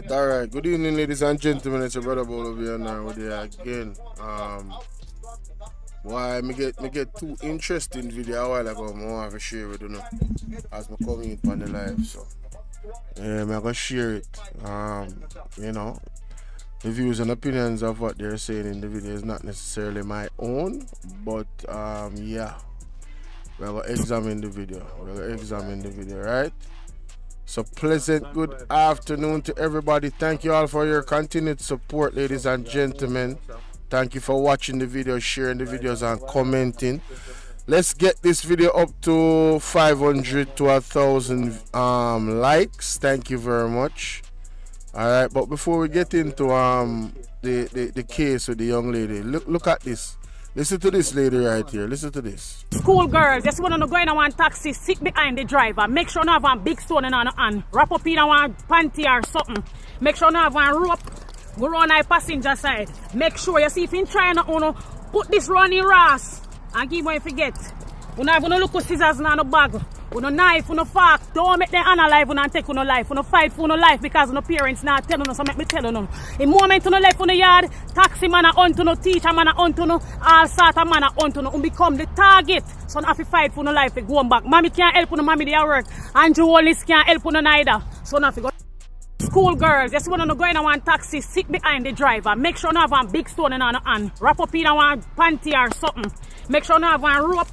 Alright. Good evening, ladies and gentlemen. It's your brother Bolo here now with you again. Why me get two interesting video a while ago. I want to share with you know, as me come in on the live. So yeah, I'm gonna share it. You know, the views and opinions of what they're saying in the video is not necessarily my own, but yeah, we're gonna examine the video. Right? So pleasant good afternoon to everybody. Thank you all for your continued support, ladies and gentlemen. Thank you for watching the video, sharing the videos and commenting. Let's get this video up to 500 to 1,000 likes. Thank you very much. Alright, but before we get into the case with the young lady, look at this. Listen to this lady right here. Listen to this. School girls, just want to go in one taxi, sit behind the driver. Make sure you have one big stone in your hand. Wrap up in one panty or something. Make sure you have one rope. Go around the passenger side. Make sure you see if you try to put this round in ras and give me forget. You don't have to look at scissors in the bag. You no knife, you no fork. Don't make them analyze and take your life. You no fight for your life because your parents not telling you, so make me tell you. In moment you no left on the yard, taxi man a hunt you, teacher man a hunt you, all sort of man a hunt you, become the target. So you have to fight for your life to go back. Mommy can't help you, mommy they are work. Andrew Wallace can't help you neither. So you have to go. School girls, just want to go in one taxi, sit behind the driver. Make sure you have one big stone in your hand. Wrap up in one panty or something. Make sure you have one rope.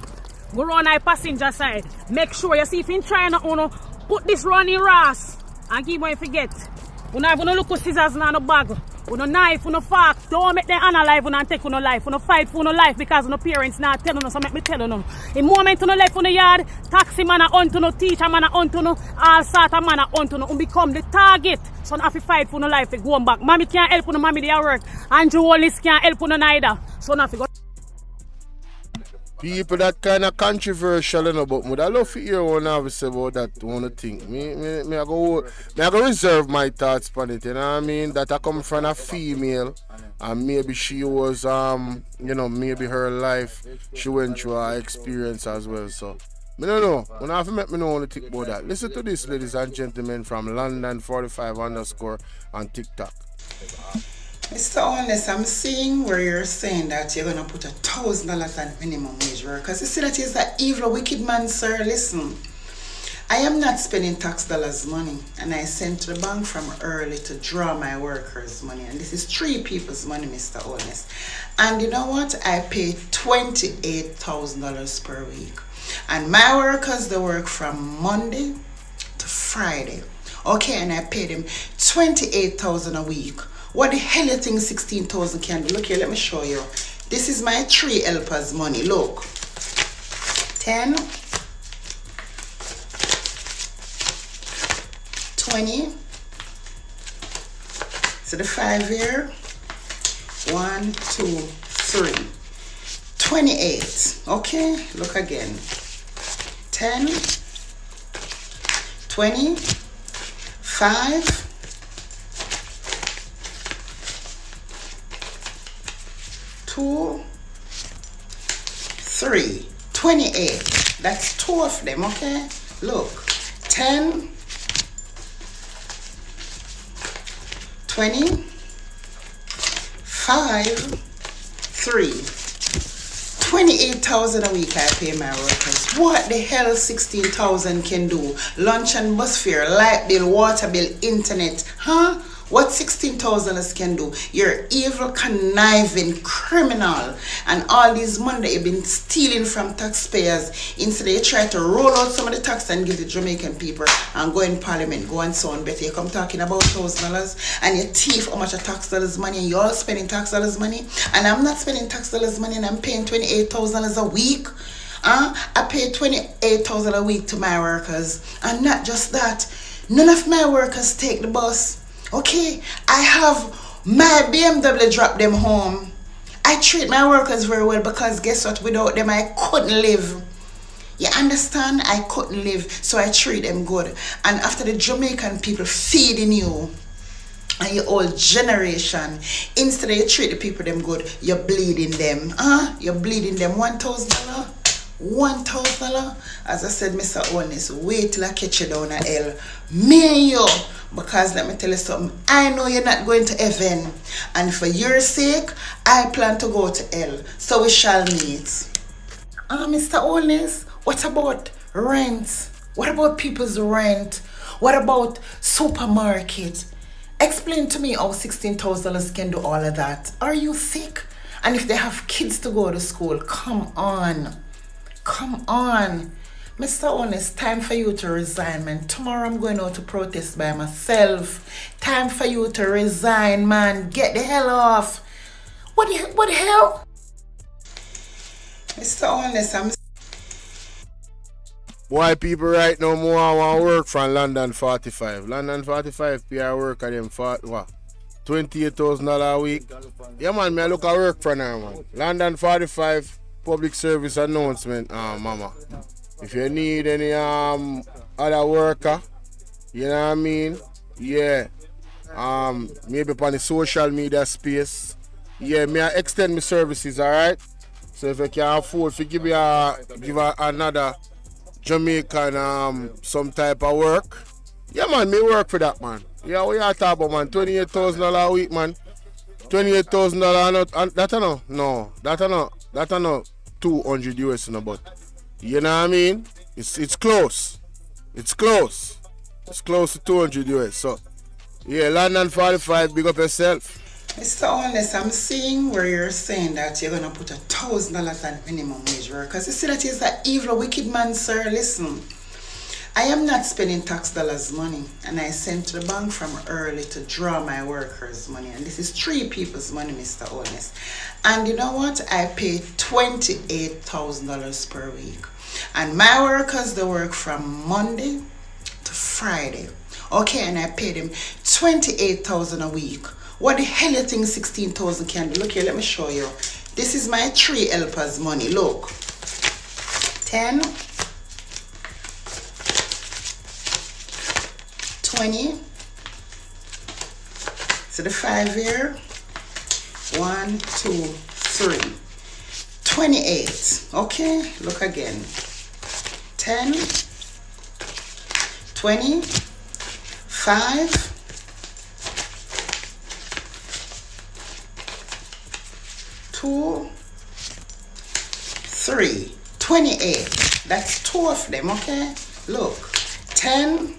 Go around the passenger side. Make sure you see if you try to put this round in ras and give me forget. You don't have to look at scissors in the bag. You no knife, you no fork. Don't make them analyze and take your life. You no fight for your life because your parents not telling you, so make me tell you. In moment you no left on the yard, taxi man a hunt you, teacher man a hunt you, all sort of man a hunt you, become the target. So you have to fight for your life to go back. Mommy can't help you, mommy they are work. Andrew Wallace can't help you neither. So you have to go. People that kind of controversial, you know, but I love to hear one have to say about that one thing. I go reserve my thoughts on it, you know what I mean? That I come from a female and maybe she was you know, maybe her life she went through her experience as well. So I don't know. You have to make me know what to think about that. Listen to this, ladies and gentlemen, from London 45 underscore on TikTok. Mr. Honest, I'm seeing where you're saying that you're going to put $1,000 on minimum wage workers. You see that is an evil, wicked man, sir. Listen, I am not spending tax dollars money, and I sent to the bank from early to draw my workers' money. And this is 3 people's money, Mr. Honest. And you know what? I pay $28,000 per week. And my workers, they work from Monday to Friday. Okay, and I pay them $28,000 a week. What the hell you think 16,000 can do? Look here, let me show you. This is my 3 helpers' money. Look. 10, 20. So the 5 here. 1, 2, 3. 28. Okay, look again. 10, 20, 5. 2, 3, 28. That's 2 of them, okay? Look, 10, 20, 5, 3. 28,000 a week I pay my workers. What the hell 16,000 can do? Lunch and bus fare, light bill, water bill, internet, huh? What 16,000 can do? You're evil, conniving, criminal. And all these money that you've been stealing from taxpayers, instead you try to roll out some of the tax and give the Jamaican people and go in parliament, go and sound better. You come talking about $1,000 and you thief how much of tax dollars money and you're all spending tax dollars money. And I'm not spending tax dollars money and I'm paying $28,000 a week. I pay $28,000 a week to my workers. And not just that, none of my workers take the bus. Okay, I have my BMW drop them home. I treat my workers very well because guess what? Without them, I couldn't live. You understand? I couldn't live, so I treat them good. And after the Jamaican people feeding you and your old generation, instead of you treat the people them good, you're bleeding them. You're bleeding them $1,000. $1,000. As I said, Mr. Honest, wait till I catch you down at hell. Me you. Because let me tell you something, I know you're not going to heaven. And for your sake, I plan to go to hell. So we shall meet. Mr. Honest, what about rent? What about people's rent? What about supermarket? Explain to me how $16,000 can do all of that. Are you sick? And if they have kids to go to school, come on. Come on. Mr. Honest, time for you to resign, man. Tomorrow I'm going out to protest by myself. Time for you to resign, man. Get the hell off. What the hell? Mr. Honest, I'm... Why people right now more want work from London 45? London 45 pay a work at them for what? $28,000 a week? Yeah man, me I look at work from her, man. London 45 public service announcement, mama. If you need any other worker, you know what I mean? Yeah. Maybe on the social media space. Yeah, me I extend my services, alright? So if you can afford to give another Jamaican some type of work, yeah man, me work for that, man. Yeah, we are talking about, man, $28,000 a week, man. $28,000 that I know. No, that I know 200 US no, but you know what I mean? It's close. It's close. It's close to 200 US. So yeah, London 45, big up yourself. Mr. Honest, I'm seeing where you're saying that you're gonna put $1,000 on minimum wage workers. You see that is an evil, wicked man, sir. Listen, I am not spending tax dollars money, and I sent to the bank from early to draw my workers' money, and this is 3 people's money, Mr. Honest. And you know what? I pay $28,000 per week, and my workers, they work from Monday to Friday. Okay, and I pay them $28,000 a week. What the hell you think 16,000 can do? Look here, let me show you. This is my 3 helpers' money. Look, 10, 20. So the 5 here. 1, 2, 3. 28. Okay, look again. 10, 20, 5. 2, 3, 28. That's 2 of them, okay? Look, 10,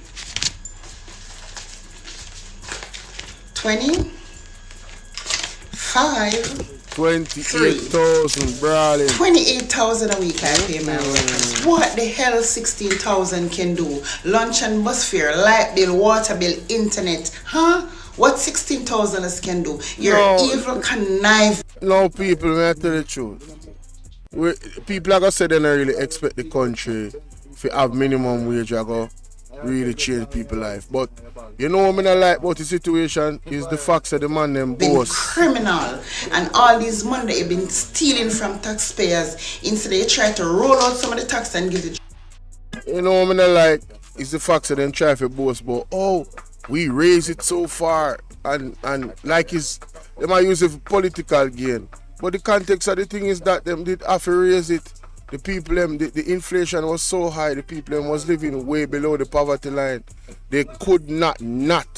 20, 5, 28,000, brawling. 28,000 a week I pay my workers. What the hell 16,000 can do? Lunch and bus fare, light bill, water bill, internet, huh? What 16,000 can do? You're evil connive. No, people, may I tell the truth. People are going to say they don't really expect the country to have minimum wage or go really change people's life. But you know what I like about the situation is the fact that the man them boss. Criminal. And all these money that you've been stealing from taxpayers, instead you try to roll out some of the tax and give it. You know what I like is the fact that them try to boast about, oh, we raise it so far, and like they might use it for political gain. But the context of the thing is that them did have to raise it. The people the inflation was so high, the people was living way below the poverty line. They could not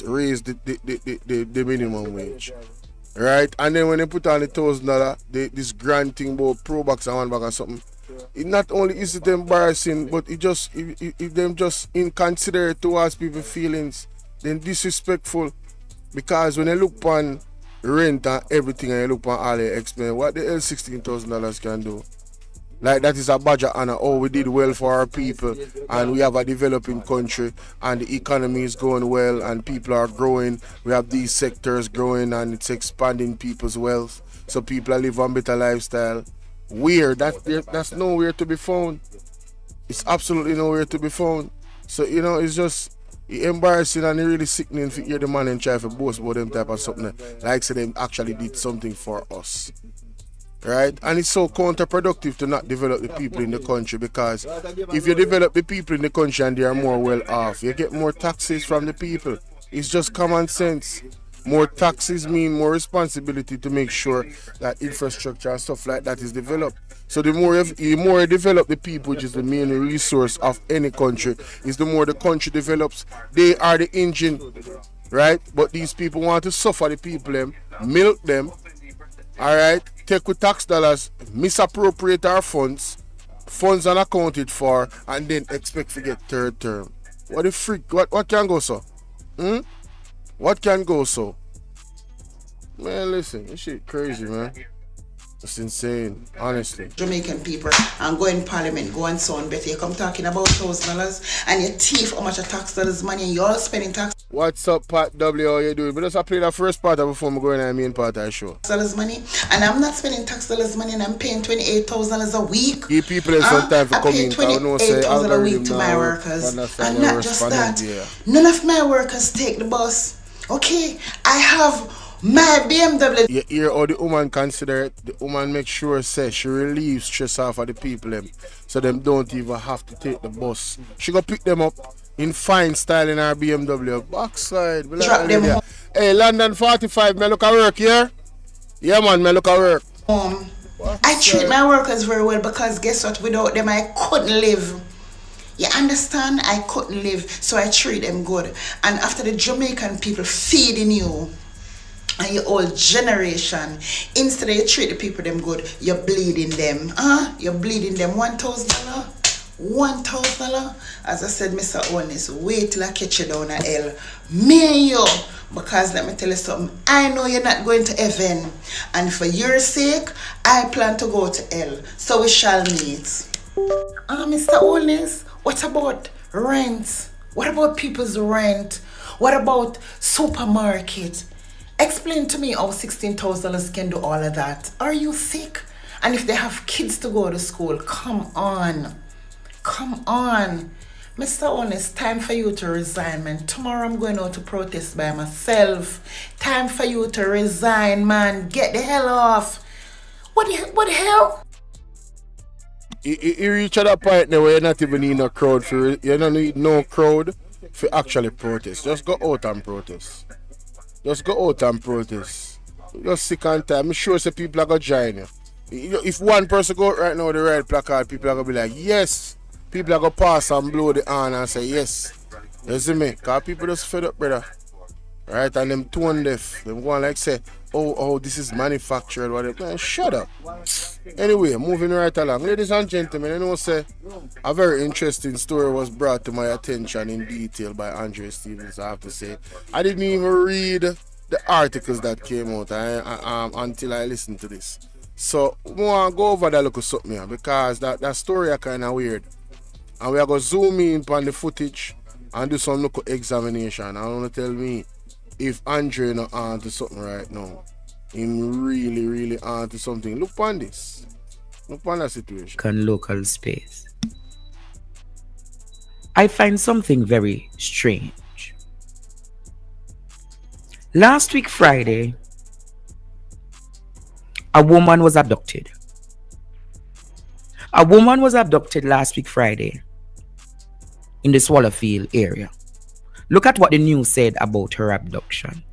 raise the minimum wage. Right? And then when they put on the $1,000, this grand thing about pro box and one bag or something, it not only is it embarrassing, but it them just inconsiderate towards people's feelings, then disrespectful. Because when they look on rent and everything and you look on all the expense, what the hell $16,000 can do? Like that is a badge of honor. Oh, we did well for our people and we have a developing country and the economy is going well and people are growing. We have these sectors growing and it's expanding people's wealth. So people are living a better lifestyle. Weird. That's nowhere to be found. It's absolutely nowhere to be found. So, you know, it's just embarrassing and really sickening to hear the man and try to boast about them type of something. Like say they actually did something for us. Right? And it's so counterproductive to not develop the people in the country, because if you develop the people in the country and they are more well off, you get more taxes from the people. It's just common sense. More taxes mean more responsibility to make sure that infrastructure and stuff like that is developed. So the more you develop the people, which is the main resource of any country, is the more the country develops. They are the engine, right? But these people want to suffer the people, them, milk them, all right? Take with tax dollars, misappropriate our funds unaccounted for, and then expect to get third term. What the freak? What can go so? What can go so? Man, listen, this shit crazy, man. It's insane, honestly. Jamaican people and go in parliament, go and so on better. You come talking about $1,000 and you thief how much of tax dollars money and you all spending tax What's up, Pat W? How you doing? But just play the first part before I go in the main part of the show. dollars money, and I'm not spending tax dollars money, and I'm paying $28,000 a week. Give people some time for coming. I pay $28,000 a week to my workers, and not just that. None of my workers take the bus. Okay, I have my BMW. You hear how the woman consider it? The woman make sure say she relieves stress off of the people them, so them don't even have to take the bus. She go pick them up in fine style in her BMW. Backside. Drop them home. Hey, London 45, me look at work here. Yeah man, me look at work. I treat my workers very well because guess what? Without them I couldn't live. You understand? I couldn't live. So I treat them good. And after the Jamaican people feeding you and your old generation, instead of you treat the people them good, you're bleeding them. You're bleeding them. $1,000. $1,000. As I said, Mr. Honest, wait till I catch you down at hell. Me and you. Because let me tell you something, I know you're not going to heaven. And for your sake, I plan to go to hell. So we shall meet. Mr. Honest, what about rent? What about people's rent? What about supermarket? Explain to me how $16,000 can do all of that. Are you sick? And if they have kids to go to school, come on. Come on. Mr. Honest, time for you to resign, man. Tomorrow I'm going out to protest by myself. Time for you to resign, man. Get the hell off. What the hell? You reach at that point now where you not even need no crowd for you don't need no crowd for actually protest. Just go out and protest. Just go out and protest. You're sick and tired. I'm sure some people are gonna join you. If one person go out right now with the red placard, people are gonna be like, yes. People are gonna pass and blow the horn and say yes. You see me? Cause people just fed up, brother. Right? And them tone deaf. Them going like say, oh, this is manufactured, whatever. Man, shut up. Anyway, moving right along. Ladies and gentlemen, I know say a very interesting story was brought to my attention in detail by Andre Stevens, I have to say. I didn't even read the articles that came out until I listened to this. So we want to go over that look something here because that story are kind of weird. And we are going to zoom in on the footage and do some local examination. I want to tell me if Andre not on to something right now. Him really on to something. Look on this. Look on that situation. Local space. I find something very strange. Last week Friday, a woman was abducted. A woman was abducted last week Friday in the Swallowfield area. Look at what the news said about her abduction.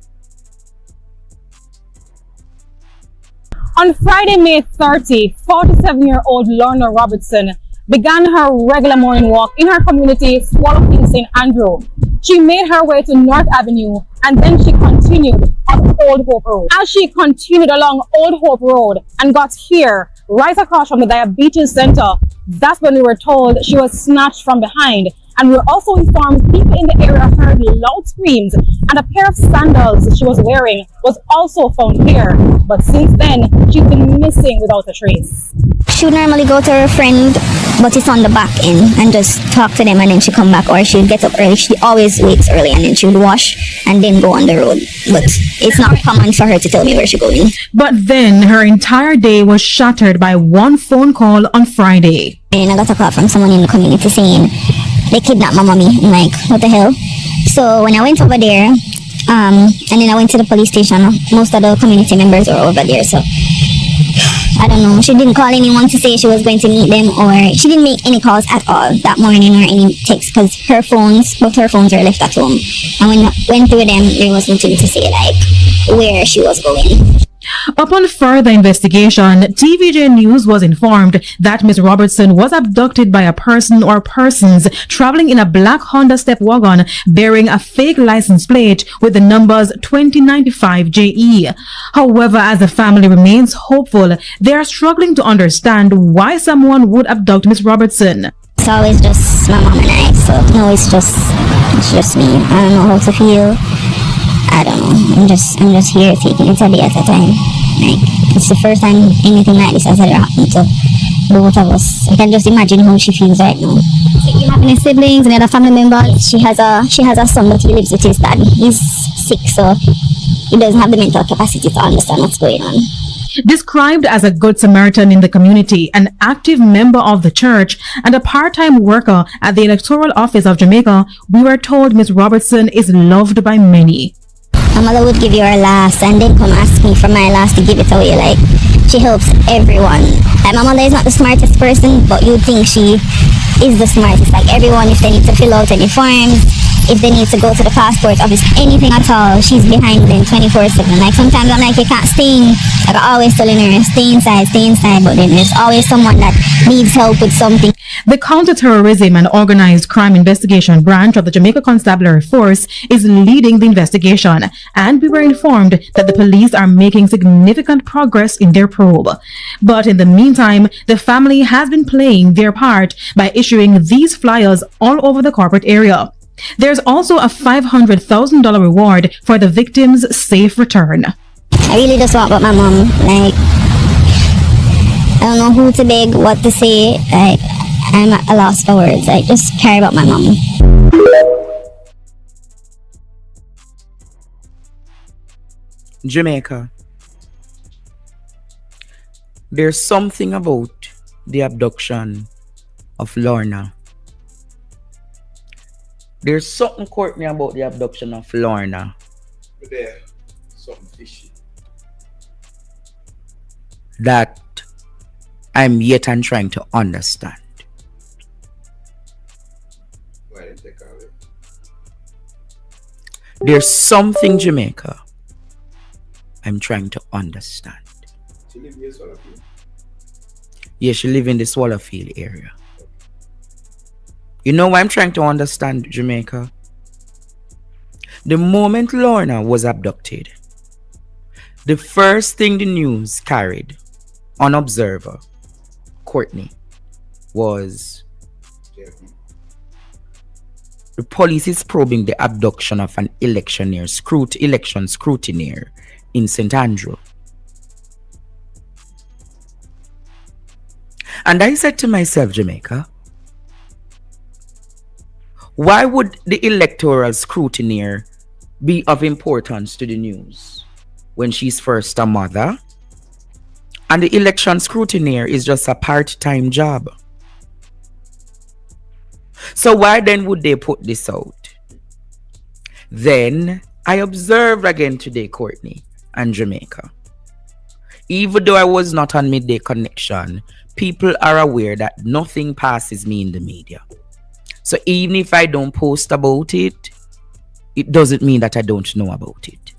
On Friday, May 30, 47-year-old Lorna Robertson began her regular morning walk in her community, Swallowfield St. Andrew. She made her way to North Avenue and then she continued on Old Hope Road. As she continued along Old Hope Road and got here, right across from the Diabetes Center, that's when we were told she was snatched from behind. And we were also informed people in the area heard loud screams and a pair of sandals she was wearing was also found here. But since then, she's been missing without a trace. She would normally go to her friend, but it's on the back end, and just talk to them and then she come back, or she'd get up early. She always wakes early and then she would wash and then go on the road. But it's not common for her to tell me where she's going. But then her entire day was shattered by one phone call on Friday. And I got a call from someone in the community saying they kidnapped my mommy. I'm like, what the hell? So when I went over there, and then I went to the police station, most of the community members were over there, so I don't know. She didn't call anyone to say she was going to meet them, or she didn't make any calls at all that morning or any texts, because both her phones were left at home. And when I went through them, there was nothing to say, like where she was going. Upon further investigation, TVJ News was informed that Ms. Robertson was abducted by a person or persons traveling in a black Honda Step wagon bearing a fake license plate with the numbers 2095JE. However, as the family remains hopeful, they are struggling to understand why someone would abduct Ms. Robertson. It's always just my mom and I, so no, it's just me. I don't know how to feel. I don't know. I'm just here taking it a day at a time. Like, it's the first time anything like this has ever happened to both of us. I can just imagine how she feels right now. So you have any siblings, any other family members? She has a son, but he lives with his dad. He's sick, so he doesn't have the mental capacity to understand what's going on. Described as a good Samaritan in the community, an active member of the church, and a part-time worker at the Electoral Office of Jamaica, we were told Ms. Robertson is loved by many. My mother would give you her last and then come ask me for my last to give it away. Like, she helps everyone. Like, my mother is not the smartest person, but you think she is the smartest. Like, everyone, if they need to fill out any forms, if they need to go to the passport office, anything at all, she's behind them 24/7. Like, sometimes I'm like, you can't stay in. Like, I'm always telling her, stay inside, but then there's always someone that needs help with something. The Counterterrorism and Organized Crime Investigation Branch of the Jamaica Constabulary Force is leading the investigation, and we were informed that the police are making significant progress in their probe. But in the meantime, the family has been playing their part by issuing these flyers all over the corporate area. There's also a $500,000 reward for the victim's safe return. I really just want about my mom. Like, I don't know who to beg, what to say. Like, I'm at a loss for words. I just care about my mom. Jamaica. There's something about the abduction of Lorna. There's something, Courtney, about the abduction of Lorna. There, something fishy. That I'm yet and trying to understand. Why didn't take her away? There's something, Jamaica, I'm trying to understand. She live here, Swallowfield? Yeah, she live in the Swallowfield area. You know why I'm trying to understand, Jamaica? The moment Lorna was abducted, the first thing the news carried on Observer, Courtney, was the police is probing the abduction of an election scrutineer in St. Andrew. And I said to myself, Jamaica, why would the electoral scrutineer be of importance to the news when she's first a mother and the election scrutineer is just a part-time job? So why then would they put this out? Then I observed again today, Courtney and Jamaica. Even though I was not on Midday Connection, people are aware that nothing passes me in the media. So even if I don't post about it, it doesn't mean that I don't know about it.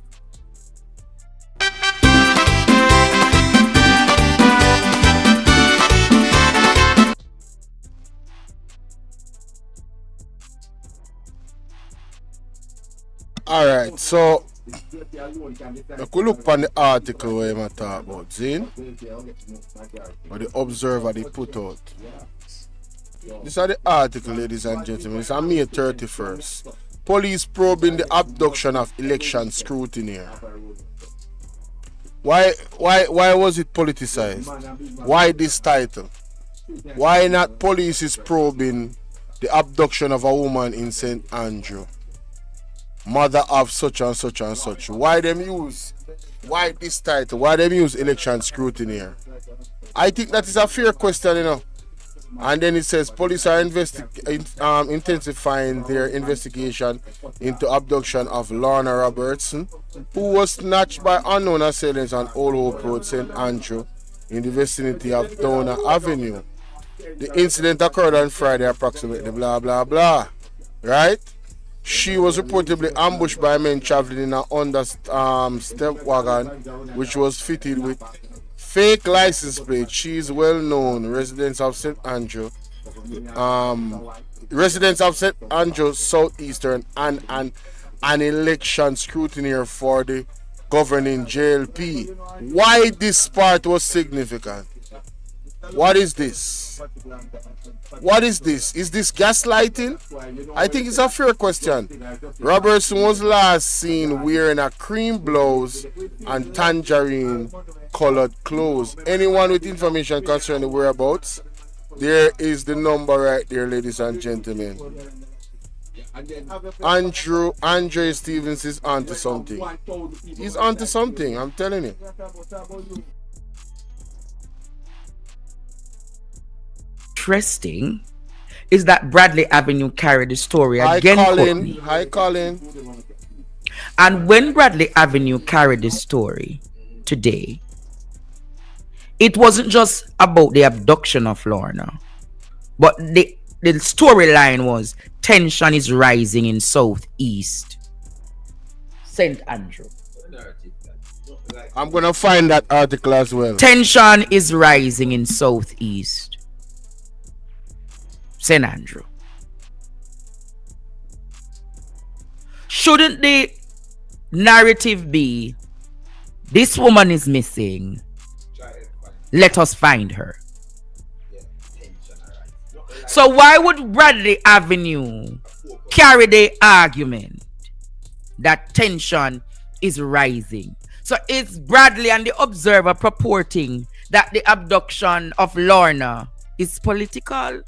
Alright, so I could look on the article where I talk about, Zane, or the Observer they put out. This is the article, ladies and gentlemen. It's on May 31st. Police probing the abduction of election scrutineer. Why was it politicized? Why this title? Why not police is probing the abduction of a woman in St. Andrew? Mother of such and such and such. Why this title? Why them use election scrutineer? I think that is a fair question, you know. And then it says police are intensifying their investigation into abduction of Lorna Robertson, who was snatched by unknown assailants on Old Hope Road, St. Andrew, in the vicinity of Downer Avenue. The incident occurred on Friday approximately blah blah blah. Right? She was reportedly ambushed by men traveling in a Honda step wagon, which was fitted with fake license plate. She is well known um, residents of St. Andrew Southeastern, and an election scrutineer for the governing JLP. Why this part was significant? What is this? What is this? Is this gaslighting? I think it's a fair question. Robertson was last seen wearing a cream blouse and tangerine colored clothes. Anyone with information concerning the whereabouts? There is the number right there, ladies and gentlemen. Andre Stevens is onto something. He's onto something, I'm telling you. Interesting is that Bradley Avenue carried the story again. Hi, Colin. And when Bradley Avenue carried the story today, it wasn't just about the abduction of Lorna, but the storyline was tension is rising in Southeast St. Andrew. I'm gonna find that article as well. Tension is rising in Southeast St. Andrew. Shouldn't the narrative be, this woman is missing, let us find her? So why would Bradley Avenue carry the argument that tension is rising? So is Bradley and the Observer purporting that the abduction of Lorna is political?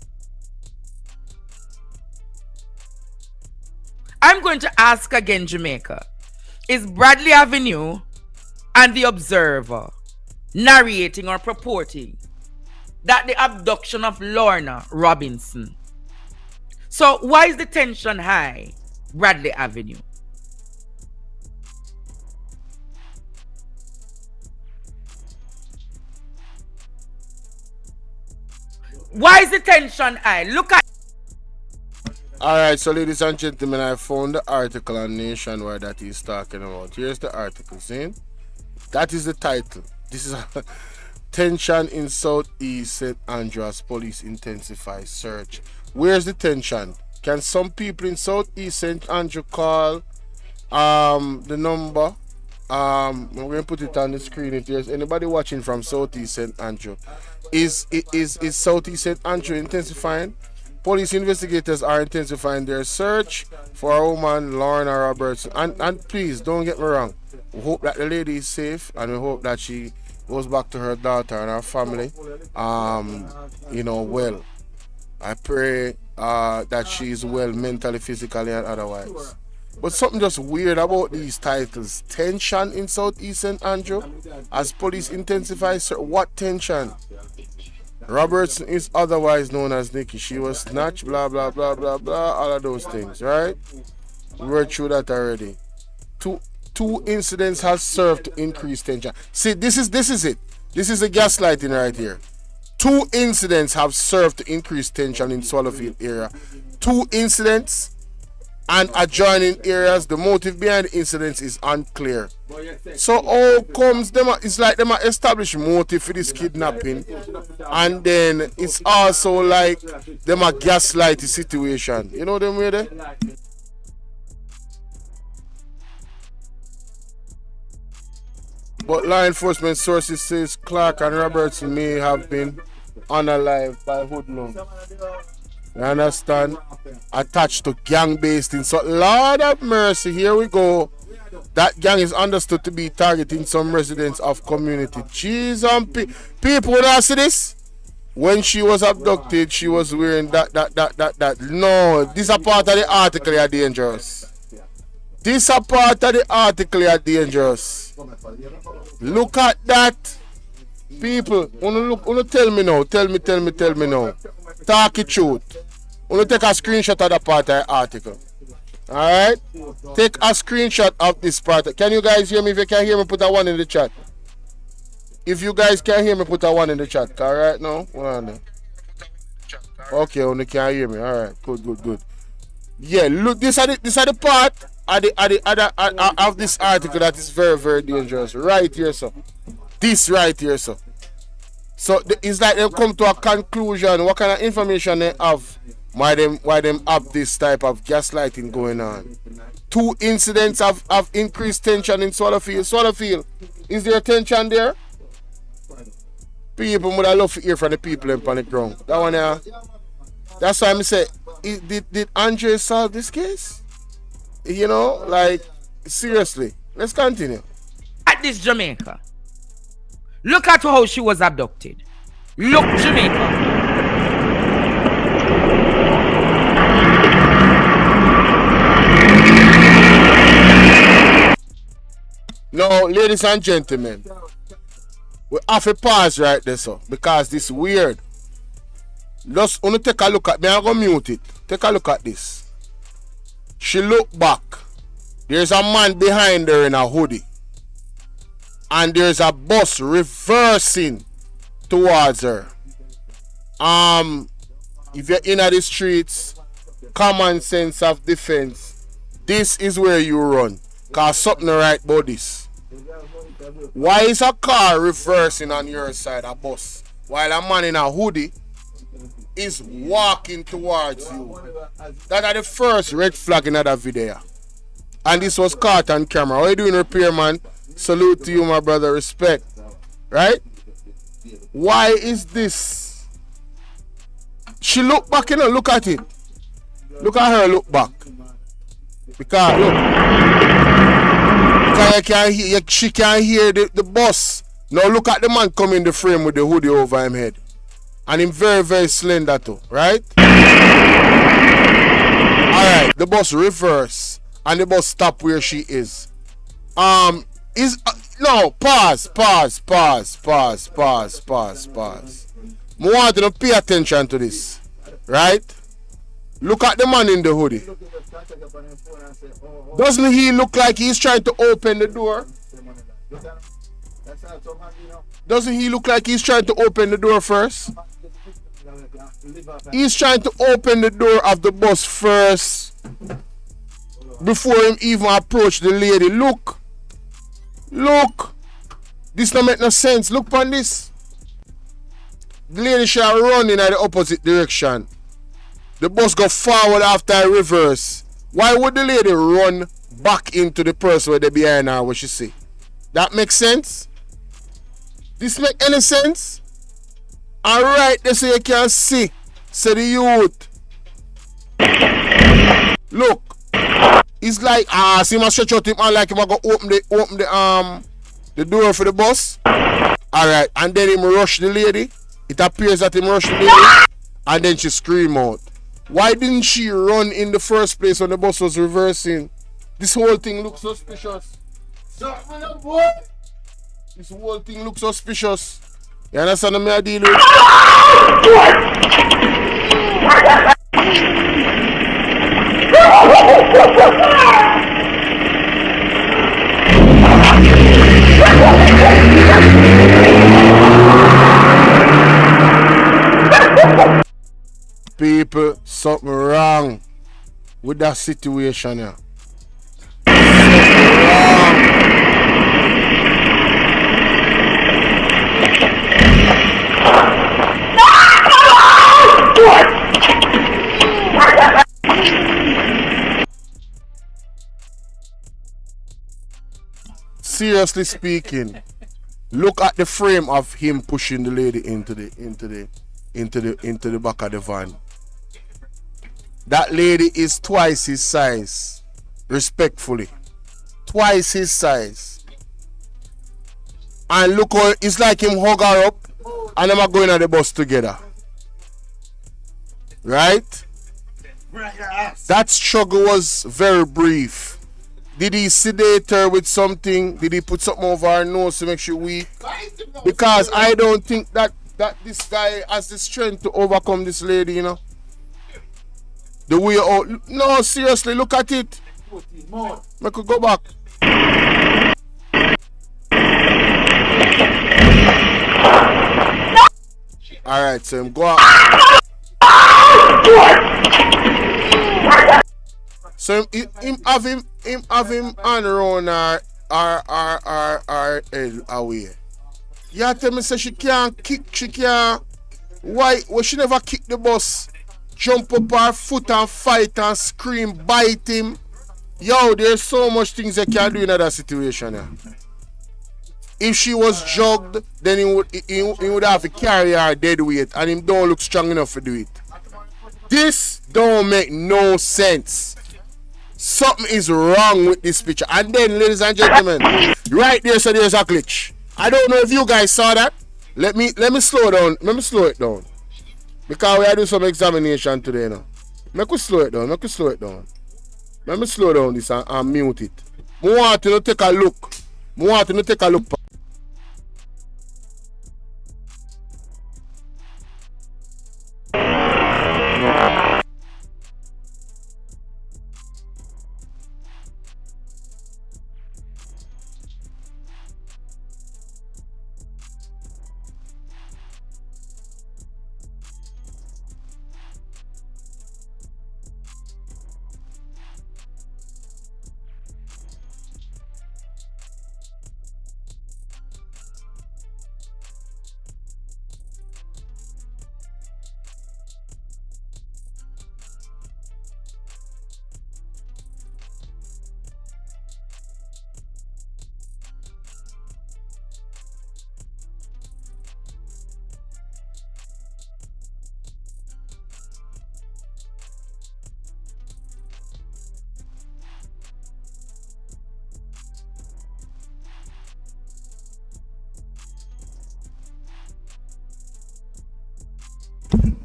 I'm going to ask again, Jamaica. Is Bradley Avenue and the Observer narrating or purporting that the abduction of Lorna Robinson? So why is the tension high, Bradley Avenue? Why is the tension high? Look at. Alright, so ladies and gentlemen, I found the article on Nationwide that he's talking about. Here's the article, see? That is the title. This is tension in Southeast St. Andrews, police intensify search. Where's the tension? Can some people in Southeast St. Andrew call the number? I'm going to put it on the screen if there's anybody watching from Southeast St. Andrew. Is Southeast St. Andrew intensifying? Police investigators are intensifying their search for a woman, Lorna Roberts. And please, don't get me wrong. We hope that the lady is safe, and we hope that she goes back to her daughter and her family, well. I pray that she is well mentally, physically, and otherwise. But something just weird about these titles. Tension in Southeast St. Andrew as police intensify search. What tension? Robertson is otherwise known as Nikki. She was snatched, blah, blah, blah, blah, blah, all of those things, right? We went through that already. Two incidents have served to increase tension. See, this is it. This is the gaslighting right here. 2 incidents have served to increase tension in Swallowfield area. 2 incidents and adjoining areas. The motive behind the incidents is unclear. So how comes them? It's like them establish motive for this kidnapping, and then it's also like them a gaslight the situation. You know them way there? But law enforcement sources says Clark and Robertson may have been unalive by hoodlums. You understand? Attached to gang-based in. So, Lord of mercy, here we go. That gang is understood to be targeting some residents of community. Jeez, people would ask this. When she was abducted, she was wearing that. No, this is a part of the article are dangerous. This is a part of the article are dangerous. Look at that. People, tell me now. Tell me now. Talk it truth. Take a screenshot of the part of the article. Alright? Take a screenshot of this part. Can you guys hear me? If you can hear me, put a 1 in the chat. If you guys can hear me, put a 1 in the chat. Alright now? Hold on there. Okay, only can hear me. Alright, good. Yeah, look, this are the part of this article that is very, very dangerous. Right here, so. This right here, so. So it's like they come to a conclusion. What kind of information they have? Why them have this type of gaslighting going on? 2 incidents of increased tension in Swallowfield. Swallowfield, is there tension there? People would love to hear from the people in the ground. That one, that's why I say, did Andre solve this case? You know, like, seriously. Let's continue. At this Jamaica. Look at how she was abducted. Look, Jamaica. Now, ladies and gentlemen, we have to pause right there, so, because this is weird. Just want to take a look at me. I'm going to mute it. Take a look at this. She looked back. There's a man behind her in a hoodie. And there's a bus reversing towards her. If you're in the streets, common sense of defense, this is where you run. Cause something right about this. Why is a car reversing on your side, a bus, while a man in a hoodie is walking towards you? That are the first red flag in that video. And this was caught on camera. How you doing, repairman? Salute to you, my brother. Respect. Right? Why is this? She look back, you know, look at it. Look at her look back. Because look, she can't hear the bus. Now look at the man coming in the frame with the hoodie over him head. And him very, very slender too, right? Alright, the bus reverse. And the bus stop where she is. No, pause. I want you to pay attention to this. Right? Look at the man in the hoodie. Doesn't he look like he's trying to open the door? Doesn't he look like he's trying to open the door first? He's trying to open the door of the bus first before him even approach the lady. Look. This don't make no sense. Look upon this. The lady shall run in the opposite direction. The bus go forward after I reverse. Why would the lady run back into the person where they behind her, what she see? That makes sense? This make any sense? Alright, they say you can see. Say the youth. Look. It's like, see him stretch out him and like him go open the door for the bus. Alright, and then him rush the lady. It appears that him rush the lady. And then she scream out. Why didn't she run in the first place when the bus was reversing? This whole thing looks suspicious. This whole thing looks suspicious. You understand what I deal with? People, something wrong with that situation here. Something wrong. Seriously speaking, look at the frame of him pushing the lady into the back of the van. That lady is twice his size. Respectfully. Twice his size. And look how it's like him hug her up and them are going on the bus together. Right? That struggle was very brief. Did he sedate her with something? Did he put something over her nose to make she weak? Because I don't think that this guy has the strength to overcome this lady, you know. The way out. No, seriously, look at it. Make her go back. Alright, so him go out. So him have him on around our head away. You tell me say she can't kick, she can't. Why she never kick the bus? Jump up her foot and fight and scream, bite him. Yo, there's so much things they can do in that situation. Yeah. If she was jugged, then he would have to carry her dead weight, and him don't look strong enough to do it. This don't make no sense. Something is wrong with this picture. And then, ladies and gentlemen, right there, so there's a glitch. I don't know if you guys saw that. Let me slow down. Let me slow it down. Because we are doing some examination today now. Make me slow it down. Let me slow down this and mute it. I want you to take a look.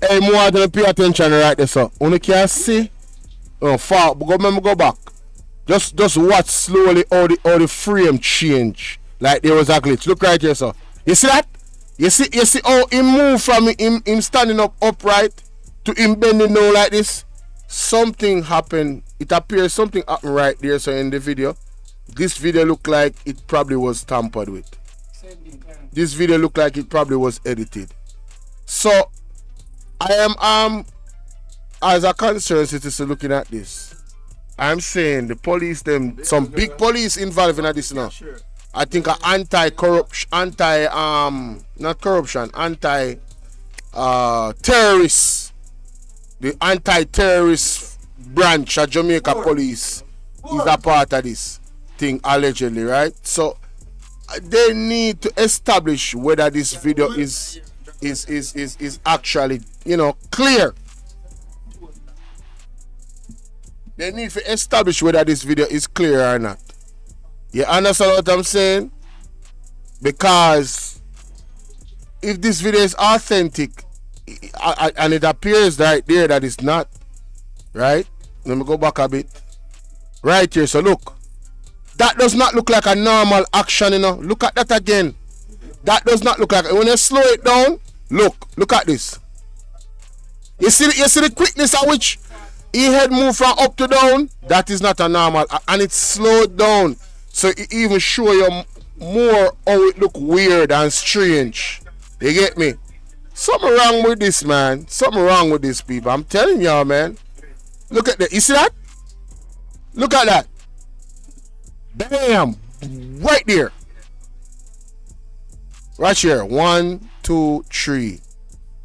Hey, more than pay attention right there, so you can see. Go back. Just watch slowly how the frame change. Like there was a glitch. Look right here, so. You see that? You see how he moved from him standing up upright to him bending down like this? Something happened. It appears something happened right there, so in the video. This video looked like it probably was tampered with. This video looked like it probably was edited. So I am as a concerned citizen looking at this. I'm saying the police, some big police involved in this now. I think an anti-terrorist the anti-terrorist branch of Jamaica police is a part of this thing allegedly, right? So they need to establish whether this video is actually, clear. They need to establish whether this video is clear or not. You understand what I'm saying? Because if this video is authentic and it appears right there that it's not, right? Let me go back a bit. Right here, so look. That does not look like a normal action, Look at that again. That does not look like it. When you slow it down, look at this. You see the quickness at which he head move from up to down? That is not a normal, and it's slowed down. So it even show you more how it look weird and strange. You get me? Something wrong with this, man. Something wrong with this, people. I'm telling y'all, man. Look at that. You see that? Look at that. Bam! Right there. Right here. 1, 2, 3.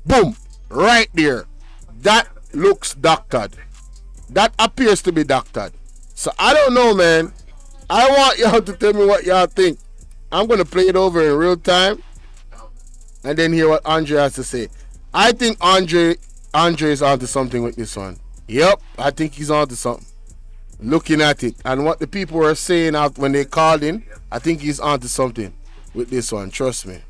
Boom! Right there. That looks doctored. That appears to be doctored. So I don't know, man. I want y'all to tell me what y'all think. I'm going to play it over in real time and then hear what Andre has to say. I think Andre is onto something with this one. Yep, I think he's onto something. Looking at it and what the people were saying out when they called in, I think he's onto something with this one. Trust me.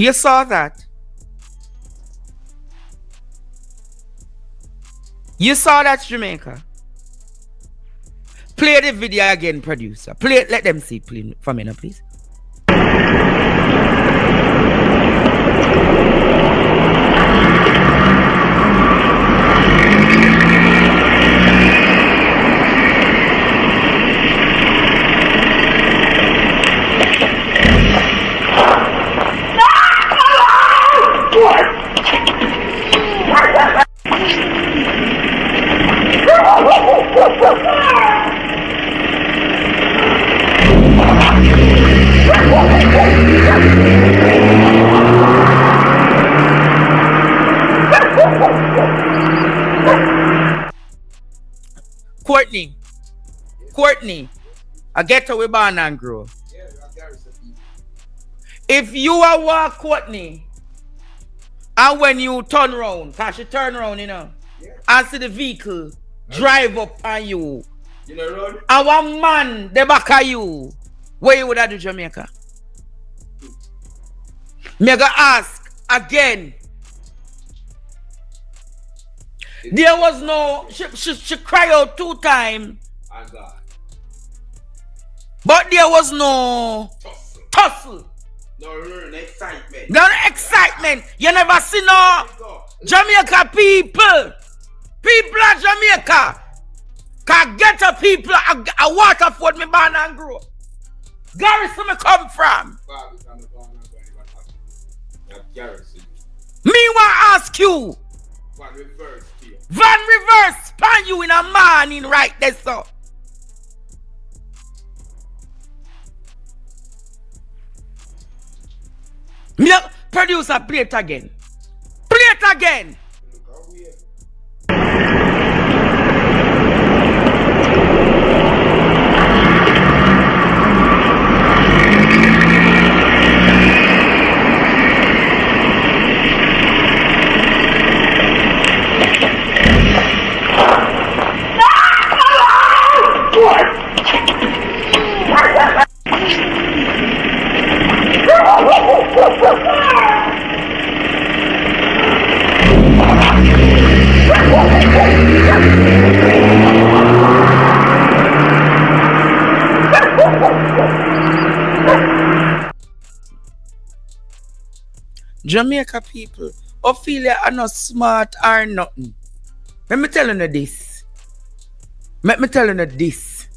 You saw that? You saw that, Jamaica? Play the video again, producer. Play it. Let them see, please, for me now, please. Courtney, I get to we born and grow. If you are walk Courtney, and when you turn around, cause she turn around, and see the vehicle drive up on you, and one man the back of you, what you would have do, Jamaica? Me gonna ask again. There was no, she cried out 2 times. But there was no tussle. No excitement. No excitement. You never see no Jamaica people. People of Jamaica. Can get a people a Waterford me born and grow. Garrison me come from. Me want ask you. Van reverse span you in a morning right there, so. Me producer, play it again. Play it again. Jamaica people, Ophelia are not smart or nothing. Let me tell you this. Let me tell you this.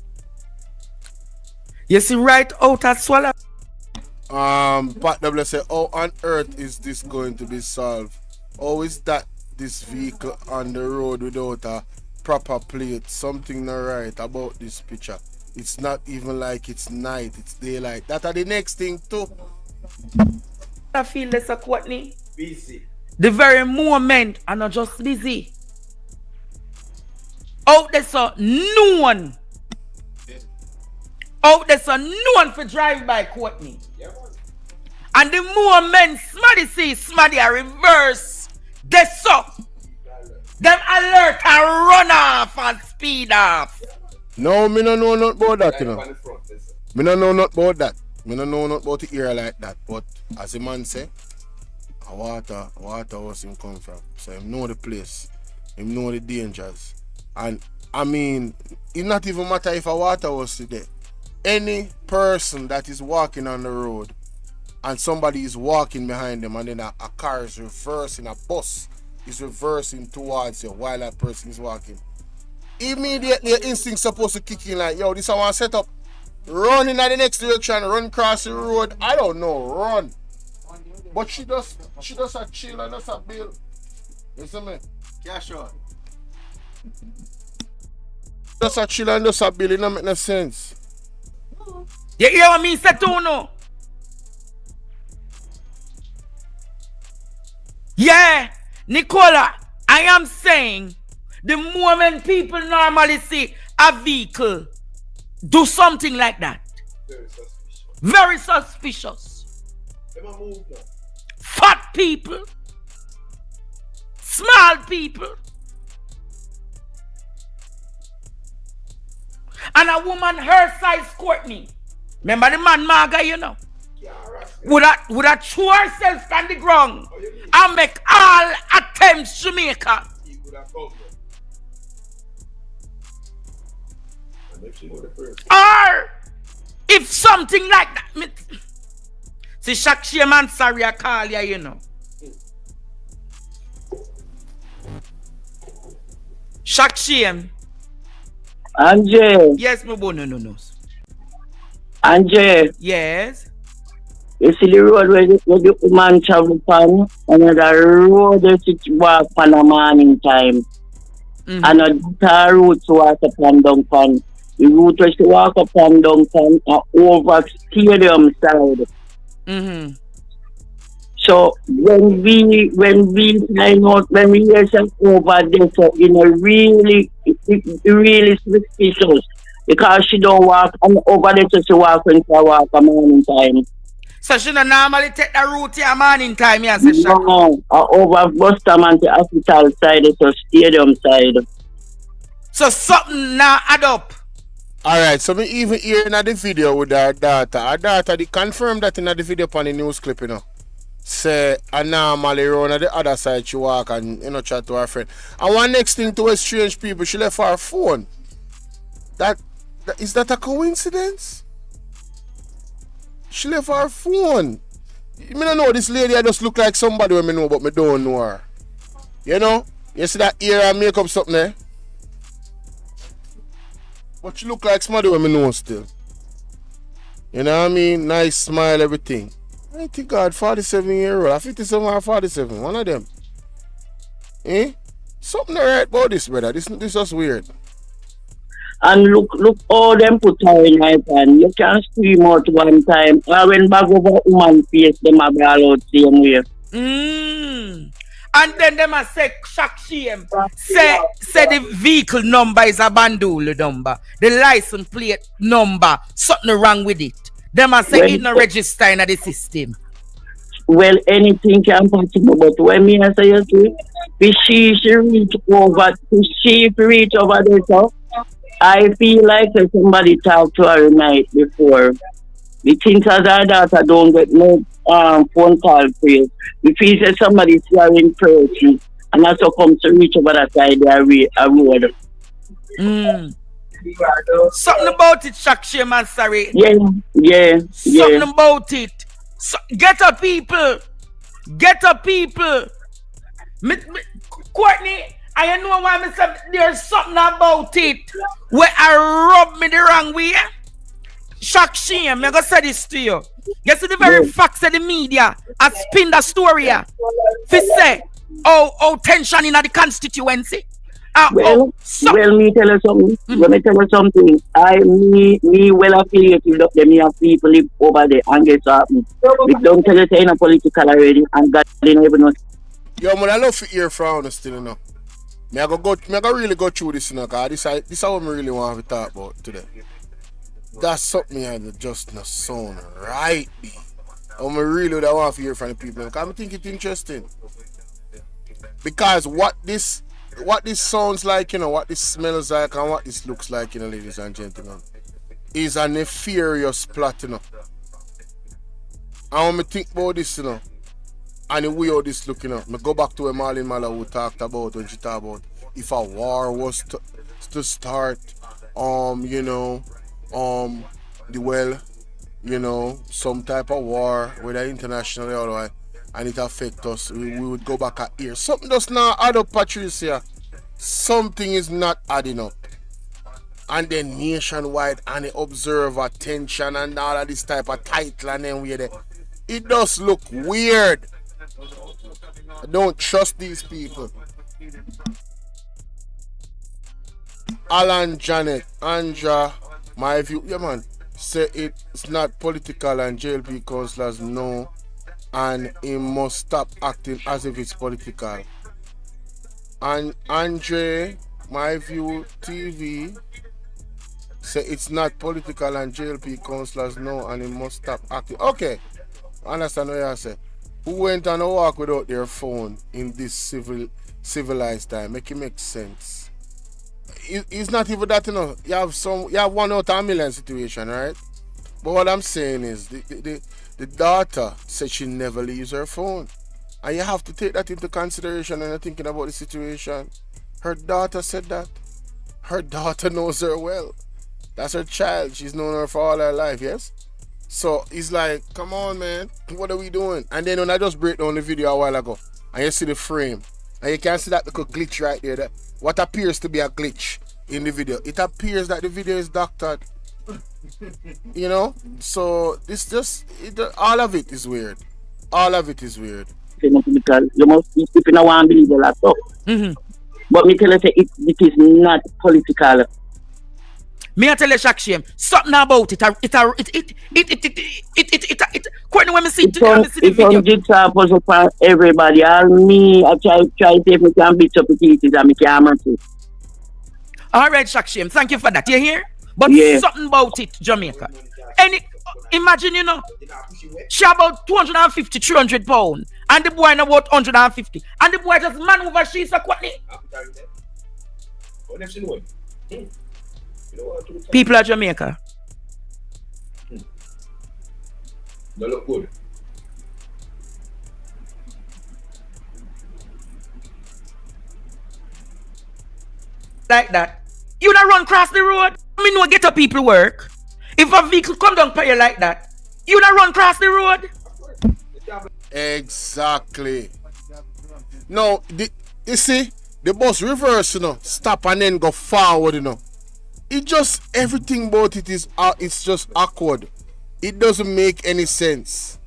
You see right out at Swallow. Pat W say, how on earth is this going to be solved? How is that this vehicle on the road without a proper plate? Something not right about this picture. It's not even like it's night, it's daylight. That are the next thing too. I feel less of Courtney. Busy. The very moment I'm not just busy. Out there so no one. Out there so no one for drive by Courtney. And the moment somebody see somebody a reverse, they so them alert and run off and speed off. No, me no know nothing about that, you know. Me no know nothing about that. Me no know nothing about the area like that. But as the man say, a water was him come from. So him know the place. Him know the dangers. And I mean, it not even matter if a water was there. Any person that is walking on the road and somebody is walking behind them and then a car is reversing, a bus is reversing towards you while that person is walking, immediately your instinct supposed to kick in like, yo, this I want to set up. Run in the next direction, run across the road. I don't know, run. But she does a chill and does a bill. You see me? Cash out. Does a chill and does a bill, it don't make no sense. You hear what me say too no? Yeah, Nicola, I am saying the moment people normally see a vehicle do something like that, very suspicious. Fat people, small people, and a woman her size Courtney. Remember the man Marga, you know? would I throw herself on the ground and make all attempts to make her. Or if something like that. See, Shakshi man, sorry, I call you, you know. Shakshi. Andre, Yes, my boy, no. Andre, Yes. you see the road where the woman travel on, another road that she walk on a morning time. Another route to walk up and down on. The route where she walk up and down on over stadium side. Mm-hmm. So when we find out, when we hear some over there, so it really suspicious because she don't walk and over there, so she walk when she walk a morning time. So she don't normally take the route here morning time, yeah, say Shakshi. No, over Boston and the hospital side, so stadium side. So something now add up. Alright, so me even hear in the video with our daughter. Our daughter, they confirm that in the video on the news clip, you know. Say, normally around the other side she walk and, you know, chat to her friend. And one next thing to strange people, she left her phone. Is that a coincidence? She left her phone. I don't know, this lady I just look like somebody when I know, but I don't know her. You know? You see that ear and makeup something there? But she look like somebody when I know still. You know what I mean? Nice smile, everything. I think God, 47-year-old. I 57 or 47. One of them. Eh? Something alright about this, brother. This is weird. And look all them put her in my pan. You can scream out one time. I went back over woman face, them have all out same way. And then them a say Shakshi say the vehicle number is a bandul number. The license plate number, something wrong with it. Them a say it no register in the system. Well, anything can possible, but when me I say you see, if she reach over there, so I feel like somebody talked to her night before. The things as her daughter don't get no phone call for you. We feel that somebody's here in person and also comes to reach over that side of a road. Something about it, Shakshi man, sorry. Yeah. Something about it. So, get up, people. Courtney, I know why I said there's something about it where I rub me the wrong way. Shakshi, I'm going to say this to you. You see the very facts of the media and spin the story here. Fi say, oh, tension in the constituency. Well, me tell you something. Let me tell you something. Me well affiliated up there. Me have people live over there and get something. We don't tell you say in a political already and God didn't even know. Yo, man, I love to hear from you still, you know. I go really go through this, you know, because this is what I really want to talk about today. That's something I just not sound right. I really want to hear from the people because I think it's interesting. Because what this sounds like, you know, what this smells like and what this looks like, you know, ladies and gentlemen, is a nefarious plot, you know. And when I think about this, you know, and the way how this look, you know, I go back to what Marlene Mallow talked about when she talked about if a war was to start, some type of war, whether internationally or otherwise, and it affect us, we would go back a year. Something does not add up, Patricia. Something is not adding up. And then nationwide and the observer attention and all of this type of title and then weird. It does look weird. I don't trust these people. Alan Janet, Andra, my view, yeah man, say it's not political and JLP councillors know and he must stop acting as if it's political. And Andre, my view TV, say it's not political and JLP councillors know and he must stop acting. Okay, I understand what you say. Who went on a walk without their phone in this civilized time? Make it make sense. It's not even that, you know. You have 1 out of a million situation, right? But what I'm saying is the The daughter said she never leaves her phone. And you have to take that into consideration when you're thinking about the situation. Her daughter said that. Her daughter knows her well. That's her child. She's known her for all her life, yes? So it's like, come on, man. What are we doing? And then when I just break down the video a while ago, and you see the frame, and you can see that little glitch right there, that what appears to be a glitch in the video. It appears that the video is doctored. You know? So this just, all of it is weird. All of it is weird. Because you must, if you don't want to believe the laptop. But me tell you, it is not political. Me I tell you, Shaq Shame, something about it. According when me see the video. It's jigsaw puzzle for everybody. All me, I try to see if me can beat up the pieces and me can match it. All right, Shaq Shame, thank you for that. You hear? But something about it, Jamaica. Imagine, you know, she about 250, 300 pounds, and the boy now about 150, and the boy just maneuver she so quickly. People of Jamaica. They look good. Like that. You don't run across the road. I mean, no get up people work. If a vehicle come down by you like that, you don't run across the road. Exactly. No, you see, the bus reverse, you know, stop and then go forward, you know. It just, everything about it is, it's just awkward. It doesn't make any sense.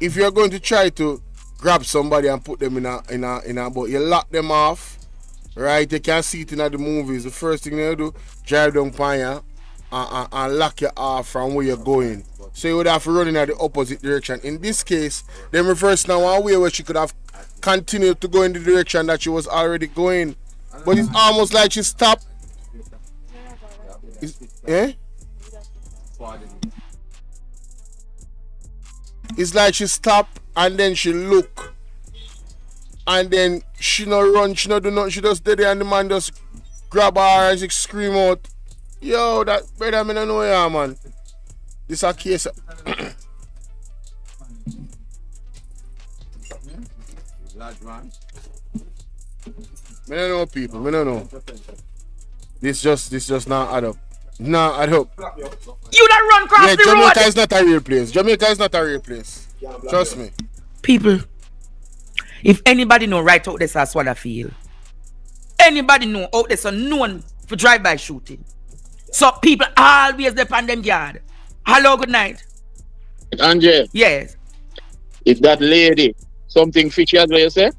If you're going to try to grab somebody and put them in a boat, you lock them off, right? You can see it in the movies. The first thing they do, drive down Panya and lock you off from where you're going. So you would have to run in the opposite direction. In this case, them reverse now one way where she could have continued to go in the direction that she was already going. But it's almost like she stopped. It's like she stopped and then she look. And then she no run, she no do nothing, she just stay there and the man just grab her and she scream out. Yo, that brother, I don't know ya, man. This a case. Me don't know people, me don't know. This just not add up. Nah, add up. You don't run across the road. Jamaica is not a real place. Jamaica is not a real place. Trust me. People, if anybody know right out there, that's what I feel. Anybody know out there, so known for drive-by shooting. So people always depend on them guard. Hello, good night. Andre. Yes. If that lady, something fishy as well you say,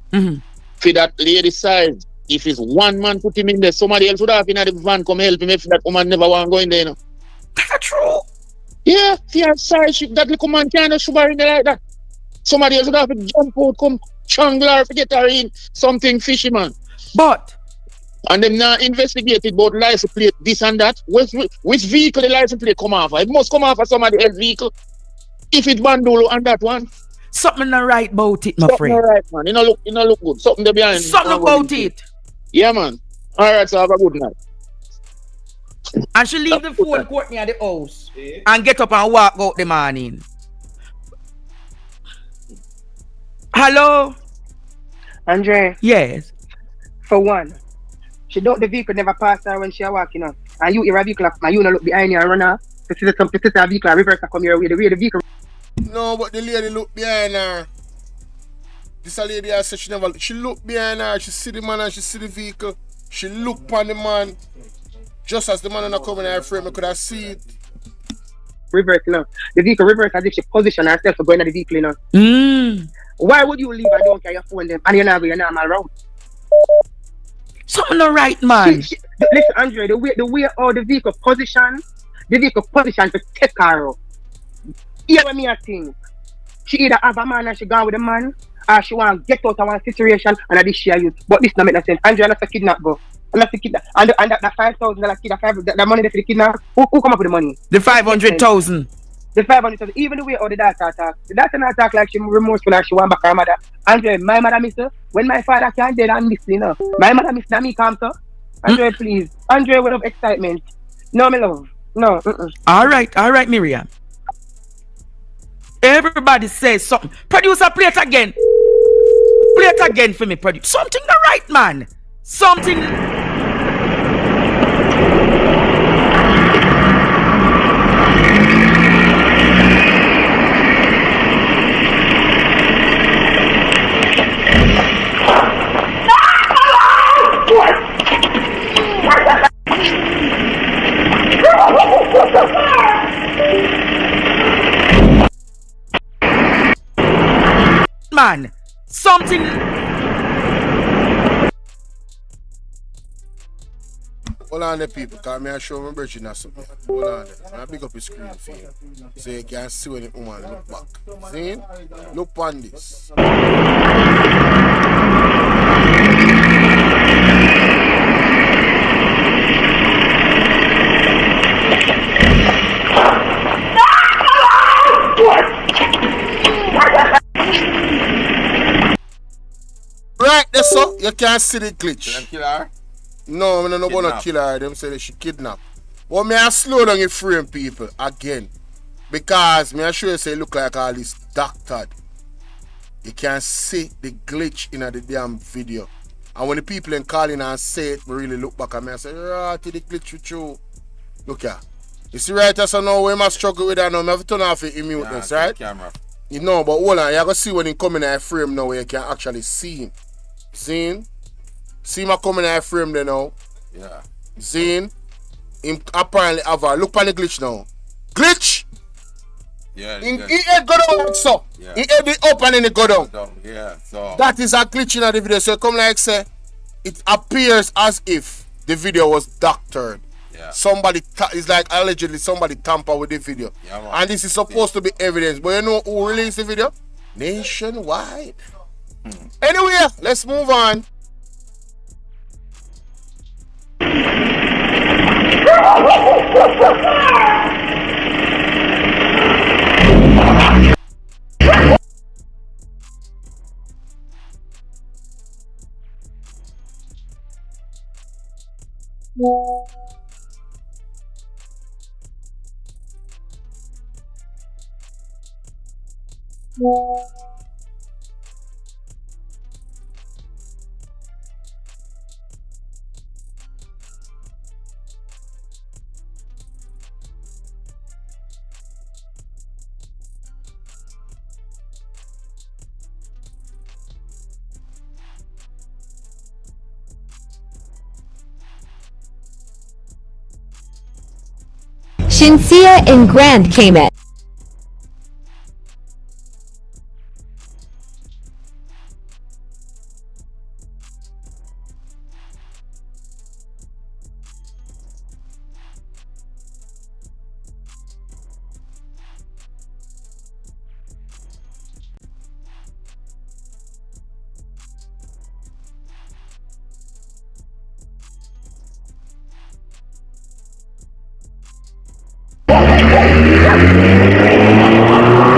for that lady size, if it's one man put him in there, somebody else would have in the van come help him if that woman never want to go in there, you know. That's true. Yeah, if you have size, that little man can't shoot her in there like that. Somebody else would have to jump out, come changle her, forget her in something fishy, man. But and them now investigated about license plate, this and that. Which vehicle the license plate come off? It must come off of somebody else's vehicle. If it's Bandolo and that one. Something not right about it, my something friend. Something right, man. You know look good. Something there behind. Something about it. Yeah, man. Alright, so have a good night. And she leave the phone Courtney at the house and get up and walk out the morning. Hello? Andre? Yes. For one, she don't the vehicle never pass her when she walking on. And you hear a vehicle and you not look behind you and run her. To see a vehicle and reverse and come your way, the way the vehicle. No, but the lady look behind her. This a lady I said she look behind her, she see the man and she see the vehicle. She look upon the man. Just as the man not coming in her frame, I could have see it. Reverse, you know. The vehicle reverse as if she position herself for going to the vehicle, you know. Why would you leave and don't carry your phone them and you're not going your normal route? Something not right, man. Listen, Andre, the way how the vehicle position to take her out. Hear what me a think. She either have a man and she gone with a man, or she want to get out of one situation and I share you. But this don't make no sense. Andre, that's a kidnap go. And that's a kidnap. And that $5,000 kidnap, that money there for the kidnap, who come up with the money? The 500,000. The 500,000. Even the way how the daughter talk. The daughter not talk like she remorseful and she want back her mother. Andre, my mother miss her. When my father can't dead and listen, you know. My mother miss me come so. Andre, please. Andre, word of excitement. No, my love. No. All right, Miriam. Everybody says something. Producer, play it again. Play it again for me, producer. Something the right, man. Something. Man, something. Hold on there, people, because I show my bridging or something. Hold on there. I pick up the screen for you. So you can see when the woman look back. See? Look on this. Right there, so you can't see the glitch. Them kill her? No, I don't know about no kill her. Them say they should kidnap. But me I slow down your frame, people, again. Because me I sure you say it look like all this doctored. You can see the glitch in the damn video. And when the people in calling and say it, we really look back at me and say, right, the glitch with you. Look here. You see right there, so now we must struggle with that now. I have to turn off the muteness, right? Camera. You know, but hold on, you're going to see when he come in a frame now where you can actually see him. See him? See him coming in a frame there now. Yeah. See him? Him apparently have a look on the glitch now. Glitch! Yeah. He head go down so. Yeah. He head it up and then it go down. Yeah. So That is a glitch in the video. So come like say, it appears as if the video was doctored. yeah. Somebody, it's like allegedly somebody tampered with the video. Yeah, man. And this is supposed to be evidence. But you know who released the video? Nationwide. Anyway, let's move on. Shinsia and Grand came in.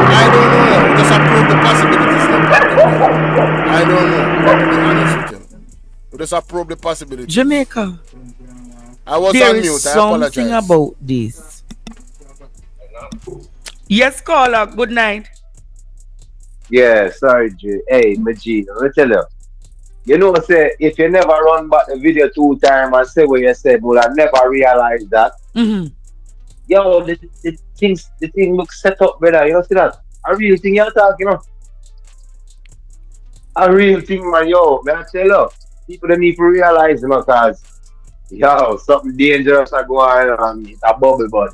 I don't know. Just approve the possibilities. I don't know. To be honest with you. We just approve the possibilities. Jamaica. I was There on is mute. I something apologize. about this. Yes, caller. Good night. Yeah, sorry, G. Hey, my G, let me tell you. You know, say, if you never run back the video 2 times and say what you said, but I never realized that. Mm-hmm. Yo, the thing looks set up, brother. You know, see that? A real thing you're talking, you know? A real thing, man, yo. Man, I tell you, people don't need to realize, you know, because, yo, something dangerous are going on. It's a bubble, but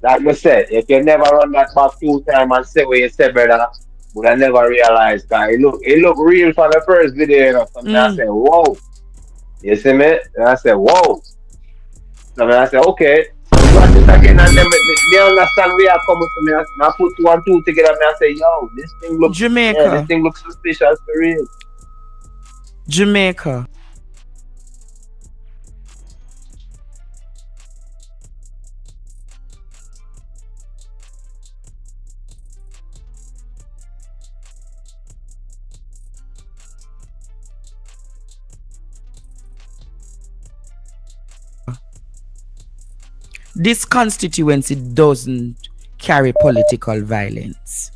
like I said, if you never run that back 2 times and say what you said, brother, but I never realized that it look real from the first video, you know. So I said, whoa. You see me? And I said, whoa. So I said, okay. So watch it again and then they understand where I come from me. I put 2 and 2 together and I say, yo, this thing looks Jamaica. Yeah, this thing looks suspicious for real. Jamaica. This constituency doesn't carry political violence.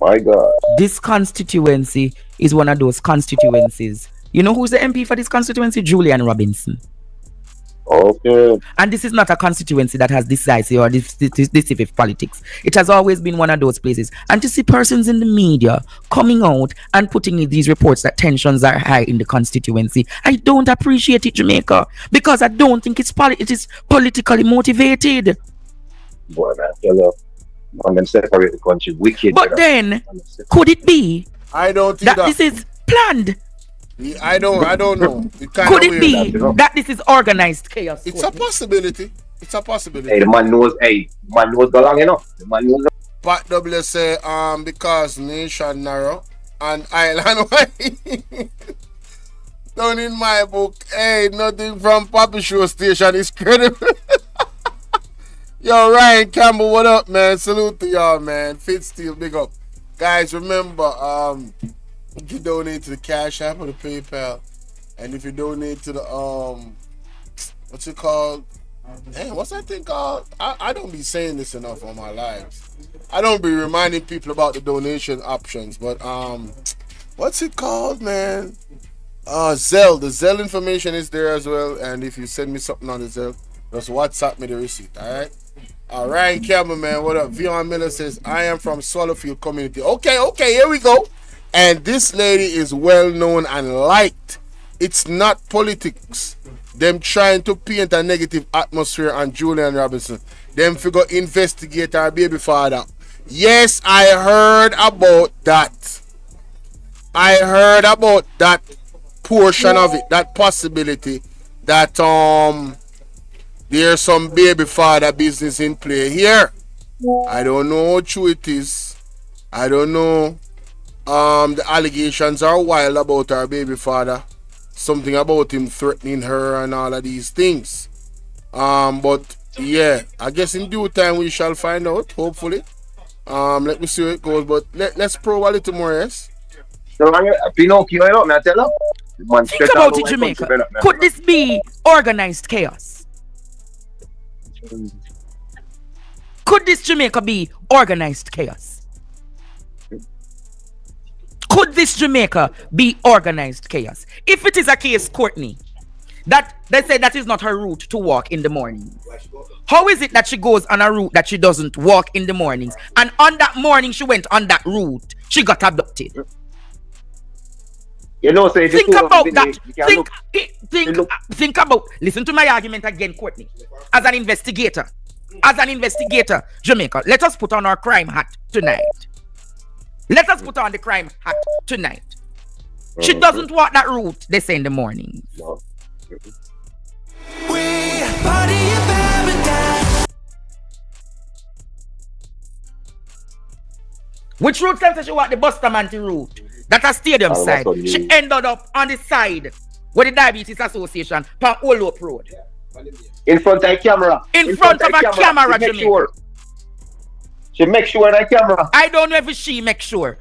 My God. This constituency is one of those constituencies. You know who's the MP for this constituency? Julian Robinson. Okay. And this is not a constituency that has decisive or decisive politics. It has always been one of those places. And to see persons in the media coming out and putting in these reports that tensions are high in the constituency, I don't appreciate it, Jamaica, because I don't think it is politically motivated. Boy, man, tell you, I'm gonna separate the country wicked. But then, could it be I don't think that this is planned? I don't know. Could it be that this is organized chaos? It's a possibility. It's a possibility. Hey, the man knows go long enough. The man knows. Pat W say because nation narrow and island wide. Down in my book, hey, nothing from Papi Show Station is credible. Yo, Ryan Campbell, what up, man? Salute to y'all, man. Fit Steel, big up. Guys, remember, if you donate to the Cash App or the PayPal, and if you donate to the what's it called? Man, what's that thing called? I don't be saying this enough on my lives. I don't be reminding people about the donation options, but what's it called, man? Zelle. The Zelle information is there as well, and if you send me something on the Zelle, just WhatsApp me the receipt, alright? Ryan Campbell, man, what up? Vion Miller says, I am from Swallowfield community. Okay, here we go. And this lady is well known and liked. It's not politics. Them trying to paint a negative atmosphere on Julian Robinson. Them figure investigate our baby father. Yes, I heard about that. I heard about that portion of it, that possibility that there's some baby father business in play here. I don't know how true it is. I don't know. The allegations are wild about our baby father. Something about him threatening her and all of these things. But yeah, I guess in due time we shall find out, hopefully. Let me see how it goes, but let's probe a little more, yes? Pinocchio, I don't know, tell her. Think about it, Jamaica. Could this be organized chaos? Could this Jamaica be organized chaos? Could this Jamaica be organized chaos? If it is a case, Courtney, that they say that is not her route to walk in the mornings, how is it that she goes on a route that she doesn't walk in the mornings, and on that morning she went on that route, she got abducted? You know, say think about that. Think about. Listen to my argument again, Courtney. As an investigator, Jamaica, let us put on our crime hat tonight. Let us put on the crime hat tonight. She doesn't walk that route, they say in the morning. No. Which route can she walk? The Bustamante route. That's a stadium side. She ended up on the side where the Diabetes Association, on Old Hope Road. In front of a camera. In front of a camera, Jamaica. She make sure that camera. I don't know if she make sure.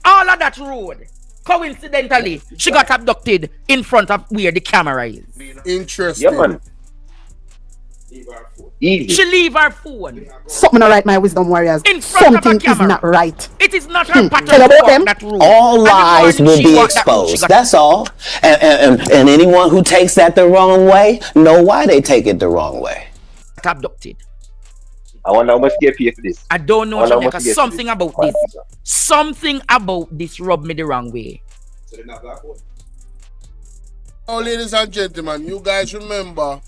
All of that road, coincidentally, she got abducted in front of where the camera is. Interesting. Yeah, man. Easy. She leave her phone. Something not right, my wisdom warriors. In front Something of a camera. is not right. It is not her pattern Tell about them. that road. All lies will be exposed. That's all. And anyone who takes that the wrong way, know why they take it the wrong way. Abducted. I wonder how much get paid for this. I don't know, Jamaica. Something about this. Something about this rubbed me the wrong way. Oh, ladies and gentlemen, you guys remember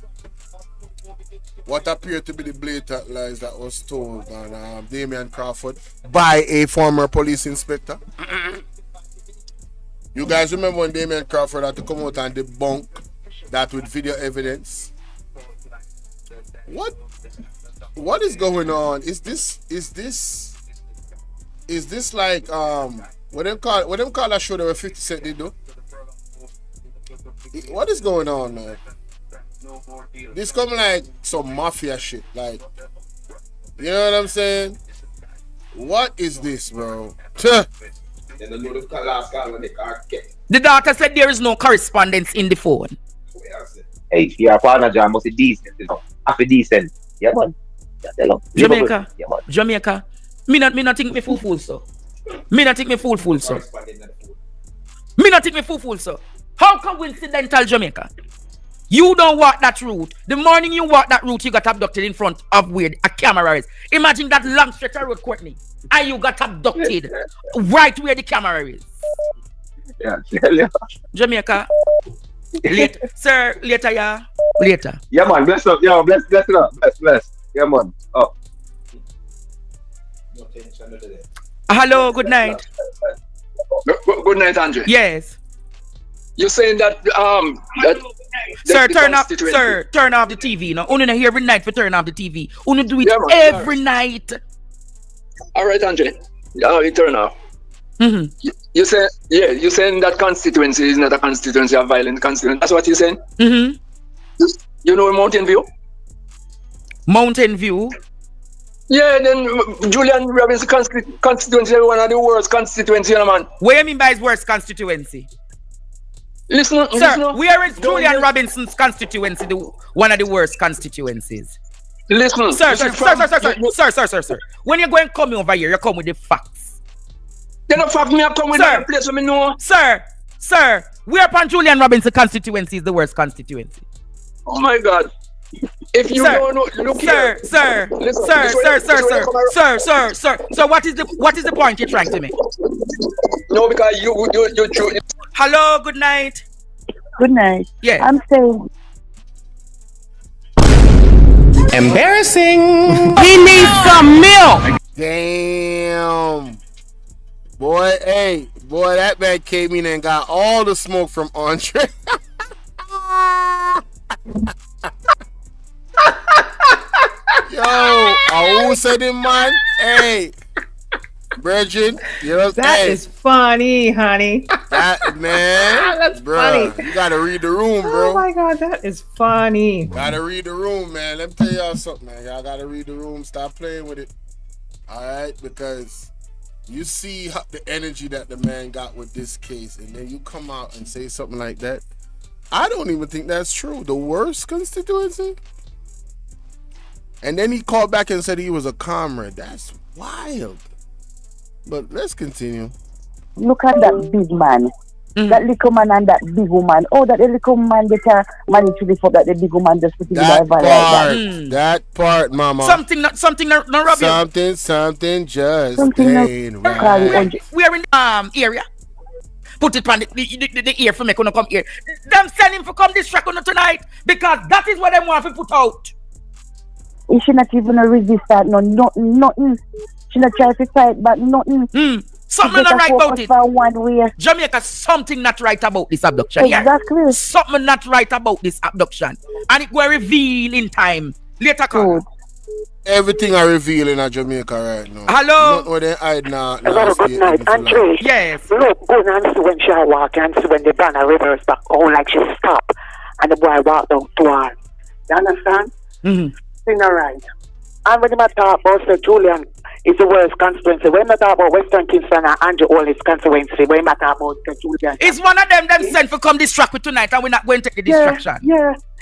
what appeared to be the blatant lies that was told on Damian Crawford by a former police inspector? You guys remember when Damian Crawford had to come out and debunk that with video evidence? What is going on? Is this like what them call that show that were 50 Cent did do? What is going on, man? This coming like some mafia shit, like, you know what I'm saying? What is this, bro? The daughter said there is no correspondence in the phone. Hey, your partner John must be decent, you know. Half decent. Yeah, man. Jamaica, Jamaica. Me not think me fool so. Me not take me fool, sir. Me not take me fool, sir. How coincidental, Jamaica? You don't walk that route. The morning you walk that route, you got abducted in front of where a camera is. Imagine that long stretch of road, Courtney. And you got abducted right where the camera is. Yeah, tell you. Jamaica. Later, sir, later, yeah. Later. Yeah, man, bless up. Yeah, bless it up. Bless. Yeah, man. Up. Hello, good night. Good night, Andre. Yes. You're saying that Sir, turn off the TV. No, only here every night for turn off the TV. Only do it every night. All right, Andre. You turn off. Mm-hmm. You say, yeah, you're saying that constituency is not a constituency, a violent constituency. That's what you're saying? Mm-hmm. You know Mountain View? Mountain View? Yeah, then Julian Robinson constituency, one of the worst constituency, you know, man. What do you mean by his worst constituency? Listen, sir, where is Julian Robinson's constituency one of the worst constituencies? Listen, sir. When you're going to come over here, you come with the facts. You know, fact me, I come with the place where me know. Sir, where upon Julian Robinson constituency is the worst constituency? Oh my God. If you don't know, look here. Sir, what is the point you're trying to make? No, because you. Hello, good night. Good night. Yeah. I'm saying. Embarrassing. He needs some milk. Damn. Boy, that man came in and got all the smoke from Andre. Yo, who said it, man? Hey, Bridget, you know that is funny, honey. That man, that's bruh, funny. You gotta read the room, bro. Oh my God, that is funny. Gotta read the room, man. Let me tell y'all something, man. Y'all gotta read the room. Stop playing with it. All right, because you see the energy that the man got with this case, and then you come out and say something like that. I don't even think that's true. The worst constituency. And then he called back and said he was a comrade. That's wild. But let's continue. Look at that big man. That little man and that big woman. Oh, that little man that managed to lift up that the big woman just put in that part. That part, mama. Something not rub you. Something just ain't right. We are in the area. Put it on the ear for me gonna come here. Them send him for come distract on tonight because that is what them want to put out. He should not even resist that. No, nothing. She not try to fight back. Nothing. Something not right about it. One way. Jamaica, something not right about this abduction. Exactly. Yeah? Something not right about this abduction, and it will reveal in time. Later, call. Everything are revealing at Jamaica right now. Hello. Not what they hide now. Hello, good night, Andre. Yes. Look, go and see when she walk and see when the banner reverse back. Oh, like she stop, and the boy walk down to her. You understand? Mm-hmm. Thing alright. And when I talk about Sir Julian is the worst constituency. When I talk about Western Kingston and Andrew all his constituency, when I talk about Sir Julian. It's one of them sent for come distract with tonight and we're not going to take the distraction.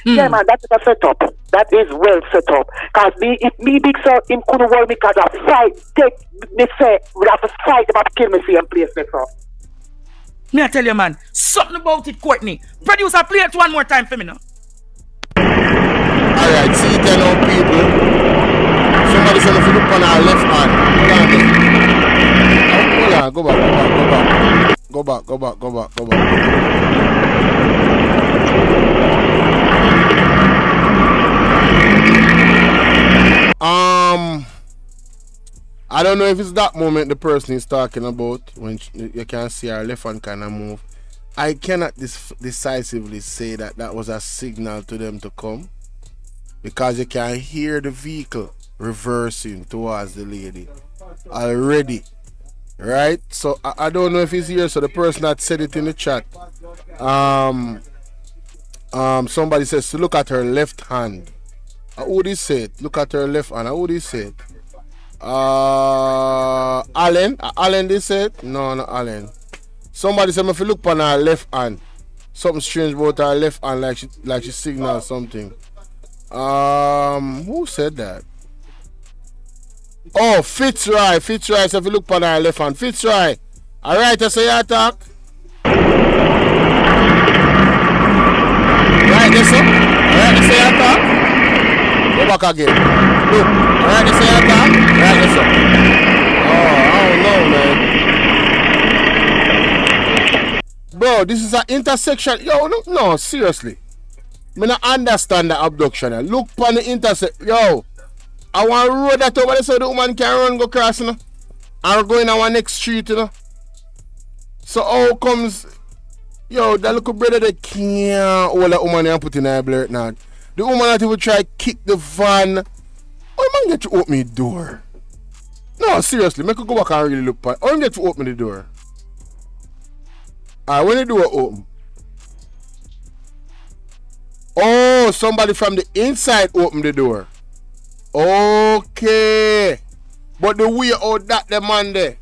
Yeah, man, that is a setup. That is well set up. Because if me big sir, him couldn't worry me because I fight, me say, we have to fight about kill me same place, me sir. Me I tell you, man, something about it, Courtney. Producer, play it one more time for me now. Alright, see it now, people. Somebody said if you look on our left hand. Hold on, go back. Go back. I don't know if it's that moment the person is talking about when you can see our left hand kind of move. I cannot decisively say that was a signal to them to come because you can hear the vehicle reversing towards the lady already, right? So I don't know if he's here. So the person that said it in the chat, somebody says to look at her left hand. Who did say it? Look at her left hand. Who did say it? Allen did say it? No, not Allen. Somebody said if you look on her left hand, something strange about her left hand, like she signaled something. Who said that? Oh, Fitzroy. Fitzroy, so if you look on our left hand. Fitzroy. Alright, I say you talk. Right, yes, sir. Alright, I say you talk. Go back again. Look. Alright, I say you talk. Right, yes, sir. Oh, I don't know, man. Bro, this is an intersection. Yo, no, seriously. Me not understand the abduction. Look on the intersection. Yo, I want to road that over there so the woman can run go cross, you know. And go in our next street, you know. So how comes, yo, that little brother that can't hold that woman and put in her blurt now. The woman that even try to kick the van. How man get to open the door? No, seriously, make her go back and really look at. How you get to open the door? Alright, when the door open. Oh, somebody from the inside opened the door. Okay. But the way out that the man there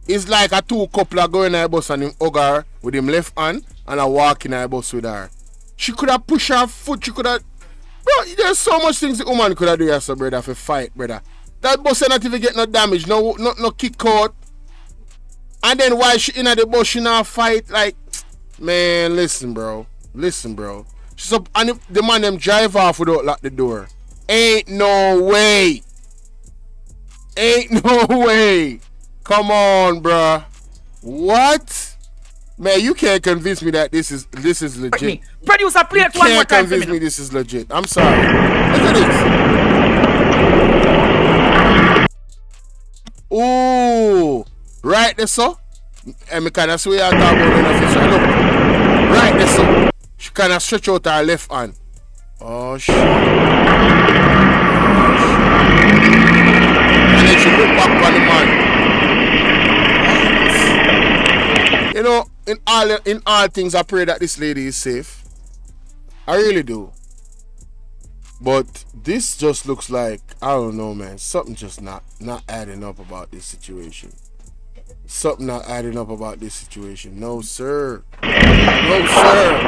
is like a two couple are going in a bus and him hug her with him left hand and a walk in a bus with her. She could have pushed her foot, she could have. Bro, there's so much things the woman could have done here, so brother, for fight, brother. That bus not even get no damage, no kick out. And then while she in the bus, she not fight. Like, man, listen, bro. She's up, and the man them drive off without lock the door. Ain't no way. Come on, bruh. What? Man, you can't convince me that this is legit. Producer, play it one more time. You can't convince me this is legit. I'm sorry. Look at this. Ooh. Right there, so. And me kind of swear out about inefficiency. Look. Right there, so. She kind of stretch out her left hand. Oh, shit. And then she look back on the man. You know, in all things, I pray that this lady is safe. I really do. But this just looks like, I don't know, man. Something just not adding up about this situation. Something not adding up about this situation. No, sir. No, sir.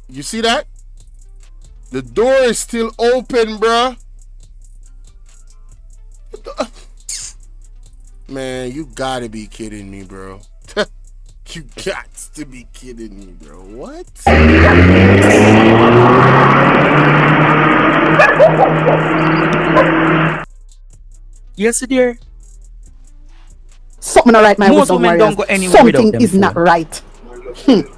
You see that? The door is still open, bruh. Man, you gotta be kidding me, bro. You got to be kidding me, bro. What? Yes, dear. Something not right, my Most wisdom women warriors. don't go anywhere Something without is them not phone. right.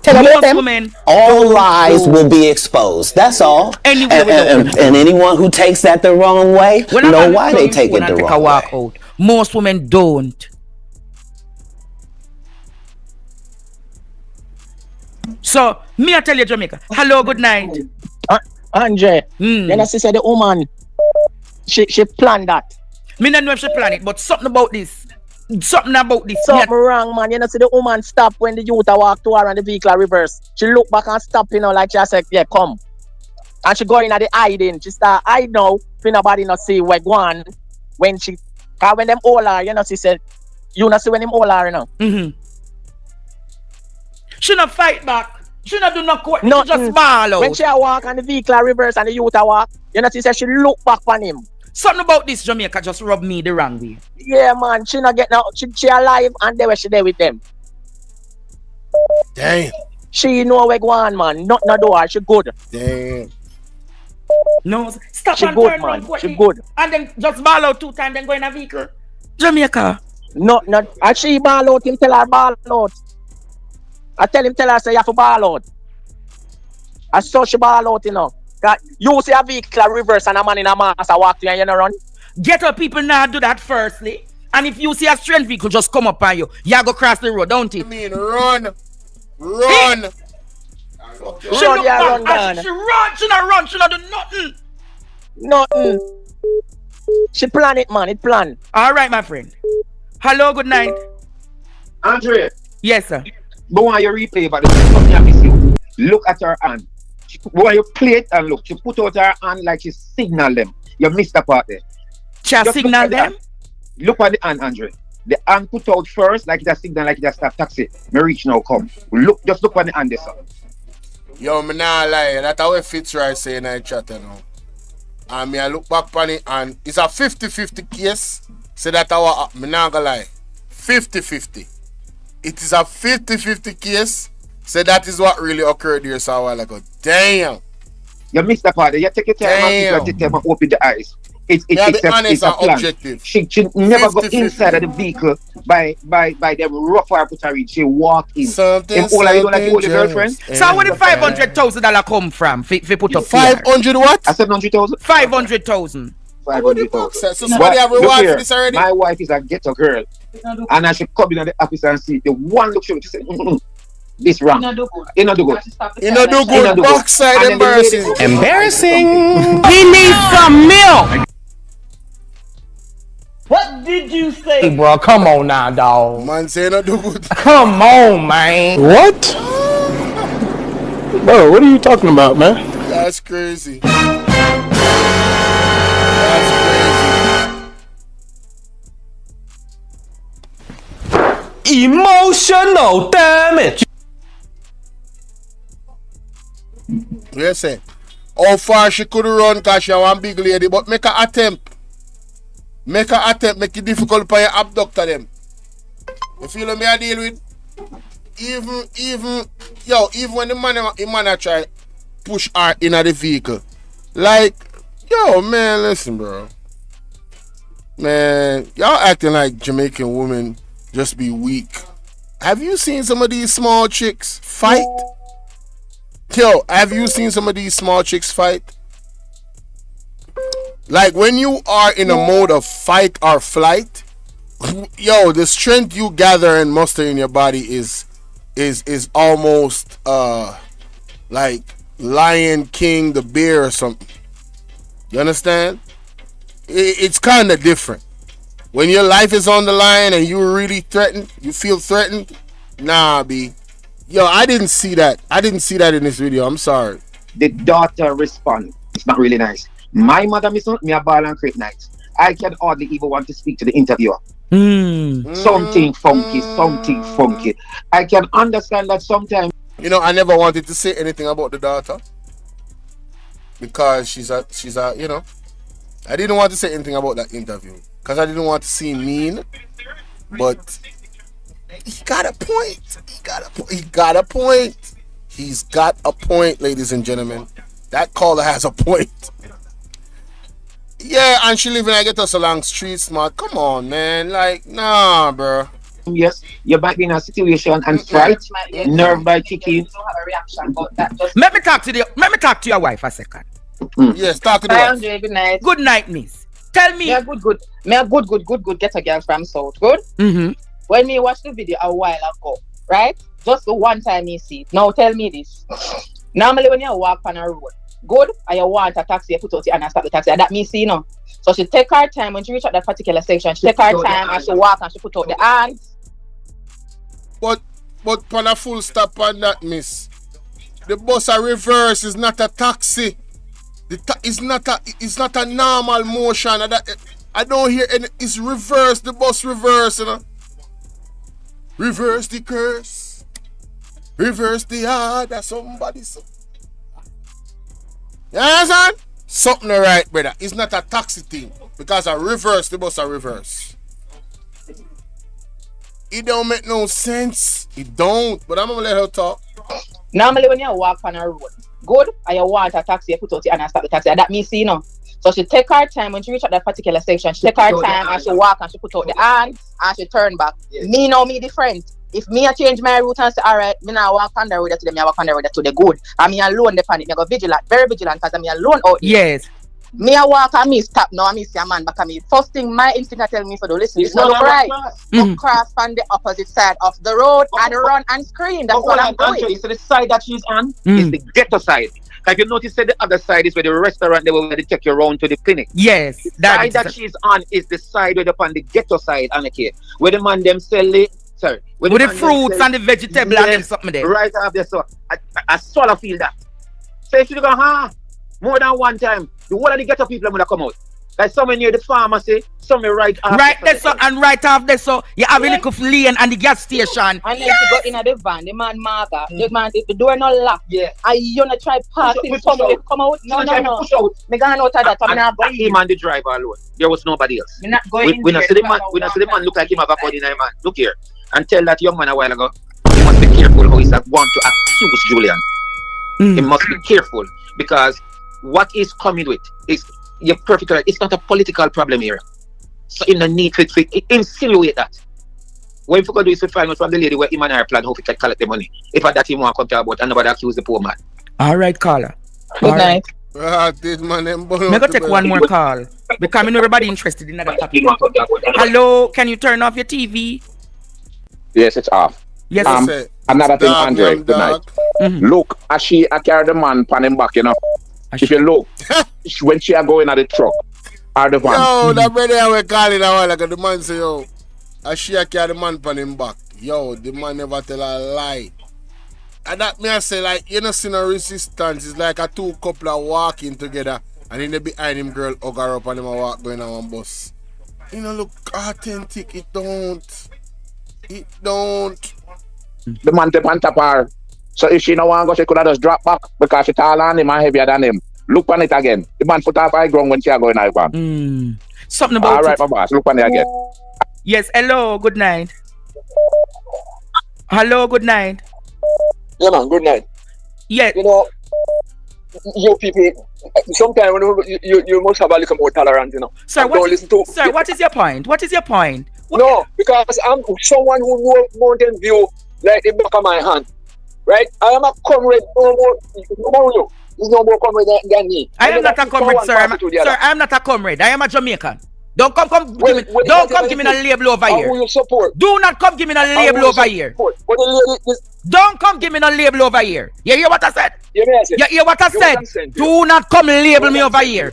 Tell Most them. women All lies will be exposed. That's all. And anyone who takes that the wrong way know why they take it the wrong way. Most women don't. So, me I tell you, Jamaica. Hello, good night. Andre, you know, she said the woman, she planned that. Me don't know if she planned it, but something about this. Something wrong, man. You know, see the woman stop when the youth walk to her and the vehicle reverse. She look back and stop, you know, like she said, yeah, come. And she go in at the hiding. She start hide now. If nobody not see where one when she, cause when them all are, you know, she said, you know, see when them all are, you know. She not fight back. She not do no court. She just ball out. When she walk and the vehicle reverse and the youth walk, you know, she said she look back on him. Something about this Jamaica just rub me the wrong way. Yeah, man. She not get now. She alive and they were she there with them. Damn. She know where go on, man. Not no door. She good. Damn. No, stop she and good, turn man. around, She good. And then just ball out 2 times, then go in a vehicle. Jamaica. No. And she ball out, him tell her ball out. I tell her say you have to ball out. I saw she ball out, you know. You see a vehicle reverse and a man in a mask walk to you and you know run. Ghetto people now do that firstly. And if you see a strange vehicle just come up on you, you go cross the road, don't it? I mean, run. She look back, she not run, she not do nothing. Nothing. She plan it, man, it plan. Alright, my friend. Hello, good night. Andre. Yes, sir. But when you replay, but there's something I miss you. Look at her hand. When you play it and look, she put out her hand like she signal them. You missed the part there. She signal them? Look at the hand, Andre. The hand put out first, like it a signal, like it a stop taxi. Me reach now, come. Just look on the hand there, sir. Yo, me nah lie. That's how it fits right saying I chat now. And me I look back on it and it's a 50-50 case. So that our me nah gonna lie. 50-50. It is a 50-50 case. So that is what really occurred here so a while ago. Damn. You missed that part. You take your time and take time and open the eyes. It's a plan. Objective. She never go inside of the vehicle by them rough or put her in. She walk in. Something all I don't like your girlfriend. So where the $500,000 come from? Fi put up 500 what? I said 100,000. 500,000. 500,000. So somebody have reward for this already? My wife is a ghetto girl, and I should come in the office and see the one look she said, this wrong. You not do good. You not do good. Backside embarrassing. Embarrassing. He needs some milk. What did you say? Hey, bro, come on now, dog. Man say not do good. Come on, man. What? Bro, what are you talking about, man? That's crazy. Emotional damage. Yes, sir. How far she could run because she one big lady, but make her attempt. Make her attempt, make it difficult for you abduct them. You feel what me I deal with? Even when the man try push her in the vehicle. Like, yo, man, listen, bro. Man, y'all acting like Jamaican women just be weak. Have you seen some of these small chicks fight? Yo, have you seen some of these small chicks fight? Like when you are in a mode of fight or flight, yo, the strength you gather and muster in your body is almost like Lion King the bear or something. You understand? It's kind of different. When your life is on the line and you're really threatened, you feel threatened. Nah, B. Yo, I didn't see that. I didn't see that in this video. I'm sorry. The daughter respond. It's not really nice. My mother me a ball and create nights. I can hardly even want to speak to the interviewer. Something funky. I can understand that sometimes. You know, I never wanted to say anything about the daughter because she's a you know, I didn't want to say anything about that interview because I didn't want to seem mean, but he got a point. He's got a point, ladies and gentlemen. That caller has a point. Yeah, and she living, I get us along street smart. Come on, man. Like, nah, bro. Yes, you might be in a situation and fright, nerve by kicking. Let me talk to your wife a second. Yes, talk to the wife. Good night. Good night, miss. Tell me. Me a good get a girl from South. Good? Mm-hmm. When me watch the video a while ago, right? Just the one time you see it. Now tell me this. Normally when you walk on a road, good, and you want a taxi, you put out your hand and stop the taxi. And that me see, no. So she take her time when she reach at that particular section. She take her time and she walk and she put out the hands. But on a full stop on that, miss. The bus a reverse is not a taxi. It's not a normal motion. I don't hear any. It's reverse. The bus reverse, you know. Reverse the curse. Reverse the order. Somebody. You understand? Something right, brother. It's not a taxi thing because I reverse the bus. I reverse. It don't make no sense. It don't. But I'm gonna let her talk. Normally when you walk on a road, good, and you want a taxi, you put out your hand and stop the taxi. And that me see, no. So she take her time when she reach at that particular section. She take her time and she walk and she put out the hand and she turn back. Yes. Me know me different. If me I change my route and say, alright, me now walk on the road to them, me walk on the road to the good. And me alone depend it. Me go vigilant, very vigilant because I'm alone out there. Yes. Me I walk and me stop now and me see a man back at me. First thing my instinct I tell me for the listen, it's not right. But cross on the opposite side of the road and run and scream. That's what I'm doing. So the side that she's on is the ghetto side. Like you notice that the other side is where the restaurant they will take you around to the clinic. Yes. The side that she's on is the side where they're on the ghetto side, Anaki. Where the man them sell it. Sorry. With the fruits and the vegetable and them something there. Right after so I sort of feel that. So if you go, more than one time, the whole of the ghetto people are gonna come out. Like somewhere near the pharmacy, somewhere right after. Right there, so, and right after there, so you have a little lane and the gas station. And then to go in the van, the man Marga, the door not locked. Yeah. And you not try passing, come out. No. Push out. Me gone out of that. I'm not going. Him and the driver alone. There was nobody else. Me not going. We not see the man. We not see the man look like him have a gun in his man. Look here, and tell that young man a while ago. He must be careful how he's want to accuse Julian. He must be careful because what he's coming with is. You're perfectly right. It's not a political problem here. So in the need to insinuate that. When you go do is to find out from the lady where him and her plan how to collect the money. If that he want to come to about and nobody accuse the poor man. All right, caller. Good night. This man I'm going to take one more call. Because everybody interested in that topic. Hello, can you turn off your TV? Yes, it's off. Yes, another thing, Andre. Good night. Look, as she carry the man pan him back, you know. If you look, when she are going at the truck, or the van. Yo, that brother we call it a while ago. The man say, yo, as she carry the man pan him back. Yo, the man never tell a lie. And that me I say, like, you know, see no resistance. It's like a two couple are walking together, and then the behind him girl hug her up and him a walk going on one bus. You know, look authentic. It don't. The man tap on top her. So if she no want to go, she could have just drop back because she taller than him and heavier than him. Look on it again. The man foot off high ground when she are going out van. Something about all right, my boss. Look on it again. Yes, hello, good night. Hello, good night. Yeah, man, good night. Yeah. You know, you people, sometimes you must have a little more tolerance, you know. Sir, what is your point? What is your point? No, because I'm someone who knows Mountain View like the back of my hand. Right? I am a comrade, no more. There's no more comrade than me. I am not a comrade, sir. I am not a comrade. I am a Jamaican. Don't come give me a label over here. Who you support? Do not come give me a label over here. Don't come give me a label over here. You hear what I said? You hear what I said? Do not come label me over here.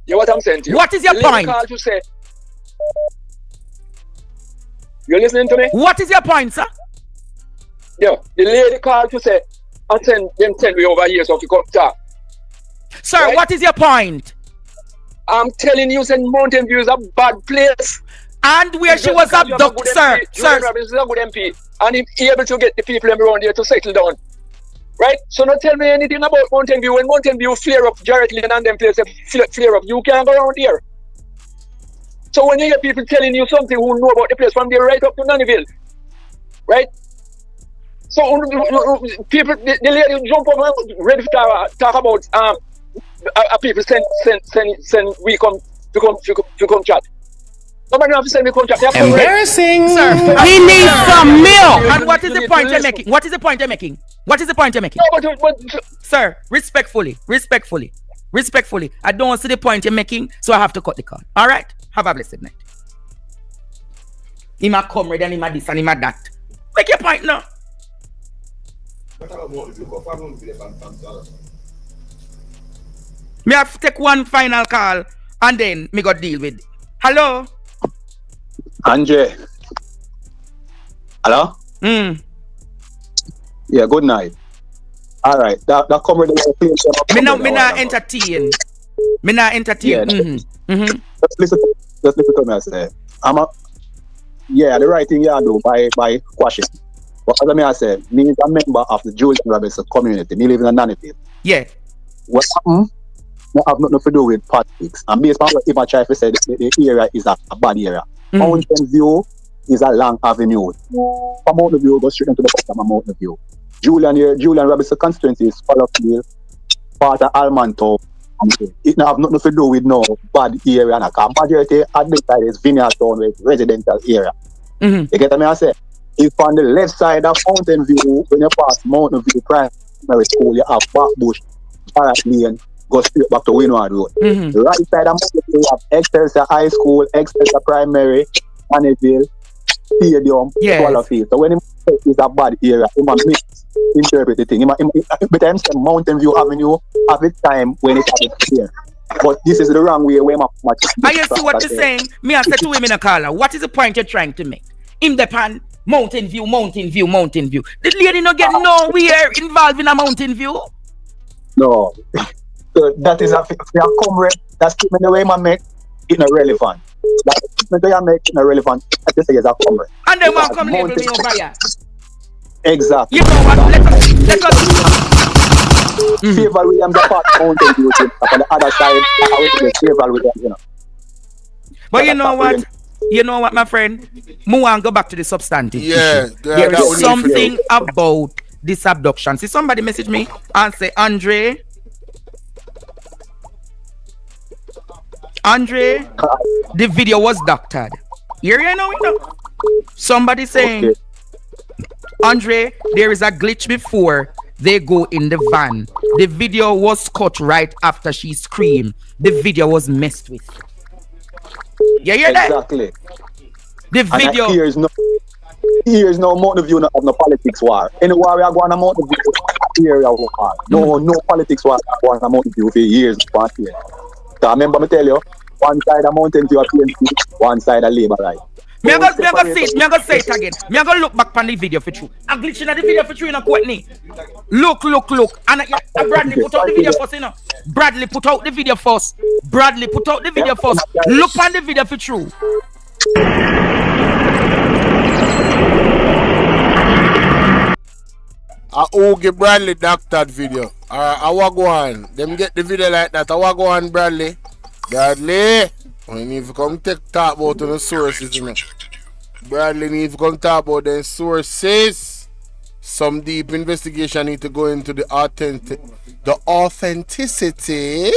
You hear what I'm saying to you? What is your point? You're listening to me? What is your point, sir? Yeah, the lady called to say, I send me over here so you come talk. Sir, right? What is your point? I'm telling you, Mountain View is a bad place. And where she was abducted, sir. Sir, is a good MP, and he's able to get the people around here to settle down. Right? So don't tell me anything about Mountain View. When Mountain View flare up, Jarrett Lane and them places flare up, you can't go around here. So when you hear people telling you something who know about the place from there right up to Nannyville, right? So people, the lady jump up ready to talk about people send we come to come chat. Nobody have to send me come chat. Embarrassing, sir. He needs some milk. And what is the point you're making? What is the point you're making? What is the point you're making? No, but sir, respectfully. I don't see the point you're making, so I have to cut the call. All right. Have a blessed night. Him a comrade and him a this and him a that. Make your point now. Me have to take one final call and then me got deal with it. Hello? Andre. Hello? Yeah, good night. All right. That comrade me not entertain. Yeah, Just listen to me, I say. The right thing you do by quashing. But as I say, me is a member of the Julian Robinson community. Me live in a Nannyville. Yeah. What happened? I have nothing to do with politics. And based on what if I try to say the area is a bad area. Mountain View is a long avenue. From Mountain View, go straight into the bottom of Mountain View. Julian Robinson constituency is Fallowfield, part of Almanto. It have nothing to do with no bad area. Because majority at this side is Vineyard Town with residential area. You get what I say? If on the left side of Mountain View, when you pass Mountain View Primary School, you have Backbush, Jarrett Lane, go straight back to Windward Road. The right side of Mountain View, you have Excelsior High School, Excelsior Primary, Maniville, Stadium, Qualifications. So when it is a bad area, you must interpret the thing. But I'm saying Mountain View Avenue have its time when it's here. But this is the wrong way where I see what you're saying. Me I said to him in a caller, what is the point you're trying to make? In the pan, Mountain View. The lady not get nowhere involved in a Mountain View. No. So that is a comrade That statement the way man make it not relevant. That statement the way make it not relevant. I just say is a cover. And then one come label me over here. Exactly. You know what? Let us. Favor Williams apart Mountain View. On the other side, I will Favor Williams, you know. But you know what? You know what, my friend? Move and go back to the substantive issue. There is something about this abduction. See, somebody message me and say, Andre, the video was doctored. Here you know. Somebody saying, Andre, there is a glitch before they go in the van. The video was cut right after she screamed. The video was messed with. You hear that? Exactly. The video. Here is no mountain view of no politics war. Any war we are going to mountain view area war. No politics war going to mountain view for years. So remember me tell you, one side of mountain view of PNP, one side of Labour right. Me I go say it again. Me I go look back on the video for true. I'm glitching at the video for true in a Courtney. Look. And Bradley put out the video first, you know. Bradley put out the video first. Look on the video for true. I give Bradley doctored video. I will go on. Them get the video like that. I will go on Bradley. We need to come talk about the sources, you know. Bradley needs to come talk about the sources. Some deep investigation need to go into the authenticity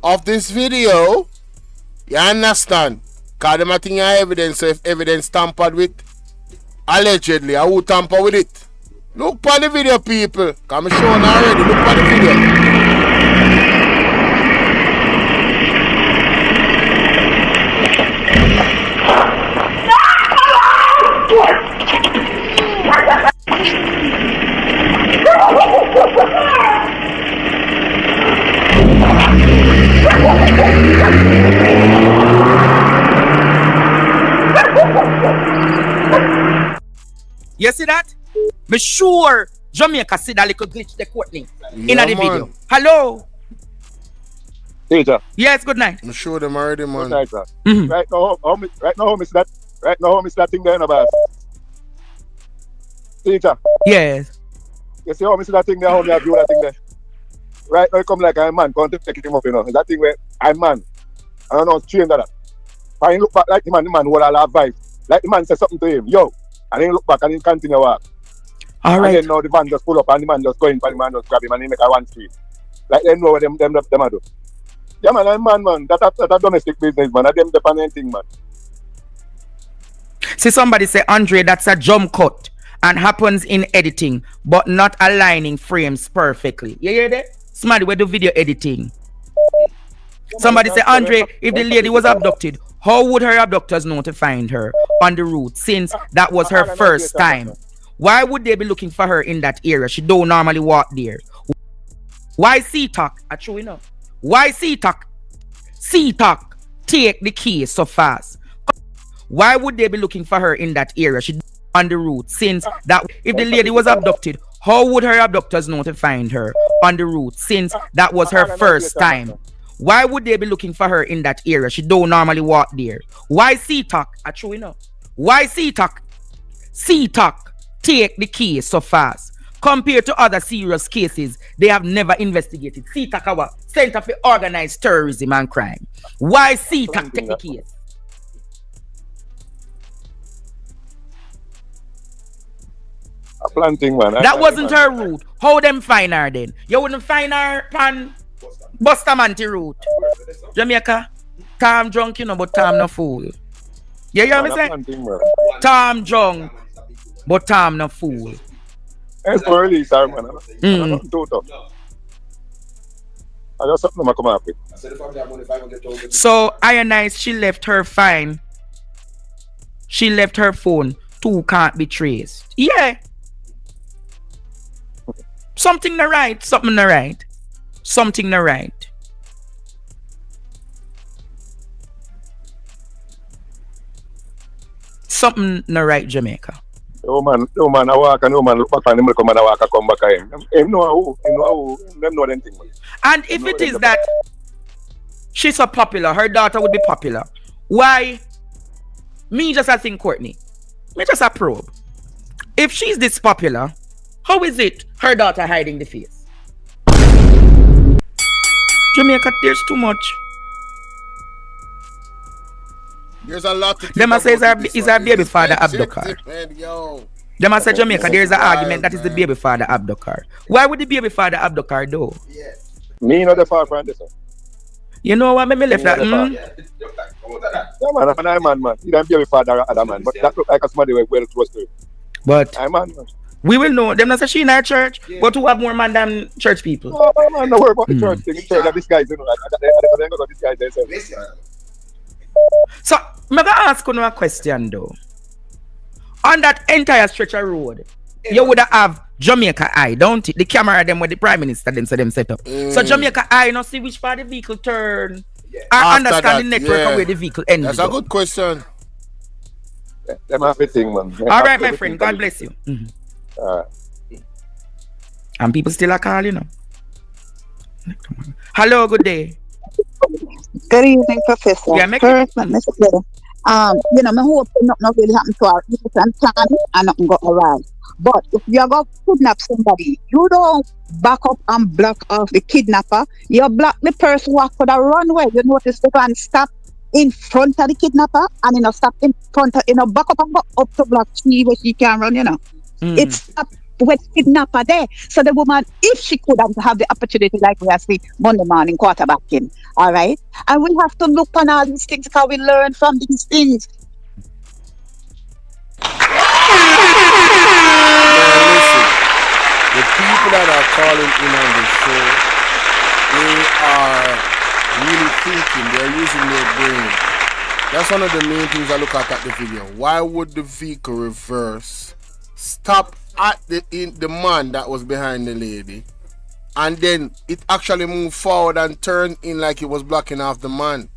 of this video. You understand? Because them I think evidence, so if evidence tampered with, allegedly, I will tamper with it. Look for the video, people. I'm showing already. Look for the video. You see that? Me sure Jamaica see that little glitch the Courtney in the video. Hello. Peter. Yes, good night. I'm sure them already, man. Good night, sir. Right now, how miss that thing there in the bus? Peter. Yes. You see how miss that thing there, how me view that thing there? Right now, it come like I'm man, come to pick him up, you know. That thing where I'm man. I don't know, change that. But he look back like the man will all have vibes. Like the man said something to him, yo. And he look back and he continue walk. All right. And then now the van just pull up and the man just go in and the man just grab him and he make a one street. Like they know what them do. Yeah man, I'm man. That domestic business, man. That them dependent thing, man. See somebody say, Andre, that's a jump cut and happens in editing, but not aligning frames perfectly. You hear that? Somebody will do video editing. Somebody say, Andre, if the lady was abducted, how would her abductors know to find her on the route since that was her first time? Why would they be looking for her in that area? She don't normally walk there. Why CTOC? True enough. Why CTOC take the case so fast? Why would they be looking for her in that area? She on the route since that if the lady was abducted, how would her abductors know to find her on the route since that was her first time? Why would they be looking for her in that area? She don't normally walk there. Why CTOC? True enough. Why CTOC take the case so fast? Compared to other serious cases, they have never investigated. CTOC, our Center for Organized Terrorism and Crime. Why CTOC take the case? A planting, man. That wasn't her route. How them find her then? You wouldn't find her pan Bustamante route. Jamaica, Tom drunk, you know, but Tom no fool. You hear me say? Tom drunk, but Tom no fool. It's early, sir, man. I just something I come up with. So Ionize, she left her fine. She left her phone. 2 can't be traced. Yeah. Something not right. Something not right. Something not right. Something not right, Jamaica. Oh man, I walk and man look back and him come and I walk and come back at him. Him know who, them know them thing, man. And if it is that, she's so popular, her daughter would be popular. Why? Me just a think, Courtney. Me just a probe. If she's this popular, how is it her daughter hiding the face? Jamaica, there's too much. There's a lot to think Them say is our baby father abductor. Them say Jamaica, there's an argument that is the baby father abductor. Why would the baby father abductor though? Me not the far from this. You know what? Me left that. Yeah, man. He don't baby father other man, but that look like a somebody well close to it. But man. We will know. Them not say she in our church, but who have more man than church people? Oh, man, don't worry about the church thing. Church that these guys, you know, these guys themselves. So, I'm going to ask you a question though. On that entire stretch of road, you would have Jamaica Eye, don't it? The camera them with the Prime Minister them set up. So Jamaica Eye not see which part the vehicle turn. I understand the network of where the vehicle ends. That's a good question. Them have a thing, man. All right, my friend. God bless you. And people still are calling, you know. Hello, good day. Good evening, Professor. Yeah, First, Mr. Player. You know, I hope nothing really happened to our different plan and nothing go awry. But if you are going to kidnap somebody, you don't back up and block off the kidnapper. You block the person who could have run away. You notice the man stop in front of the kidnapper and you know stop in front of, you know, back up and go up to block 3 where she can run, you know. It's up with kidnapper there. So the woman, if she could have the opportunity, like we are saying Monday morning quarterbacking, all right? And we have to look on all these things because we learn from these things. Listen, the people that are calling in on the show, they are really thinking, they're using their brain. That's one of the main things I look at the video. Why would the vehicle reverse, stop at the man that was behind the lady, and then it actually moved forward and turned in like it was blocking off the man?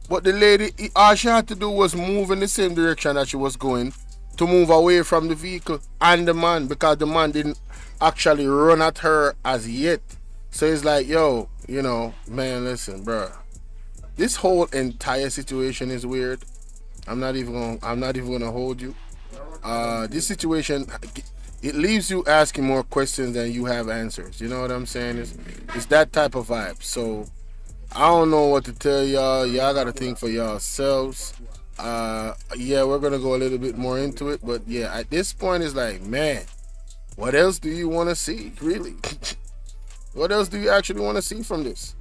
But the lady, all she had to do was move in the same direction that she was going to move away from the vehicle and the man, because the man didn't actually run at her as yet. So it's like, yo, you know, man, listen, bro, this whole entire situation is weird. I'm not even gonna hold you. This situation, it leaves you asking more questions than you have answers. You know what I'm saying? It's that type of vibe. So I don't know what to tell y'all. Y'all gotta think for yourselves. Yeah, we're gonna go a little bit more into it, but yeah, at this point it's like, man, what else do you want to see, really? What else do you actually want to see from this?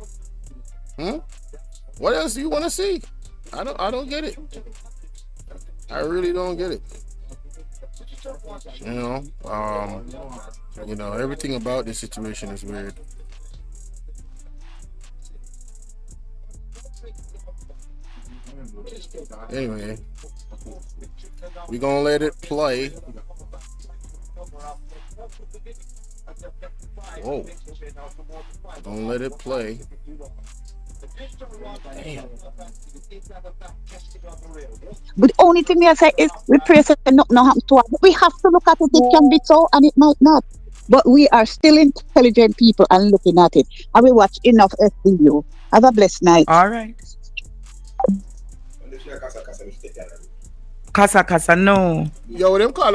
What else do you want to see? I don't get it. I really don't get it. You know, everything about this situation is weird. Anyway, we're gonna let it play. Whoa. Don't let it play. Damn. But the only thing I say is we pray that nothing happen to us. We have to look at it. It can be so and it might not. But we are still intelligent people and looking at it. And we watch enough FBU. Have a blessed night. All right. Casa, no. Yo, what them call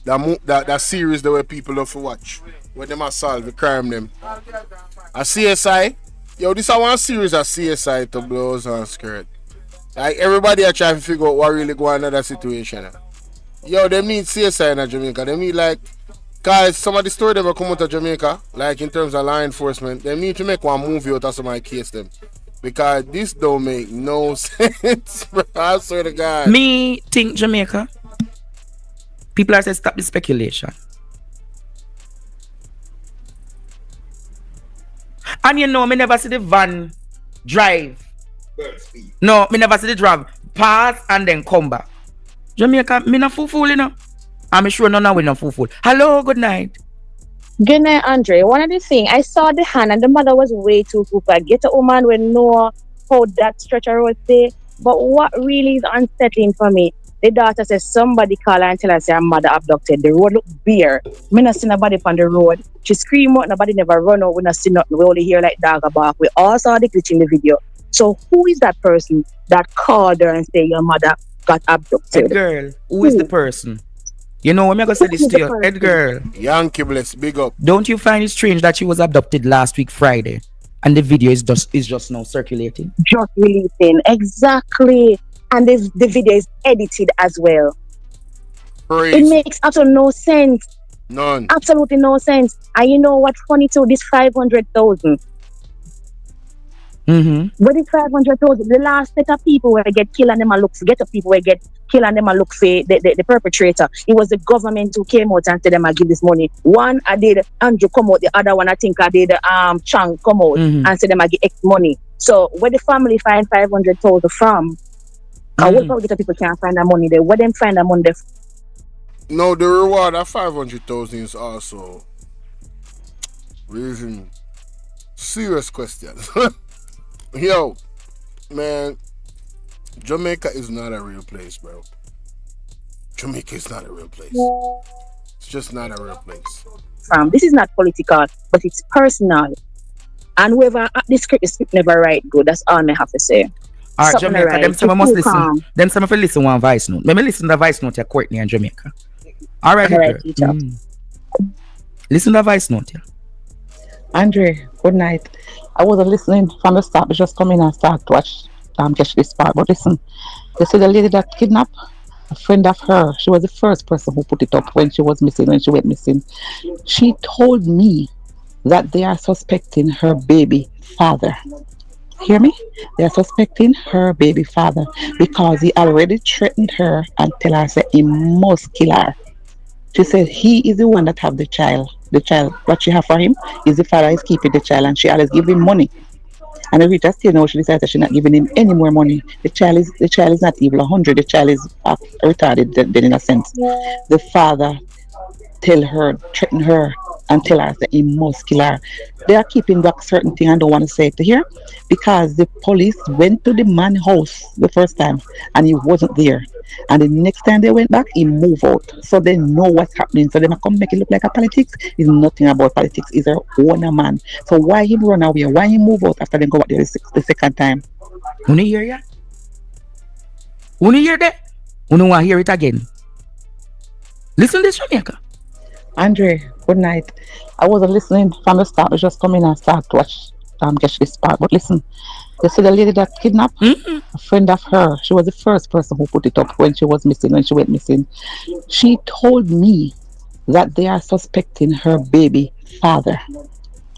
that series the way people love to watch. When them are solve the crime them. A CSI. Yo, this is one series of CSI to blows on skirt. Like everybody are trying to figure out what really go on in that situation. Yo, they need CSI in Jamaica. They need like, guys, some of the story that will come out of Jamaica, like in terms of law enforcement, they need to make one movie out of some of the case them. Because this don't make no sense, bro. I swear to God. Me think Jamaica. People are saying stop the speculation. And you know, me never see the van drive. No, me never see the drive pass and then come back. Jamaica, me not fool, you know. I'm sure none of we not fool. Hello, good night. Good night, Andre. One of the things, I saw the hand and the mother was way too quick. I get a woman will know how that stretcher was there. But what really is unsettling for me, The daughter says somebody call her and tell her say her mother abducted. The road look bare. Me not see nobody on the road. She scream out, nobody never run out. We not see nothing. We only hear like dog bark. We all saw the glitch in the video. So who is that person that called her and say your mother got abducted? Head girl, who is the person? You know, when I go say this to you, head girl. Yankee bless, big up. Don't you find it strange that she was abducted last week Friday, and the video is just now circulating? Just releasing, exactly. And the video is edited as well. Crazy. It makes absolutely no sense. None. Absolutely no sense. And you know what funny too? This 500,000. What is 500,000? The last set of people where get killed and them look for get up people where get killed and them look for the perpetrator. It was the government who came out and said them I give this money. One I did Andrew come out, the other one I think I did Chang come out and said them I give X money. So where the family find 500,000 from? And what probably get people can't find that money there? Where them find that money there? No, the reward of 500,000 is also raising serious questions. Yo, man, Jamaica is not a real place, bro. Jamaica is not a real place. It's just not a real place. This is not political, but it's personal. And whoever this script is never right good. That's all I have to say. Alright, Jamaica, right. Them some must listen. Them some if listen one voice note. Let me listen to the voice note to Courtney and Jamaica. Alright, listen to the voice note, yeah. Andre, good night. I wasn't listening from the start, but just come in and start to watch catch this part. But listen, you see the lady that kidnapped, a friend of her, she was the first person who put it up when she was missing, when she went missing. She told me that they are suspecting her baby father. Hear me? They are suspecting her baby father because he already threatened her and tell her that he must kill her. She said he is the one that have the child. The child, what she have for him is the father is keeping the child and she always give him money. And Rita still knows she decided that she's not giving him any more money. The child is not even 100. The child is retarded then in a sense. The father threaten her and tell her that he must kill her. They are keeping back certain things and don't want to say it to her because the police went to the man's house the first time and he wasn't there. And the next time they went back, he moved out. So they know what's happening. So they might come make it look like a politics. It's nothing about politics. It's their own man. So why him run away? Why he move out after they go back there the second time? Wanna hear ya? Wanna hear that? Wanna want to hear it again? Listen to this, Jamaica. Andre, good night. I wasn't listening from the start. I just come in and start to watch catch this part. But listen, you see the lady that kidnapped, a friend of her, she was the first person who put it up when she was missing, when she went missing. She told me that they are suspecting her baby father.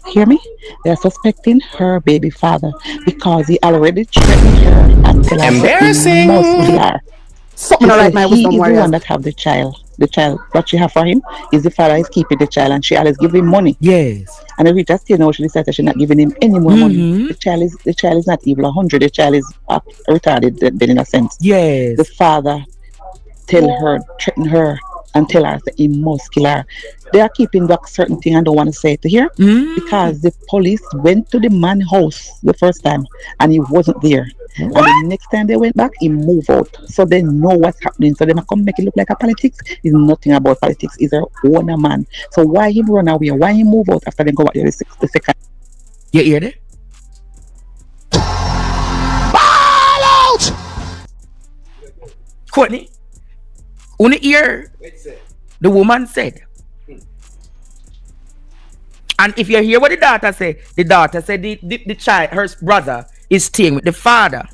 Hear me? They are suspecting her baby father because he already threatened her and tell her that he must kill her. Something like my wisdom he is warrior. the one that have the child. The child, what she have for him is the father is keeping the child and she always give him money. Yes. And Rita still knows she decided she's not giving him any more money. The child is not even 100. The child is retarded then in a sense. Yes. The father threaten her and tell her that he must kill her. They are keeping back certain things and don't want to say it to her because the police went to the man's house the first time and he wasn't there. And the next time they went back, he moved out. So they know what's happening. So they might come make it look like a politics. It's nothing about politics. It's their own man. So why him run away? Why he move out after they go back there the second? You hear that? Ball out! Courtney, when you hear the woman said, and if you hear what the daughter said the child, her brother, is staying with the father.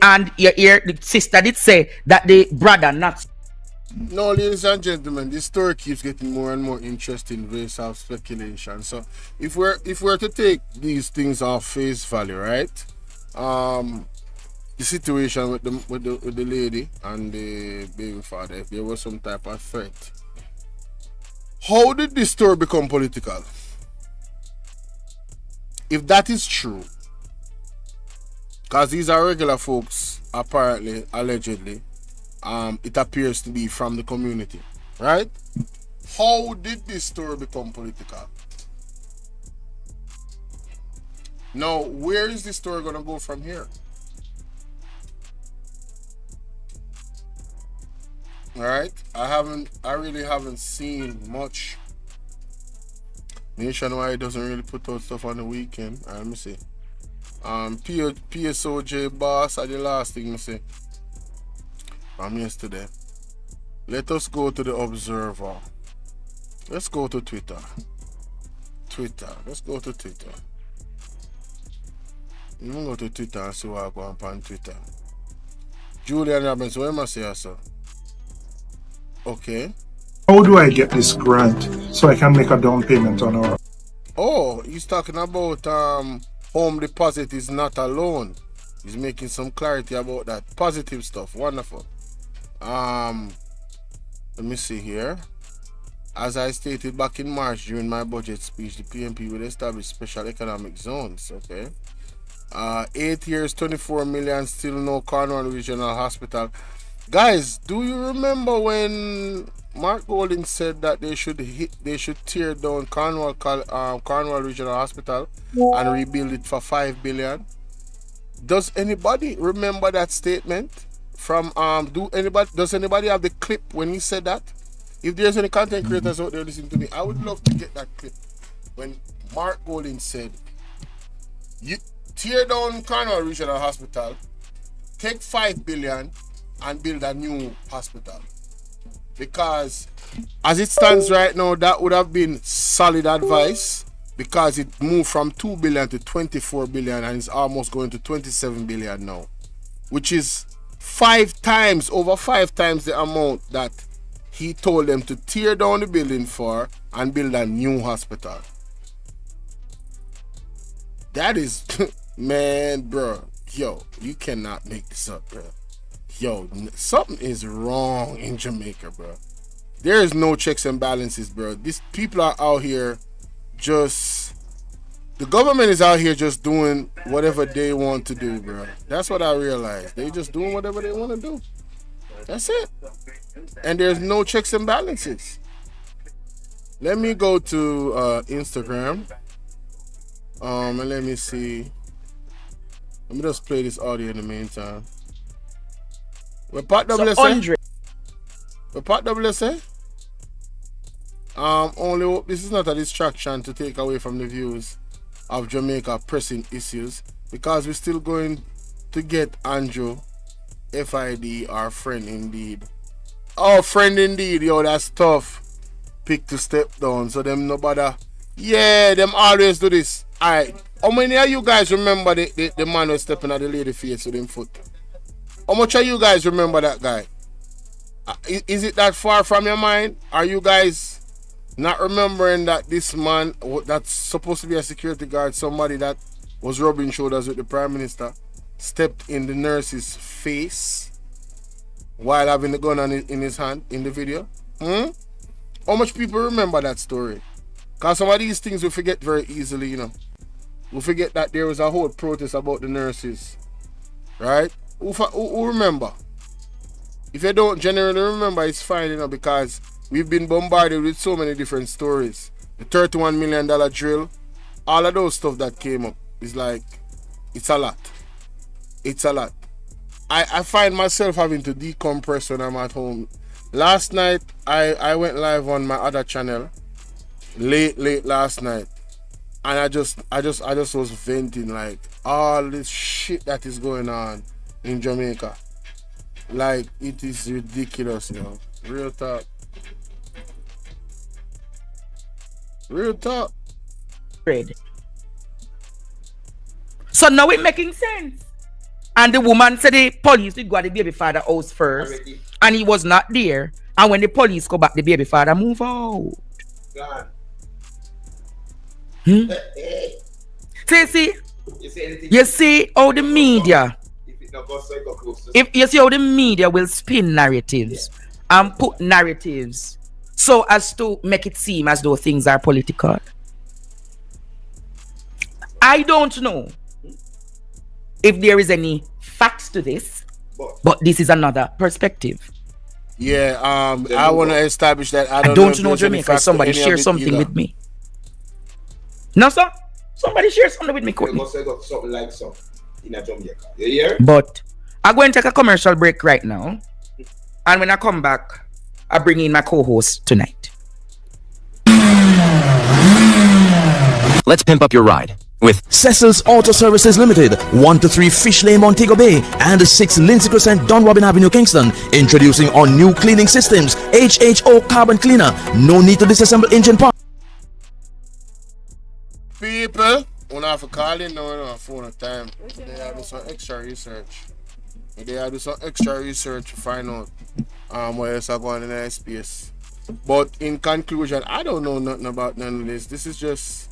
And you hear the sister did say that the brother not. No, ladies and gentlemen, this story keeps getting more and more interesting based off speculation. So if we're to take these things off face value, right? The situation with the lady and the baby father, if there was some type of threat. How did this story become political? If that is true, because these are regular folks, apparently, allegedly, it appears to be from the community, right? How did this story become political? Now, where is this story going to go from here? All right, I really haven't seen much. Nationwide doesn't really put out stuff on the weekend. All right, let me see. PSOJ boss are the last thing I see from yesterday. Let us go to the Observer. Let's go to Twitter. Let's go to Twitter. You can go to Twitter and see what I go on Twitter. Julian Robinson, what am I saying, sir? Okay. How do I get this grant so I can make a down payment on our... Oh, he's talking about home deposit is not a loan. He's making some clarity about that. Positive stuff. Wonderful. Let me see here. As I stated back in March during my budget speech, the PNP will establish special economic zones. Okay. 8 years, 24 million, still no Cornwall Regional Hospital. Guys, do you remember when Mark Golding said that they should tear down Cornwall Regional Hospital and rebuild it for 5 billion? Does anybody remember that statement? From does anybody have the clip when he said that? If there's any content creators out there listening to me, I would love to get that clip when Mark Golding said, you tear down Cornwall Regional Hospital, take 5 billion and build a new hospital. Because as it stands right now, that would have been solid advice, because it moved from 2 billion to 24 billion and it's almost going to 27 billion now, which is over 5 times the amount that he told them to tear down the building for and build a new hospital. That is, man, bro, yo, you cannot make this up, bro. Yo, something is wrong in Jamaica, bro. There is no checks and balances, bro. These people are out here the government is out here just doing whatever they want to do, bro. That's what I realized. They just doing whatever they want to do. That's it. And there's no checks and balances. Let me go to Instagram. And let me see. Let me just play this audio in the meantime. What Pat WSA? What Pat WSA? Only hope this is not a distraction to take away from the views of Jamaica pressing issues, because we're still going to get Andrew FID, our friend indeed. Oh, friend indeed, yo, that's tough. Pick to step down, so them no bother. Yeah, them always do this. Alright, how many of you guys remember the man was stepping at the lady face with him foot? How much of you guys remember that guy? Is it that far from your mind? Are you guys not remembering that this man that's supposed to be a security guard, somebody that was rubbing shoulders with the Prime Minister, stepped in the nurse's face while having the gun in his hand in the video? How much people remember that story? Because some of these things we forget very easily, you know. We forget that there was a whole protest about the nurses. Right? Who remember? If you don't generally remember, it's fine, you know, because we've been bombarded with so many different stories. The $31 million drill, all of those stuff that came up is like, it's a lot. It's a lot. I find myself having to decompress when I'm at home. Last night, I went live on my other channel, late last night, and I just was venting like all this shit that is going on in Jamaica. Like, it is ridiculous, you know. Real talk. Real talk. So now it making sense. And the woman said the police did go at the baby father house first, and he was not there. And when the police go back, the baby father move out. See, you see how the media, if you see how the media will spin narratives and put narratives so as to make it seem as though things are political. I don't know if there is any facts to this, but this is another perspective. Yeah, I want to establish that I don't know Jamaica. Somebody share something with me. No, sir. Somebody share something with me. Something like something in a Jamaica. You hear? But I'm going to take a commercial break right now, and when I come back, I bring in my co-host tonight. Let's pimp up your ride with Cecil's Auto Services Limited, 1-3 Fish Lane, Montego Bay, and 6 Lindsay Crescent, Don Robin Avenue, Kingston. Introducing our new cleaning systems, HHO Carbon Cleaner. No need to disassemble engine part. People, when I have to call in now on phone at time, they have to do some extra research. They have to do some extra research to find out what else are going on in the space. But in conclusion, I don't know nothing about none of this. This is just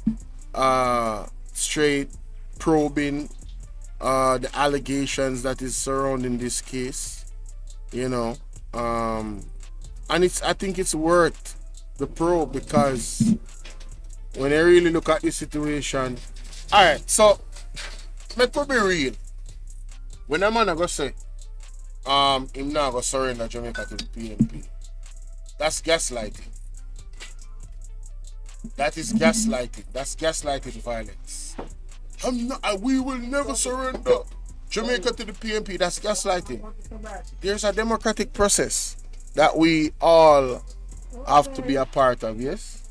straight probing the allegations that is surrounding this case, you know, and I think it's worth the probe, because when I really look at this situation, all right, so let me be real. When a man go say him not go surrender Jamaica to the PNP, that's gaslighting. That is gaslighting. That's gaslighting violence. We will never surrender Jamaica to the PNP. That's gaslighting. There's a democratic process that we all have to be a part of, yes?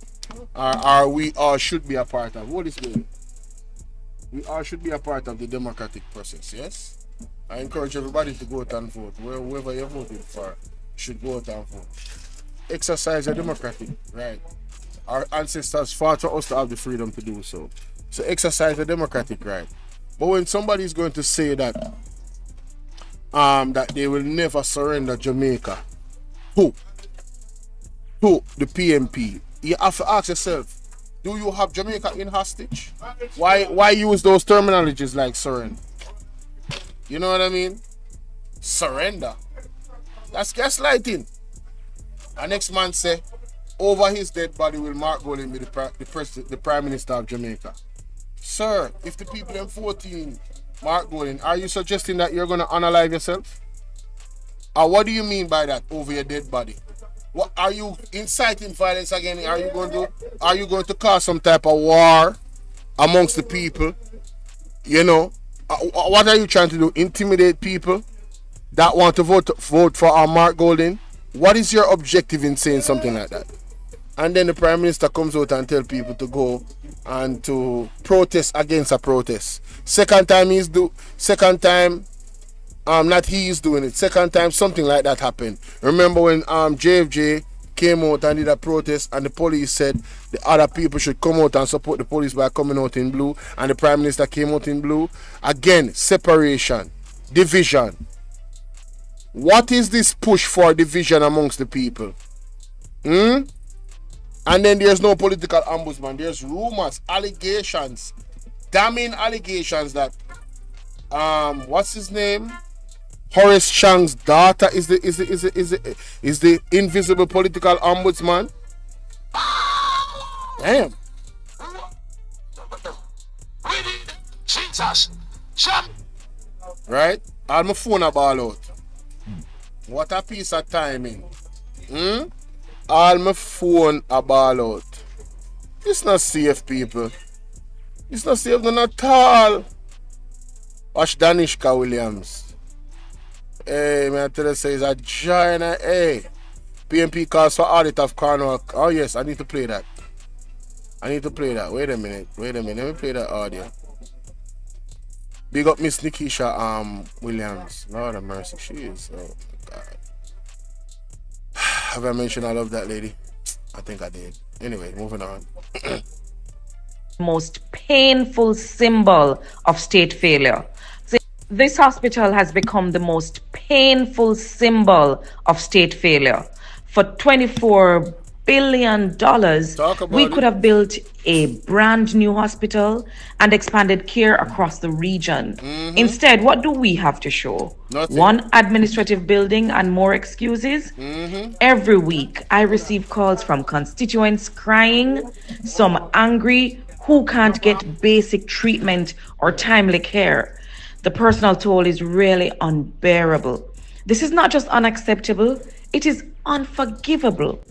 Or we all should be a part of. What is good? We all should be a part of the democratic process, yes? I encourage everybody to go out and vote. Whoever you're voting for should go out and vote. Exercise your democratic right. Our ancestors fought for us to have the freedom to do so. So exercise the democratic right. But when somebody is going to say that that they will never surrender Jamaica, who? The PNP. You have to ask yourself, do you have Jamaica in hostage? Why use those terminologies like surrender? You know what I mean? Surrender. That's gaslighting. Our next man say, over his dead body will Mark Golding be the Prime Minister of Jamaica. Sir, if the people in 14 Mark Golding, are you suggesting that you're going to unalive yourself? Or what do you mean by that, over your dead body? What are you inciting violence again? Are you going to cause some type of war amongst the people? You know, what are you trying to do? Intimidate people that want to vote for our Mark Golding? What is your objective in saying something like that? And then the Prime Minister comes out and tell people to go and to protest against a protest. Second time not he is doing it. Second time something like that happened. Remember when JFJ came out and did a protest and the police said the other people should come out and support the police by coming out in blue, and the Prime Minister came out in blue. Again, separation, division. What is this push for division amongst the people? And then there's no political ombudsman. There's rumors, allegations, damning allegations that what's his name? Horace Chang's daughter is the invisible political ombudsman. Damn. Right? All my phone a ball out. What a piece of timing. All my phone a ball out. It's not safe, people. It's not safe, none at all. Watch Danishka Williams. Hey, man, I tell you, say it's a giant. Hey, PNP calls for audit of Cornwall. Oh, yes, I need to play that. Wait a minute. Let me play that audio. Big up Miss Nikisha Williams. Lord have mercy, she is. Oh, God. Have I mentioned I love that lady? I think I did. Anyway, moving on. Most painful symbol of state failure. This hospital has become the most painful symbol of state failure. For $24 billion, we could have built a brand new hospital and expanded care across the region. Instead, what do we have to show? Nothing. One administrative building and more excuses? Every week, I receive calls from constituents crying, some angry, who can't get basic treatment or timely care. The personal toll is really unbearable. This is not just unacceptable, it is unforgivable.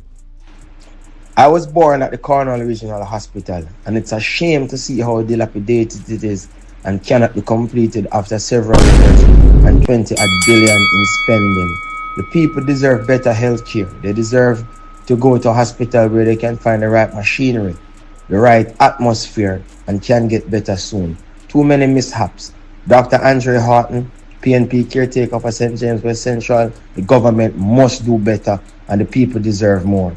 I was born at the Cornwall Regional Hospital, and it's a shame to see how dilapidated it is and cannot be completed after several years and 20 billion in spending. The people deserve better health care. They deserve to go to a hospital where they can find the right machinery, the right atmosphere, and can get better soon. Too many mishaps. Dr. Andre Horton, PNP caretaker for St. James West Central, the government must do better and the people deserve more.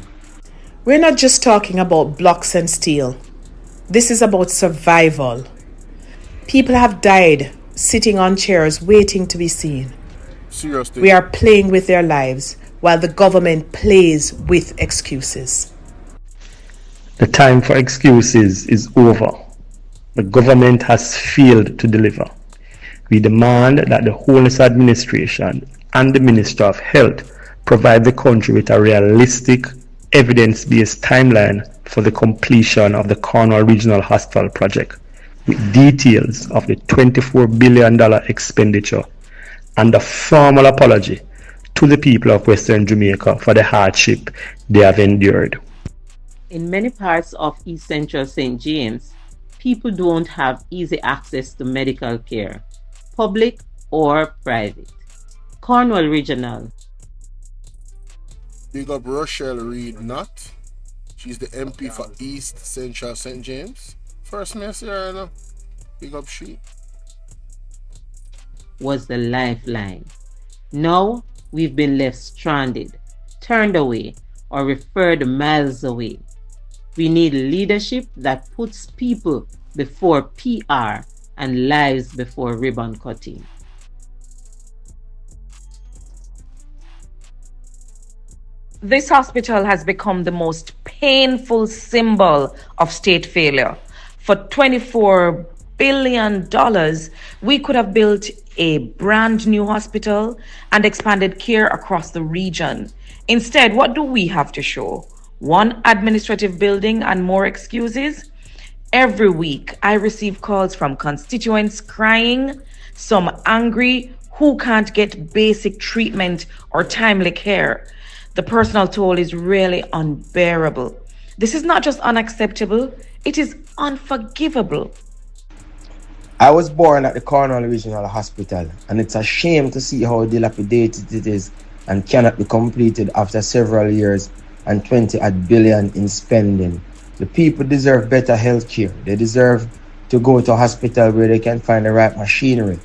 We're not just talking about blocks and steel. This is about survival. People have died sitting on chairs waiting to be seen. Seriously. We are playing with their lives while the government plays with excuses. The time for excuses is over. The government has failed to deliver. We demand that the Homeless Administration and the Minister of Health provide the country with a realistic, evidence-based timeline for the completion of the Cornwall Regional Hospital project, with details of the $24 billion expenditure and a formal apology to the people of Western Jamaica for the hardship they have endured. In many parts of East Central St. James, people don't have easy access to medical care, public or private. Cornwall Regional. Big up Rochelle Reed Nutt. She's the MP for East Central St. James. First mess here, you know. Big up she. Was the lifeline. Now we've been left stranded, turned away, or referred miles away. We need leadership that puts people before PR and lives before ribbon cutting. This hospital has become the most painful symbol of state failure. For $24 billion, we could have built a brand new hospital and expanded care across the region. Instead, what do we have to show? One administrative building and more excuses? Every week, I receive calls from constituents crying, some angry, who can't get basic treatment or timely care. The personal toll is really unbearable. This is not just unacceptable, it is unforgivable. I was born at the Cornwall Regional Hospital, and it's a shame to see how dilapidated it is and cannot be completed after several years and 20 billion in spending. The people deserve better health care. They deserve to go to a hospital where they can find the right machinery,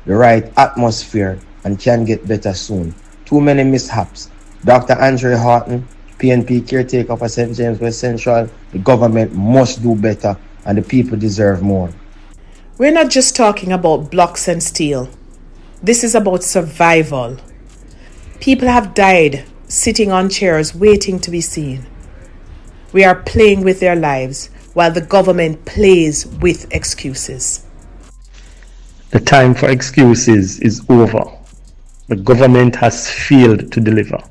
the right atmosphere, and can get better soon. Too many mishaps. Dr. Andre Horton, PNP caretaker for St. James West Central, the government must do better and the people deserve more. We're not just talking about blocks and steel. This is about survival. People have died sitting on chairs waiting to be seen. We are playing with their lives while the government plays with excuses. The time for excuses is over. The government has failed to deliver.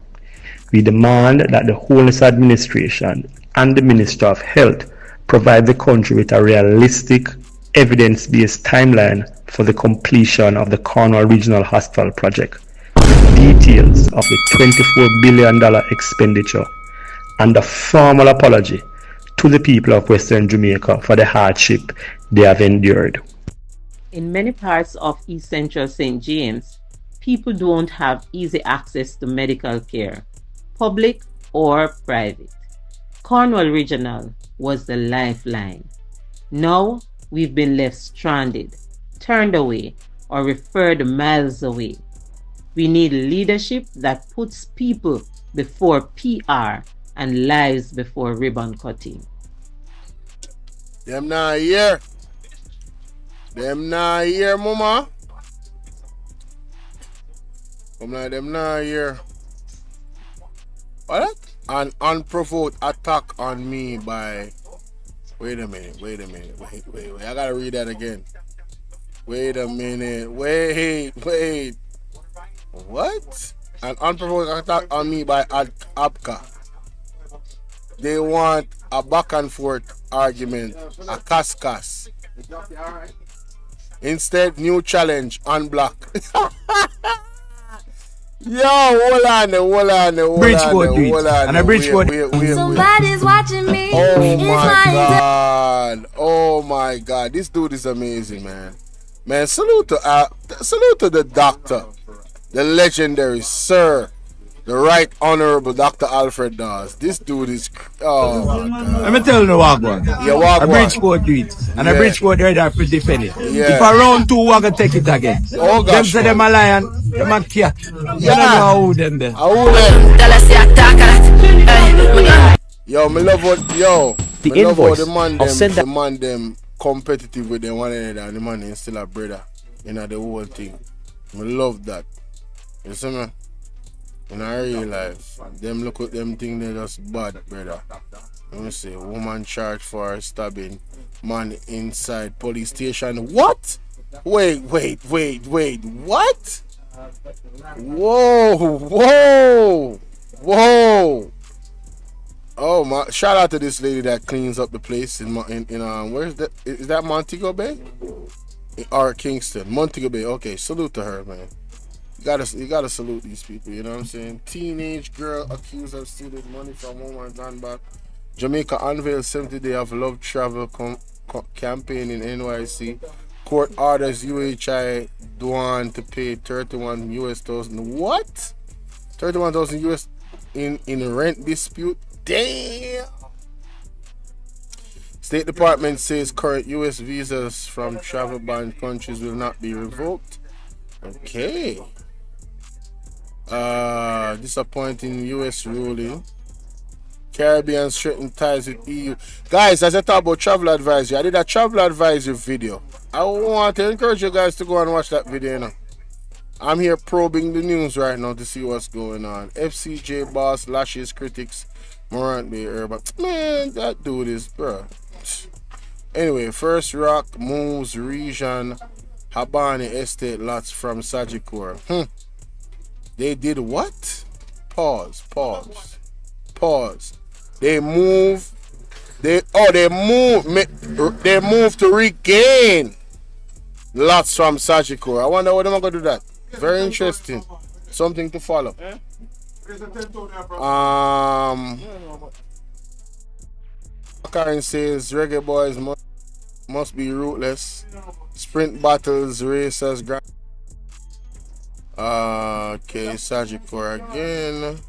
We demand that the Homeless Administration and the Minister of Health provide the country with a realistic, evidence-based timeline for the completion of the Cornwall Regional Hospital project, with details of the $24 billion expenditure and a formal apology to the people of Western Jamaica for the hardship they have endured. In many parts of East Central St. James, people don't have easy access to medical care, public or private. Cornwall Regional was the lifeline. Now we've been left stranded, turned away, or referred miles away. We need leadership that puts people before PR and lives before ribbon cutting. Them not here. Them not here, mama. Them not here. What? An unprovoked attack on me by... Wait a minute. Wait. I gotta read that again. Wait a minute. Wait. What? An unprovoked attack on me by Abka. They want a back and forth argument, a cascas. Instead, new challenge, unblock. Yo, hold on. Somebody's watching me. Oh my God. This dude is amazing, man. Man, salute to the doctor, the legendary Sir The Right Honorable Dr. Alfred Dawes. This dude is oh my god. Let me tell you what one. Yeah, what I one? Bridgeport do it. And I Yeah. Bridgeport they there to defend it. Yeah. If I round 2, we gonna take it again. Oh Them gosh. say them a lion, them a cat. Yeah. You don't know who them there. Yo, me love what The me love how invoice the man them competitive with them one another and the man is still a brother. You know the whole thing. Me love that. You see me? In our real life, them look at them thing they just bad, brother. Let me see, woman charged for stabbing man inside police station. What? Wait, what? Whoa. Oh my! Shout out to this lady that cleans up the place in where's that? Is that Montego Bay or Kingston? Montego Bay. Okay, salute to her, man. You gotta salute these people. You know what I'm saying? Teenage girl accused of stealing money from woman's handbag. Jamaica unveils 70 day of love travel campaign in NYC. Court orders UHI Duan to pay 31 US thousand. What? 31,000 US in a rent dispute. Damn. State Department says current US visas from travel ban countries will not be revoked. Okay. Disappointing US ruling. Caribbean strengthen ties with EU. Guys, as I talk about travel advisory, I did a travel advisory video. I want to encourage you guys to go and watch that video. You know? I'm here probing the news right now to see what's going on. FCJ boss lashes critics Morant Bay Urban. Man, that dude is, bro. Anyway, First Rock moves region Habani estate lots from Sagicor. They did what? Pause. They move to regain lots from Sagicor. I wonder what am I gonna do that. Very interesting. Something to follow. Karen says reggae boys must be ruthless. Sprint battles, racers, okay, Sagicor again.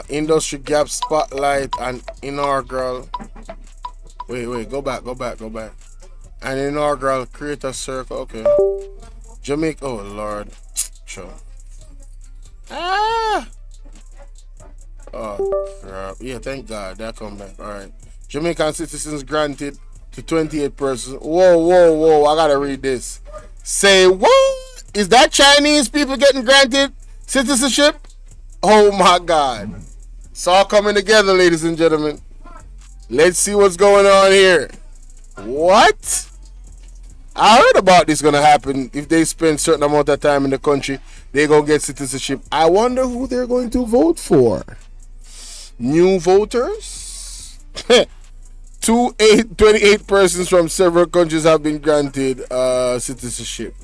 Industry gap spotlight and inaugural. Wait, go back. An inaugural creator circle. Okay. Jamaica. Oh Lord. Sure. Oh crap. Yeah, thank God that come back. Alright. Jamaican citizens granted to 28 persons. Whoa. I gotta read this. Say what? Is that Chinese people getting granted citizenship? Oh my God. It's all coming together, ladies and gentlemen. Let's see what's going on here. What? I heard about this gonna happen. If they spend certain amount of time in the country, they're gonna get citizenship. I wonder who they're going to vote for. New voters? 28 persons from several countries have been granted citizenship.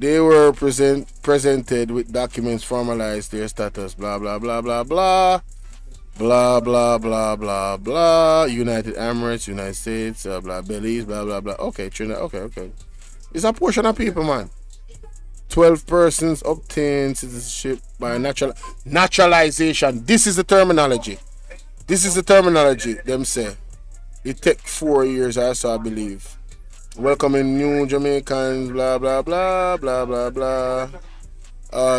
They were presented with documents formalize their status. Blah blah blah blah blah. Blah blah blah blah blah. United Emirates, United States, blah Belize, blah blah blah. Okay, Trinidad. Okay. It's a portion of people, man. 12 persons obtained citizenship by naturalization. This is the terminology. Them say it take 4 years, I believe. Welcoming new Jamaicans, blah blah blah blah blah blah.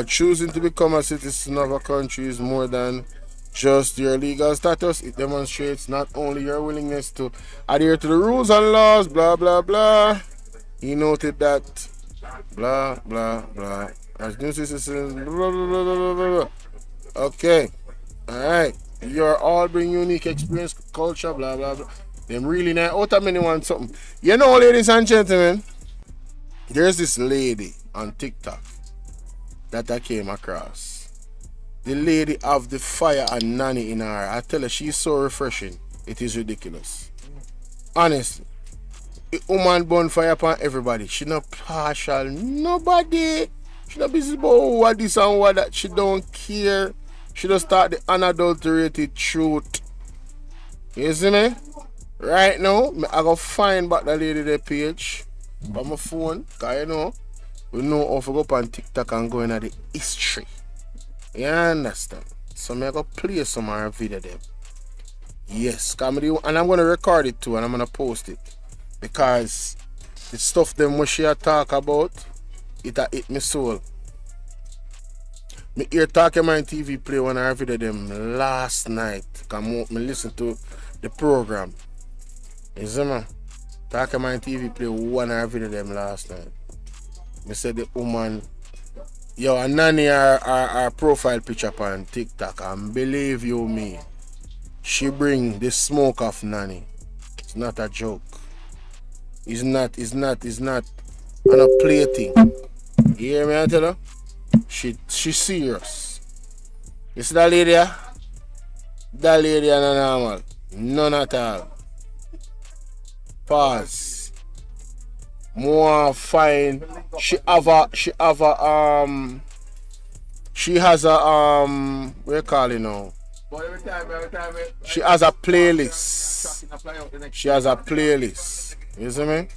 Choosing to become a citizen of a country is more than just your legal status. It demonstrates not only your willingness to adhere to the rules and laws, blah blah blah. He noted that blah blah blah. As new citizens, blah blah blah blah blah blah. Okay, all right. You're all bring unique experience, culture, blah blah blah. Them really not out of many want something. You know, ladies and gentlemen, there's this lady on TikTok that I came across. The lady of the fire and nanny in her. I tell her she's so refreshing. It is ridiculous. Honestly. The woman burn fire upon everybody. She not partial. Nobody. She not busy about what this and what that. She don't care. She just start the unadulterated truth. You see me? Right now, I go find back the lady their page on my phone. Cause you know, we know how to go up on TikTok and go into the history You understand? So I'm gonna play some more video them. Yes, comedy, and I'm gonna record it too, and I'm gonna post it because the stuff them what she a talk about, it a hit me soul. Me hear Talking Man TV play one of her video them last night. Come me listen to the program. You see me? Talking Man TV play one of her video them last night. Me said the woman, yo, and Nanny our profile picture on TikTok, and believe you me, she bring the smoke of Nanny. It's not a joke. It's not on a play thing. You hear me I tell her? She serious. You see that lady? That lady is not normal. None at all. Pause. More fine. She has a what you call it now? She has a playlist. She has a playlist. You see me?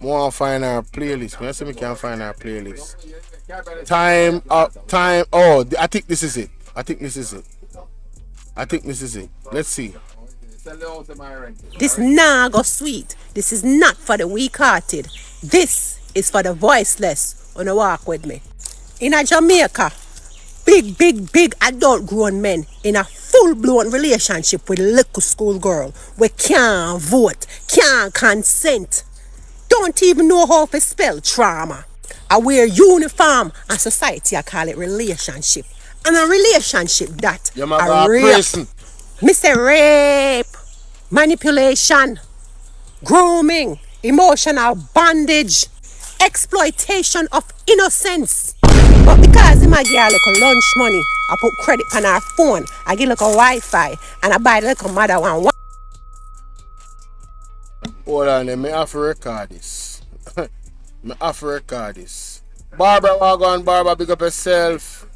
More find her playlist. When I say me can't find her playlist. Time. Oh, I think this is it. Let's see. This nah go sweet. This is not for the weak-hearted. This is for the voiceless. Wanna walk with me? In a Jamaica, big adult grown men in a full-blown relationship with a little school girl. We can't vote, can't consent, don't even know how to spell trauma. I wear uniform and society I call it relationship. And a relationship that a rape. Me say rape, manipulation, grooming, emotional bondage, exploitation of innocence. But because him a give her little lunch money, I put credit on her phone, I give little Wi-Fi, and I buy little mother one. Hold on, me have to record this. Barbara, walk on, Barbara, big up yourself.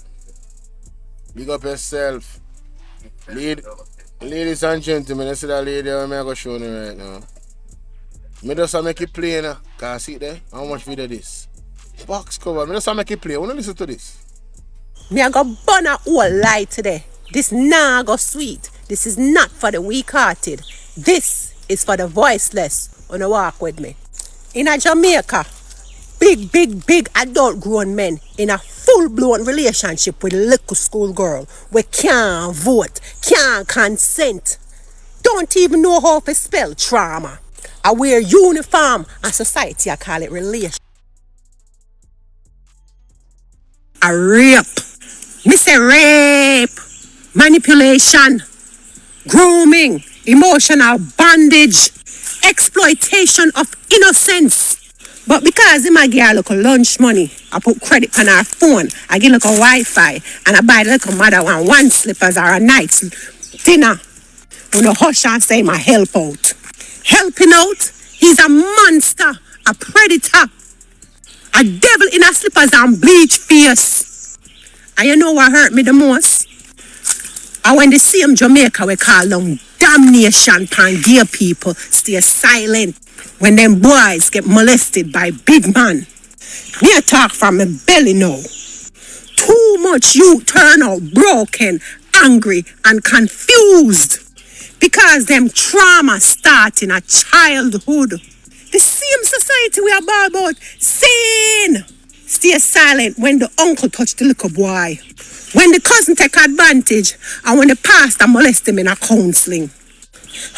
Ladies and gentlemen, you see that lady I'm going to show you right now. Me just make it play now. Can see there? How much video this? Box cover. Me just make it play. I want to listen to this. Me I go burn a whole lie today. This nah go sweet. This is not for the weak-hearted. This is for the voiceless. Wanna walk with me? In a Jamaica, big adult grown men in a full-blown relationship with a little school girl. We can't vote, can't consent, don't even know how to spell trauma. I wear uniform and society I call it relation. A rape. Me say rape, manipulation, grooming, emotional bondage, exploitation of innocence. But because him I give her little lunch money, I put credit on her phone, I give little Wi-Fi, and I buy little mother one slippers or a night dinner. When the hush and say my help out. Helping out, he's a monster, a predator, a devil in a slippers and bleach face. And you know what hurt me the most? And when the same Jamaica we call them damnation pan gay people stay silent when them boys get molested by big man. Me a talk from my belly now. Too much youth turn out broken, angry and confused because them trauma start in a childhood. The same society we are about sin. Stay silent when the uncle touch the little boy, when the cousin take advantage, and when the pastor molest him in a counseling.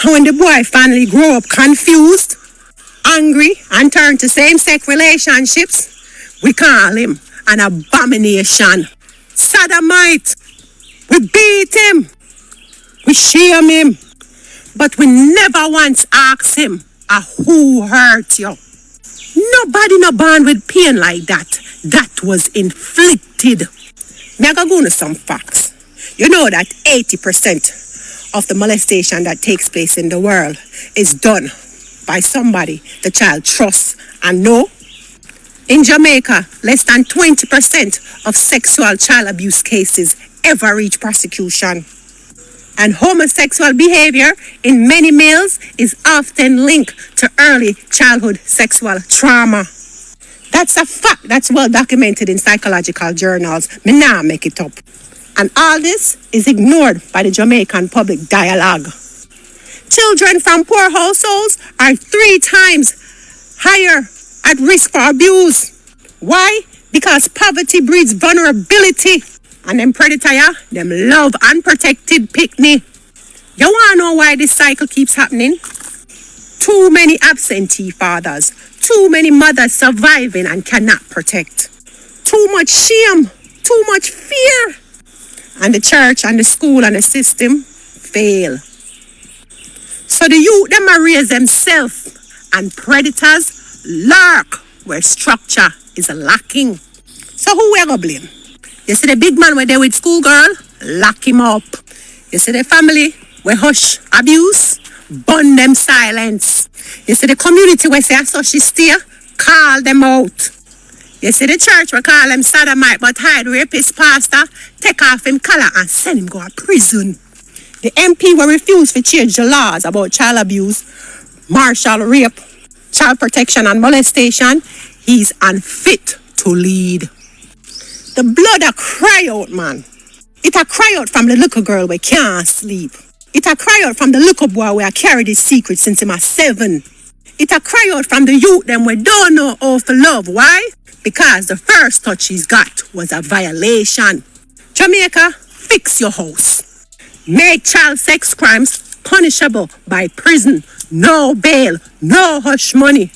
And when the boy finally grow up confused, angry, and turn to same-sex relationships, we call him an abomination. Sodomite. We beat him. We shame him. But we never once ask him, who hurt you? Nobody no born with pain like that. That was inflicted. Me I go into some facts. You know that 80% of the molestation that takes place in the world is done by somebody the child trusts and know. In Jamaica, less than 20% of sexual child abuse cases ever reach prosecution. And homosexual behavior in many males is often linked to early childhood sexual trauma. That's a fact that's well documented in psychological journals. Me nah make it up. And all this is ignored by the Jamaican public dialogue. Children from poor households are 3 times higher at risk for abuse. Why? Because poverty breeds vulnerability. And them predator, them love unprotected picnic. You wanna know why this cycle keeps happening? Too many absentee fathers, too many mothers surviving and cannot protect. Too much shame, too much fear. And the church and the school and the system fail. So the youth, them are raise themselves, and predators lurk where structure is lacking. So who we gonna blame? You see the big man where they with schoolgirl, lock him up. You see the family where hush abuse, burn them silence. You see the community where say so she steer, call them out. You see the church where call them sodomite but hide rapist pastor, take off him collar and send him go to prison. The MP will refuse to change the laws about child abuse, martial rape, child protection and molestation. He's unfit to lead. The blood a cry out, man. It a cry out from the little girl we can't sleep. It a cry out from the little boy where I carried his secret since he was 7. It a cry out from the youth them we don't know how to love. Why? Because the first touch he's got was a violation. Jamaica, fix your house. Make child sex crimes punishable by prison, no bail, no hush money.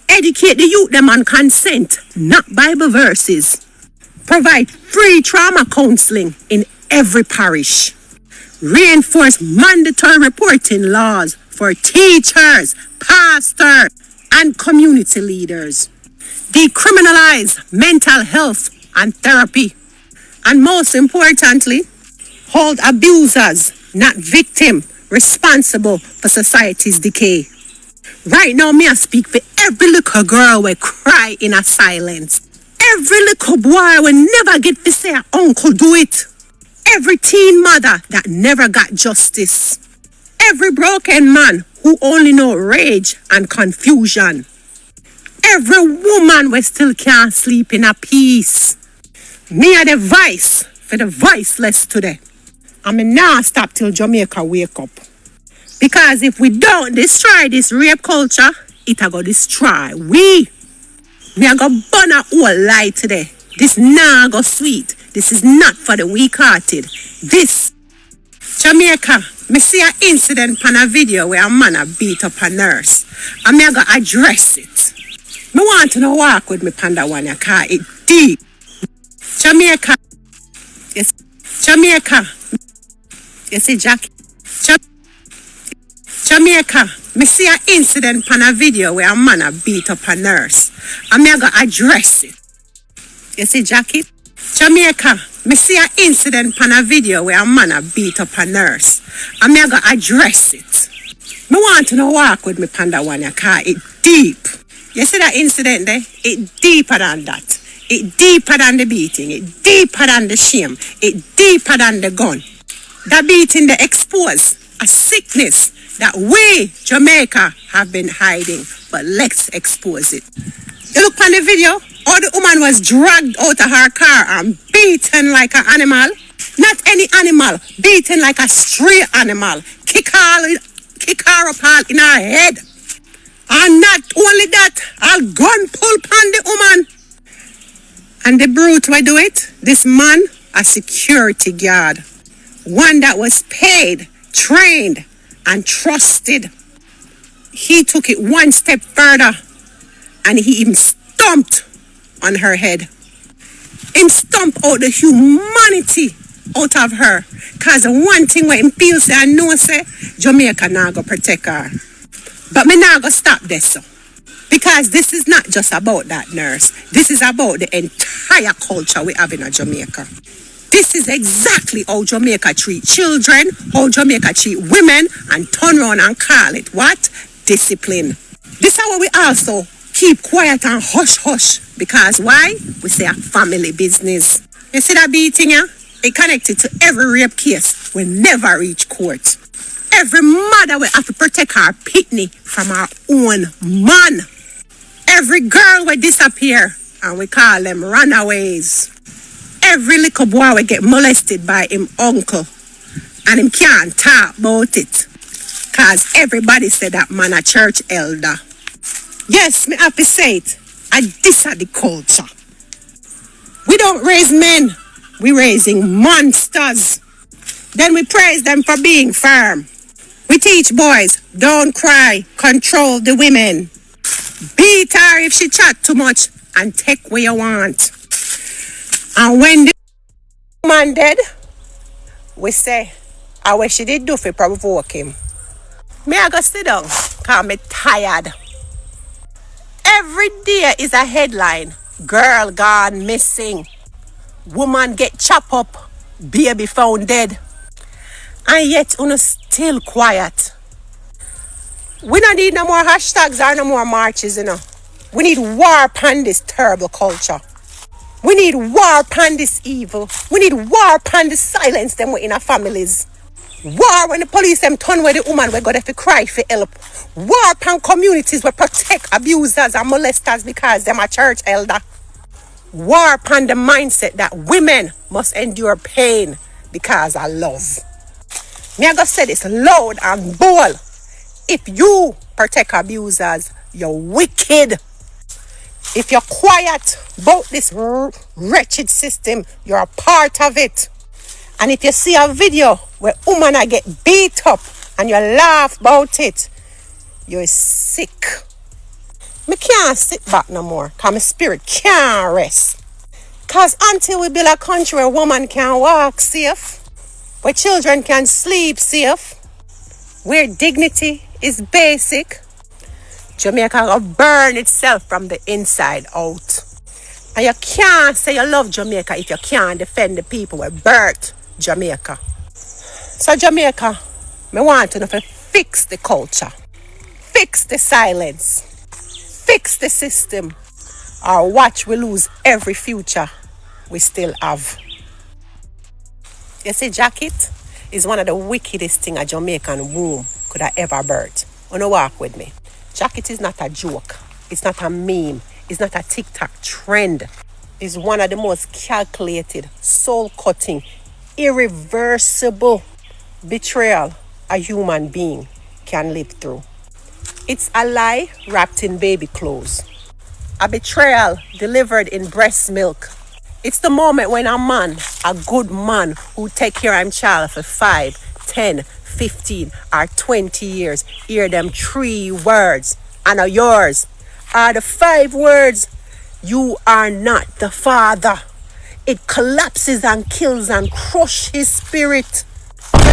Educate the youth them on consent, not Bible verses. Provide free trauma counseling in every parish. Reinforce mandatory reporting laws for teachers, pastors, and community leaders. Decriminalize mental health and therapy. And most importantly, hold abusers, not victims, responsible for society's decay. Right now, me I speak for every little girl will cry in a silence. Every little boy will never get to say uncle do it. Every teen mother that never got justice. Every broken man who only know rage and confusion. Every woman will still can't sleep in a peace. Me are the voice for the voiceless today. And me now stop till Jamaica wake up. Because if we don't destroy this rape culture, it a go destroy we. Me a go burn a whole lie today. This nah go sweet. This is not for the weak-hearted. This Jamaica, me see an incident on a video where a man a beat up a nurse. And me a go address it. Me want to know walk with me panda one cause it deep. Jamaica. Yes. Jamaica. You see Jack. Jamaica, me see an incident on a video where a man a beat up a nurse. And me a go address it. You see Jackie? Jamaica, me see an incident on a video where a man a beat up a nurse. And me a go address it. Me want to know walk with me panda one cause it deep. You see that incident there? It deeper than that. It deeper than the beating. It deeper than the shame. It deeper than the gun. The beating they expose a sickness that we, Jamaica, have been hiding. But let's expose it. You look on the video, how the woman was dragged out of her car and beaten like an animal. Not any animal, beaten like a stray animal. Kick her up all in her head. And not only that, I'll gun pull upon the woman. And the brute will do it. This man, a security guard. One that was paid, trained, and trusted. He took it one step further. And he even stomped on her head. Him stomp out the humanity out of her. Because the one thing where him feels say, I know say, Jamaica now go protect her. But me now go stop this so. Because this is not just about that nurse. This is about the entire culture we have in Jamaica. This is exactly how Jamaica treat children, how Jamaica treat women, and turn around and call it what? Discipline. This is how we also keep quiet and hush hush. Because why? We say a family business. You see that beating, yeah? It connected to every rape case. We never reach court. Every mother will have to protect her pitney from her own man. Every girl will disappear and we call them runaways. every little boy will get molested by him uncle. And him can't talk about it. Cause everybody said that man a church elder. Yes, me have to say it. And this are the culture. We don't raise men. We raising monsters. Then we praise them for being firm. We teach boys, don't cry, control the women. Beat her if she chat too much and take what you want. And when the man dead, we say, I wish she did do for provoke him. Me I go sit down, cause me tired. Every day is a headline. Girl gone missing. Woman get chopped up. Baby found dead. And yet una still quiet. We don't need no more hashtags or no more marches, you know. We need war upon this terrible culture. We need war upon this evil. We need war upon the silence them in our families. War when the police them turn where the woman we got to cry for help. War upon communities where protect abusers and molesters because them a church elder. War upon the mindset that women must endure pain because of love. Me I go say this loud and bold. If you protect abusers, you're wicked. If you're quiet about this wretched system, you're a part of it. And if you see a video where women get beat up and you laugh about it, you're sick. Me can't sit back no more because my spirit can't rest. Because until we build a country where women can walk safe, where children can sleep safe, where dignity is basic, Jamaica will burn itself from the inside out. And you can't say you love Jamaica if you can't defend the people who birthed Jamaica. So Jamaica, me want to know if you fix the culture, fix the silence, fix the system, or watch we lose every future we still have. You see, jacket is one of the wickedest things a Jamaican womb could have ever birthed. Wanna walk with me? Jacket is not a joke. It's not a meme. It's not a TikTok trend. It's one of the most calculated, soul-cutting, irreversible betrayal a human being can live through. It's a lie wrapped in baby clothes. A betrayal delivered in breast milk. It's the moment when a man, a good man who take care of his child for 5, 10, 15 or 20 years, hear them 3 words and are yours. Are the 5 words, you are not the father. It collapses and kills and crushes his spirit.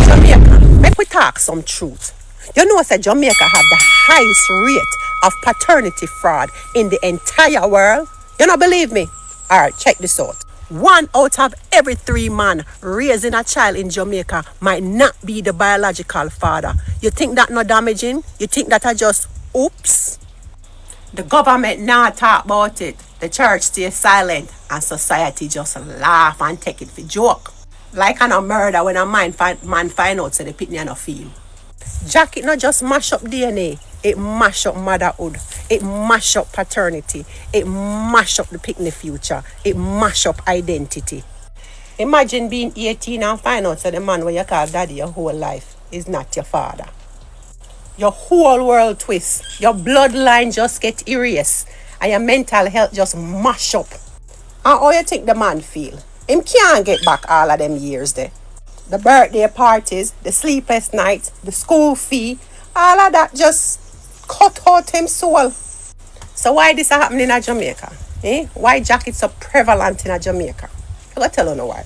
Jamaica, make we talk some truth. You know that Jamaica have the highest rate of paternity fraud in the entire world? You don't believe me? Alright, check this out. 1 out of every 3 men raising a child in Jamaica might not be the biological father. You think that not damaging? You think that I just oops? The government now talk about it. The church stays silent and society just laugh and take it for joke. Like a murder when a man find out so the pitney no feel. Jacket not just mash up DNA, it mash up motherhood, it mash up paternity, it mash up the picnic future, it mash up identity. Imagine being 18 and find out that the man where you call daddy your whole life is not your father. Your whole world twists, your bloodline just get erased, and your mental health just mash up. And how you think the man feel? Him can't get back all of them years there. The birthday parties, the sleepless nights, the school fee, all of that just cut out him soul. So why this happening in Jamaica? Why jackets so prevalent in Jamaica? I gotta tell you why.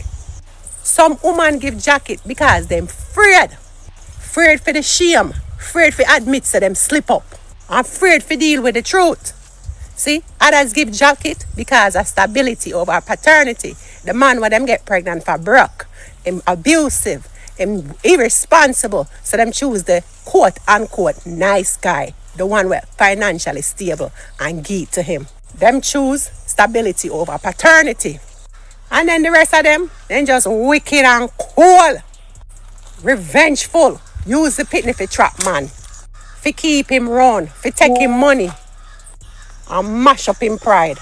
Some women give jacket because them afraid for the shame, afraid for admit so them slip up, afraid for deal with the truth. See, others give jacket because of stability over paternity. The man when them get pregnant for broke, him abusive, him irresponsible, so them choose the quote unquote nice guy, the one where financially stable and give to him. Them choose stability over paternity. And then the rest of them, then just wicked and cool, revengeful, use the pitney for trap man, for keep him run, for take him money, and mash up him pride.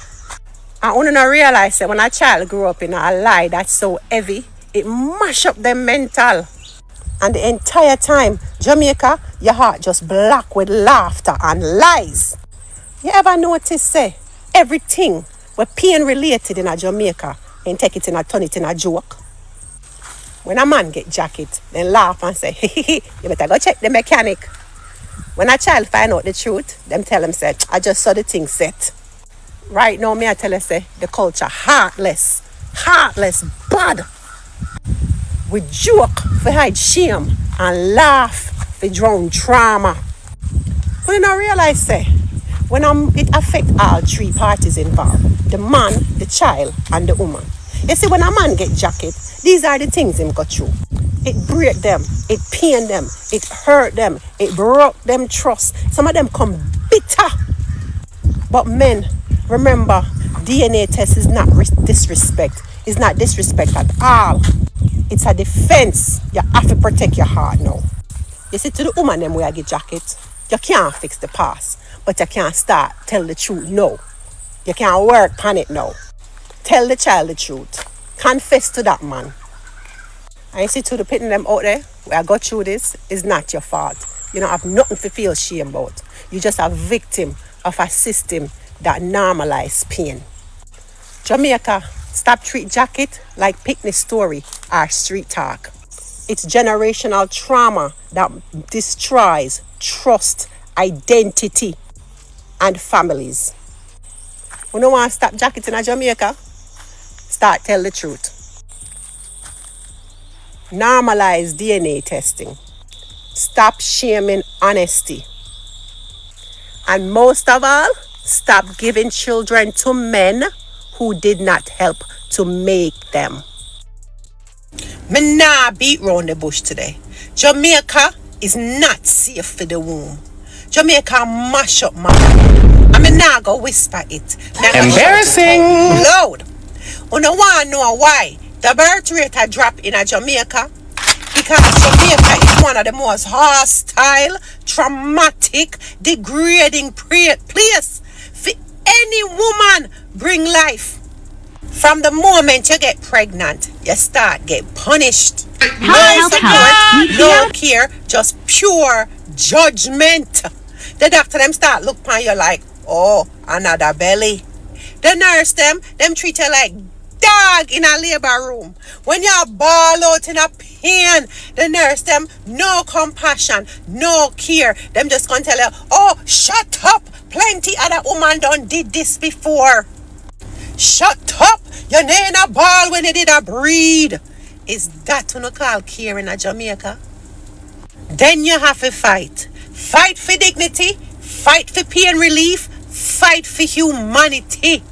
I want to realize that when a child grew up in a lie that's so heavy, it mash up them mental. And the entire time, Jamaica, your heart just black with laughter and lies. You ever notice, say, everything with pain related in a Jamaica and take it in a turn it in a joke? When a man get jacket, then laugh and say, you better go check the mechanic. When a child find out the truth, them tell him, say, I just saw the thing set. Right now, me I tell you, say, the culture heartless, bad. We joke for hide shame and laugh for drown trauma. But you don't realize, say, when it affect all three parties involved, the man, the child, and the woman. You see, when a man get jacket, these are the things him go through. It break them, it pain them, it hurt them, it broke them trust. Some of them come bitter. But men, remember, DNA test is not disrespect. It's not disrespect at all. It's a defense. You have to protect your heart now. You see, to the woman them where I get jacket, you can't fix the past, but you can't start tell the truth no. You can't work on it now. Tell the child the truth. Confess to that man. And you see, to the pitting them out there, where I got through this, is not your fault. You don't have nothing to feel shame about. You're just a victim of a system that normalizes pain. Jamaica, stop treat jacket like picnic story or street talk. It's generational trauma that destroys trust, identity, and families. We don't want to stop jacket in Jamaica. Start tell the truth. Normalize DNA testing. Stop shaming honesty. And most of all, stop giving children to men who did not help to make them. Me nah beat round the bush today. Jamaica is not safe for the womb. Jamaica mash up man. I mean nah go whisper it. Embarrassing. Loud. You don't want to know why the birth rate had dropped in a Jamaica? Because Jamaica is one of the most hostile, traumatic, degrading place for any woman bring life. From the moment you get pregnant, you start get punished. No support, no care, just pure judgment. The doctor them start look upon you like, oh, another belly. The nurse them treat you like dog in a labor room. When you ball out in a pain, the nurse them no compassion, no care. Them just gonna tell you, oh, shut up. Plenty other woman done did this before. Shut up. You ain't a ball when you did a breed. Is that what you call care in a Jamaica? Then you have to fight. Fight for dignity, fight for pain relief, fight for humanity.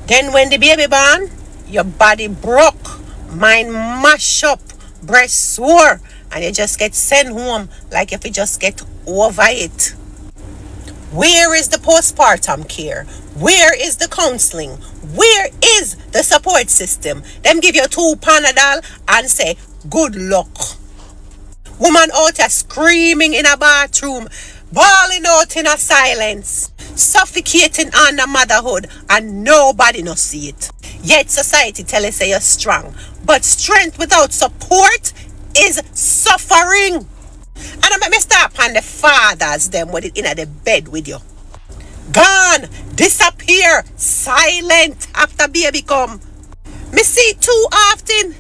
Then when the baby born, your body broke, mind mash up, breast sore, and you just get sent home like if you just get over it. Where is the postpartum care? Where is the counseling? Where is the support system? Them give you 2 Panadol and say, good luck. Woman out there screaming in a bathroom, bawling out in a silence, suffocating under motherhood, and nobody no see it. Yet society tell you say you're strong, but strength without support is suffering. And I make me stop on the fathers them with it in the bed with you. Gone, disappear, silent after baby come. Me see too often,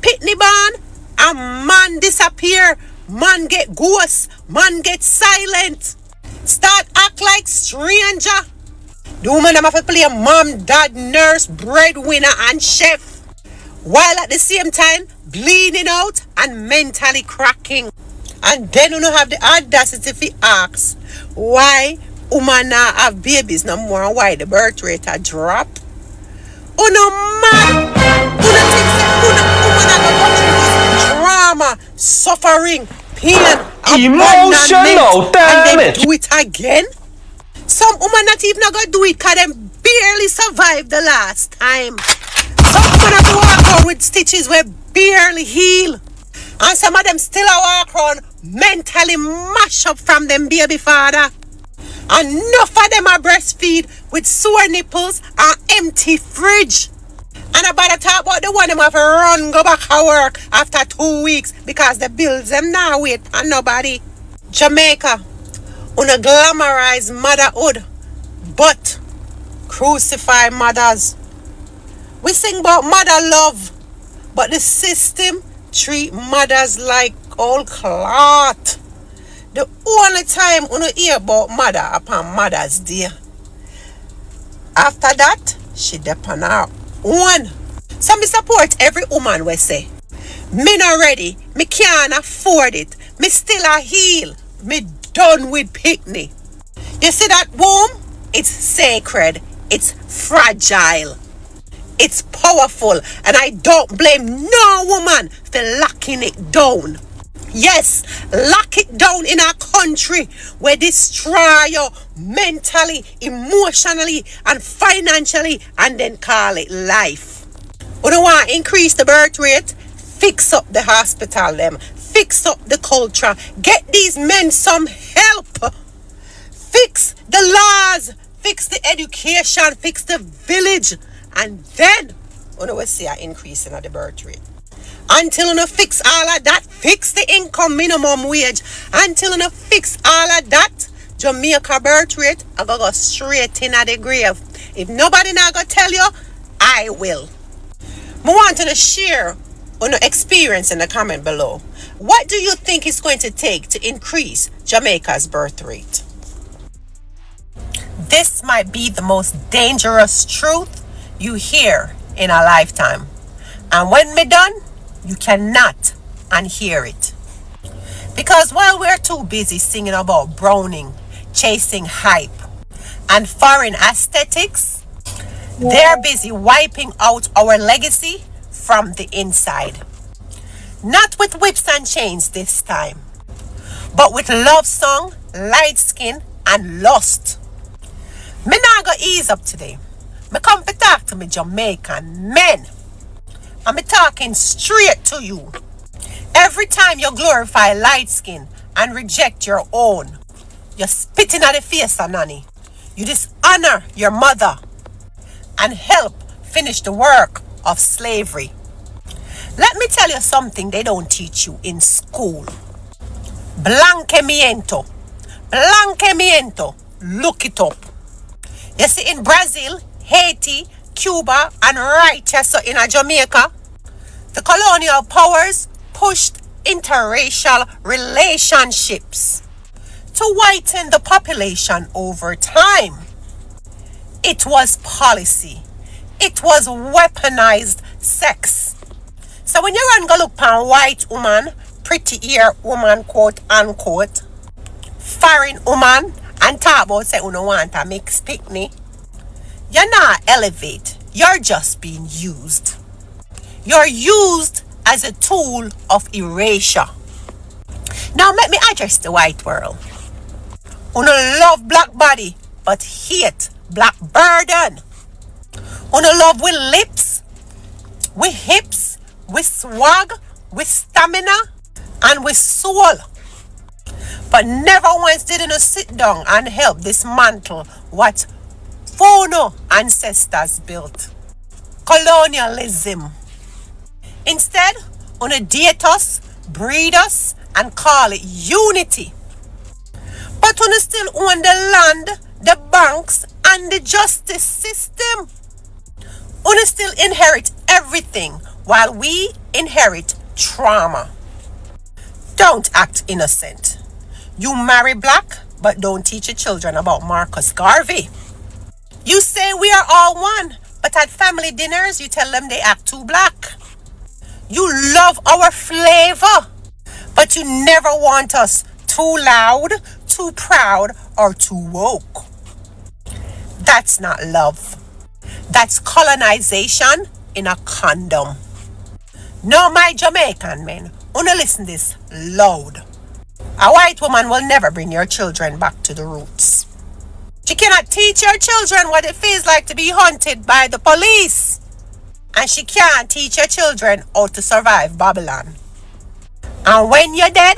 pitney born, a man disappear, man get ghost, man get silent. Start act like stranger. The woman them have to play mom, dad, nurse, breadwinner, and chef. While at the same time, bleeding out and mentally cracking. And then you don't have the audacity to ask why women now have babies no more and why the birth rate a drop. Oh no man! Who don't think that women are going through this trauma, suffering, pain, emotional, damn and then it! do it again? Some women not even gonna do it because them barely survived the last time. Some women have to walk around with stitches where barely heal. And some of them still a walk around mentally mash up from them baby father. Enough of them are breastfeed with sore nipples and empty fridge. And I better talk about the one them have to run go back to work after 2 weeks because the bills them now wait for nobody. Jamaica, una glamorize motherhood, but crucify mothers. We sing about mother love, but the system treat mothers like old cloth. The only time una hear about mother upon Mother's Day. After that, she depend on her own. So me support every woman we say, me not ready, me can't afford it, me still a heal, me done with picnic. You see that womb? It's sacred, it's fragile, it's powerful, and I don't blame no woman for locking it down. Yes, lock it down in our country where destroy you mentally, emotionally, and financially, and then call it life. We don't want to increase the birth rate, fix up the hospital them, fix up the culture, get these men some help, fix the laws, fix the education, fix the village, and then we will see an increase in the birth rate. Until you fix all of that, fix the income minimum wage. Until you fix all of that, Jamaica birth rate, I go straight in at the grave. If nobody not gonna tell you, I will. I want you to share on your experience in the comment below. What do you think it's going to take to increase Jamaica's birth rate? This might be the most dangerous truth you hear in a lifetime. And when me done, you cannot unhear it. Because while we're too busy singing about Browning, chasing hype, and foreign aesthetics, they're busy wiping out our legacy from the inside. Not with whips and chains this time, but with love song, light skin, and lust. Me not go ease up today. Me come to talk to me Jamaican men. I'm talking straight to you. Every time you glorify light skin and reject your own, you're spitting at the face of nanny. You dishonor your mother and help finish the work of slavery. Let me tell you something they don't teach you in school. Blanqueamiento. Blanqueamiento. Look it up. You see, in Brazil, Haiti, Cuba, and right here so in Jamaica, the colonial powers pushed interracial relationships to whiten the population over time. It was policy. It was weaponized sex. So when you run go look for a white woman, pretty ear woman, quote unquote, foreign woman, and talk about say you don't want a mixed picnic, you're not elevate. You're just being used. You're used as a tool of erasure. Now let me address the white world. Who no love black body, but hate black burden. Who no love with lips, with hips, with swag, with stamina, and with soul. But never once did you sit down and help dismantle what Fono ancestors built. Colonialism. Instead, on date us, breed us, and call it unity. But we still own the land, the banks, and the justice system. We still inherit everything while we inherit trauma. Don't act innocent. You marry black, but don't teach your children about Marcus Garvey. You say we are all one, but at family dinners you tell them they act too black. You love our flavor, but you never want us too loud, too proud, or too woke. That's not love. That's colonization in a condom. No, my Jamaican men, wanna listen this loud. A white woman will never bring your children back to the roots. She cannot teach your children what it feels like to be hunted by the police. And she can't teach your children how to survive Babylon. And when you're dead,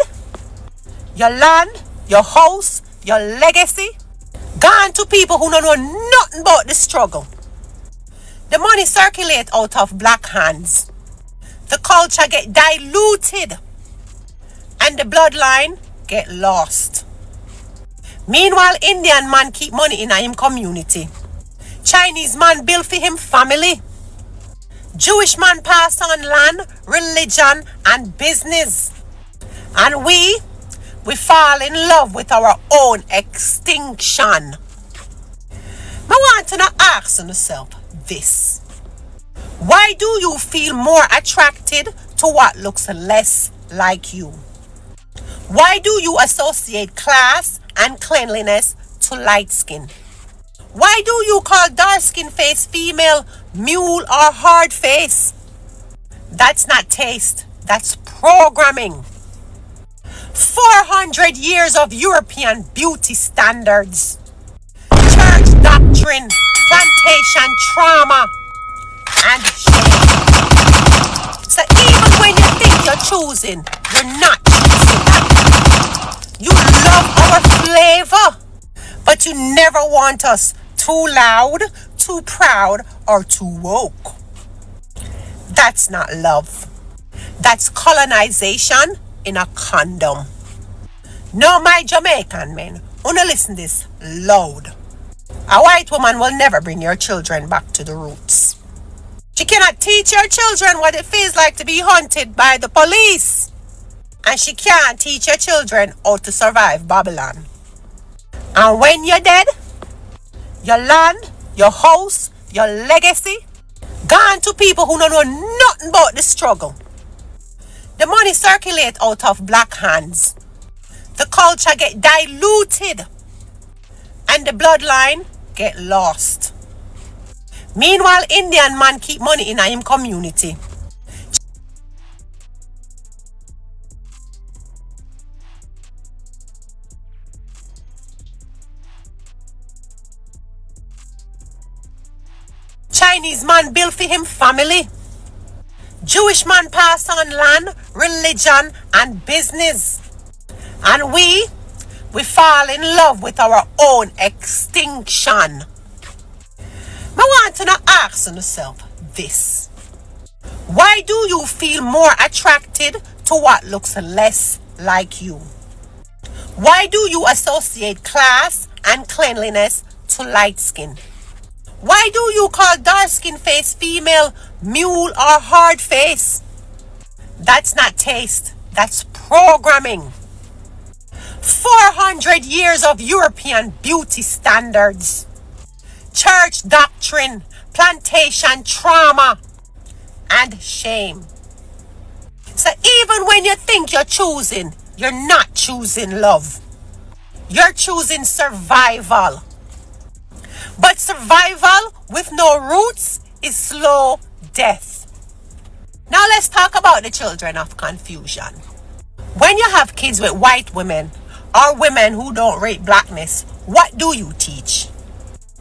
your land, your house, your legacy, Gone to people who don't know nothing about the struggle. The money circulate out of black hands. The culture get diluted. And the bloodline get lost. Meanwhile, Indian man keep money in him community. Chinese man build for him family. Jewish man pass on land, religion, and business. And we fall in love with our own extinction. I want to not ask yourself this. Why do you feel more attracted to what looks less like you? Why do you associate class and cleanliness to light skin? Why do you call dark skin face female mule or hard face? That's not taste, that's programming. 400 years of European beauty standards, church doctrine, plantation trauma, and shame. So even when you think you're choosing, you're not choosing that. You love our flavor, but you never want us too loud, too proud, or too woke. That's not love. That's colonization in a condom. No, my Jamaican men, wanna listen this loud. A white woman will never bring your children back to the roots. She cannot teach your children what it feels like to be hunted by the police. And she can't teach your children how to survive Babylon. And when you're dead, your land, your house, your legacy, gone to people who don't know nothing about the struggle. The money circulate out of black hands. The culture get diluted. And the bloodline get lost. Meanwhile, Indian man keep money in him community. Chinese man build for him family. Jewish man pass on land, religion, and business. And we fall in love with our own extinction. I want to not ask yourself this. Why do you feel more attracted to what looks less like you? Why do you associate class and cleanliness to light skin? Why do you call dark skin face female mule or hard face? That's not taste, that's programming. 400 years of European beauty standards, church doctrine, plantation trauma, and shame. So even when you think you're choosing, you're not choosing love. You're choosing survival. But survival with no roots is slow death. Now let's talk about the children of confusion. When you have kids with white women or women who don't rate blackness, what do you teach?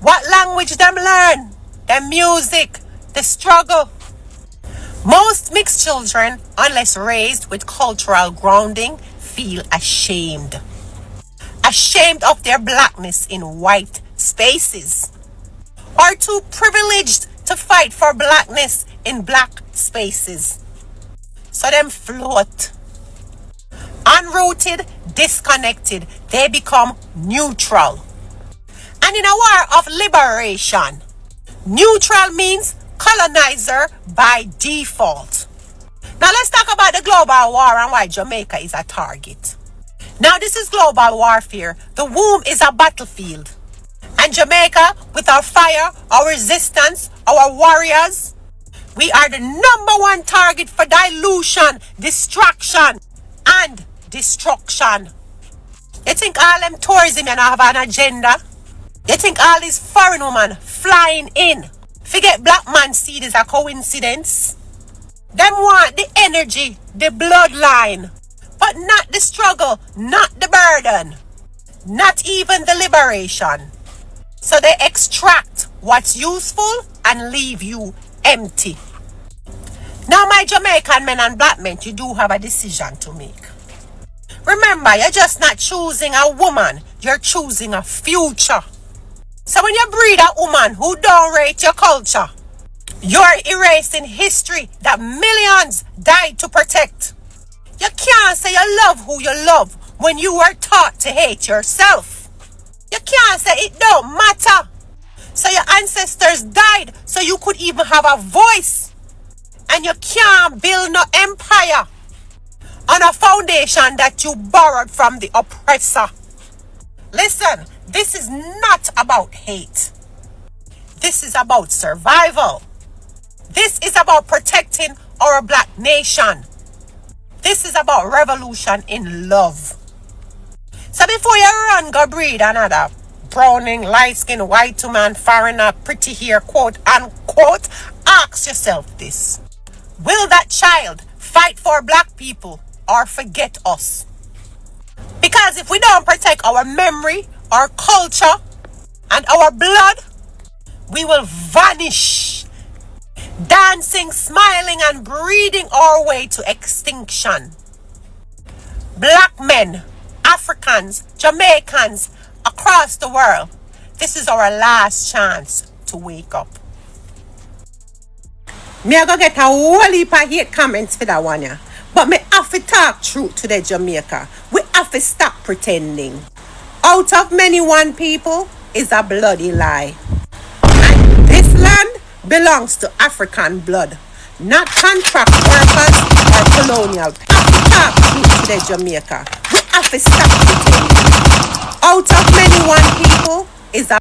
What language them learn? The music, the struggle. Most mixed children, unless raised with cultural grounding, feel ashamed. Ashamed of their blackness in white spaces. Or too privileged to fight for blackness in black spaces. So them float. Unrooted, disconnected, they become neutral. And in a war of liberation, neutral means colonizer by default. Now let's talk about the global war and why Jamaica is a target. Now this is global warfare. The womb is a battlefield. And Jamaica, with our fire, our resistance, our warriors, we are the #1 target for dilution, distraction, and destruction. You think all them tourism and have an agenda? You think all these foreign women flying in? Forget black man seed is a coincidence. Them want the energy, the bloodline, but not the struggle, not the burden, not even the liberation. So they extract what's useful and leave you empty. Now my Jamaican men and black men, you do have a decision to make. Remember, you're just not choosing a woman, you're choosing a future. So when you breed a woman who don't rate your culture, you're erasing history that millions died to protect. You can't say you love who you love when you were taught to hate yourself. You can't say it don't matter. So your ancestors died so you could even have a voice. And you can't build no empire on a foundation that you borrowed from the oppressor. Listen, this is not about hate. This is about survival. This is about protecting our black nation. This is about revolution in love. So before you run, go breed another browning, light-skinned, white woman, foreigner, pretty hair, quote, unquote, ask yourself this. Will that child fight for black people or forget us? Because if we don't protect our memory, our culture, and our blood, we will vanish, dancing, smiling, and breeding our way to extinction. Black men, Africans, Jamaicans, across the world, this is our last chance to wake up. Me I go get a whole heap of hate comments for that one, yeah. But me have to talk truth to the Jamaica. We have to stop pretending. Out of many one people is a bloody lie. And this land belongs to African blood, not contract workers or colonial. We have to talk truth to the Jamaica. We have to stop pretending. Out of many one people is a...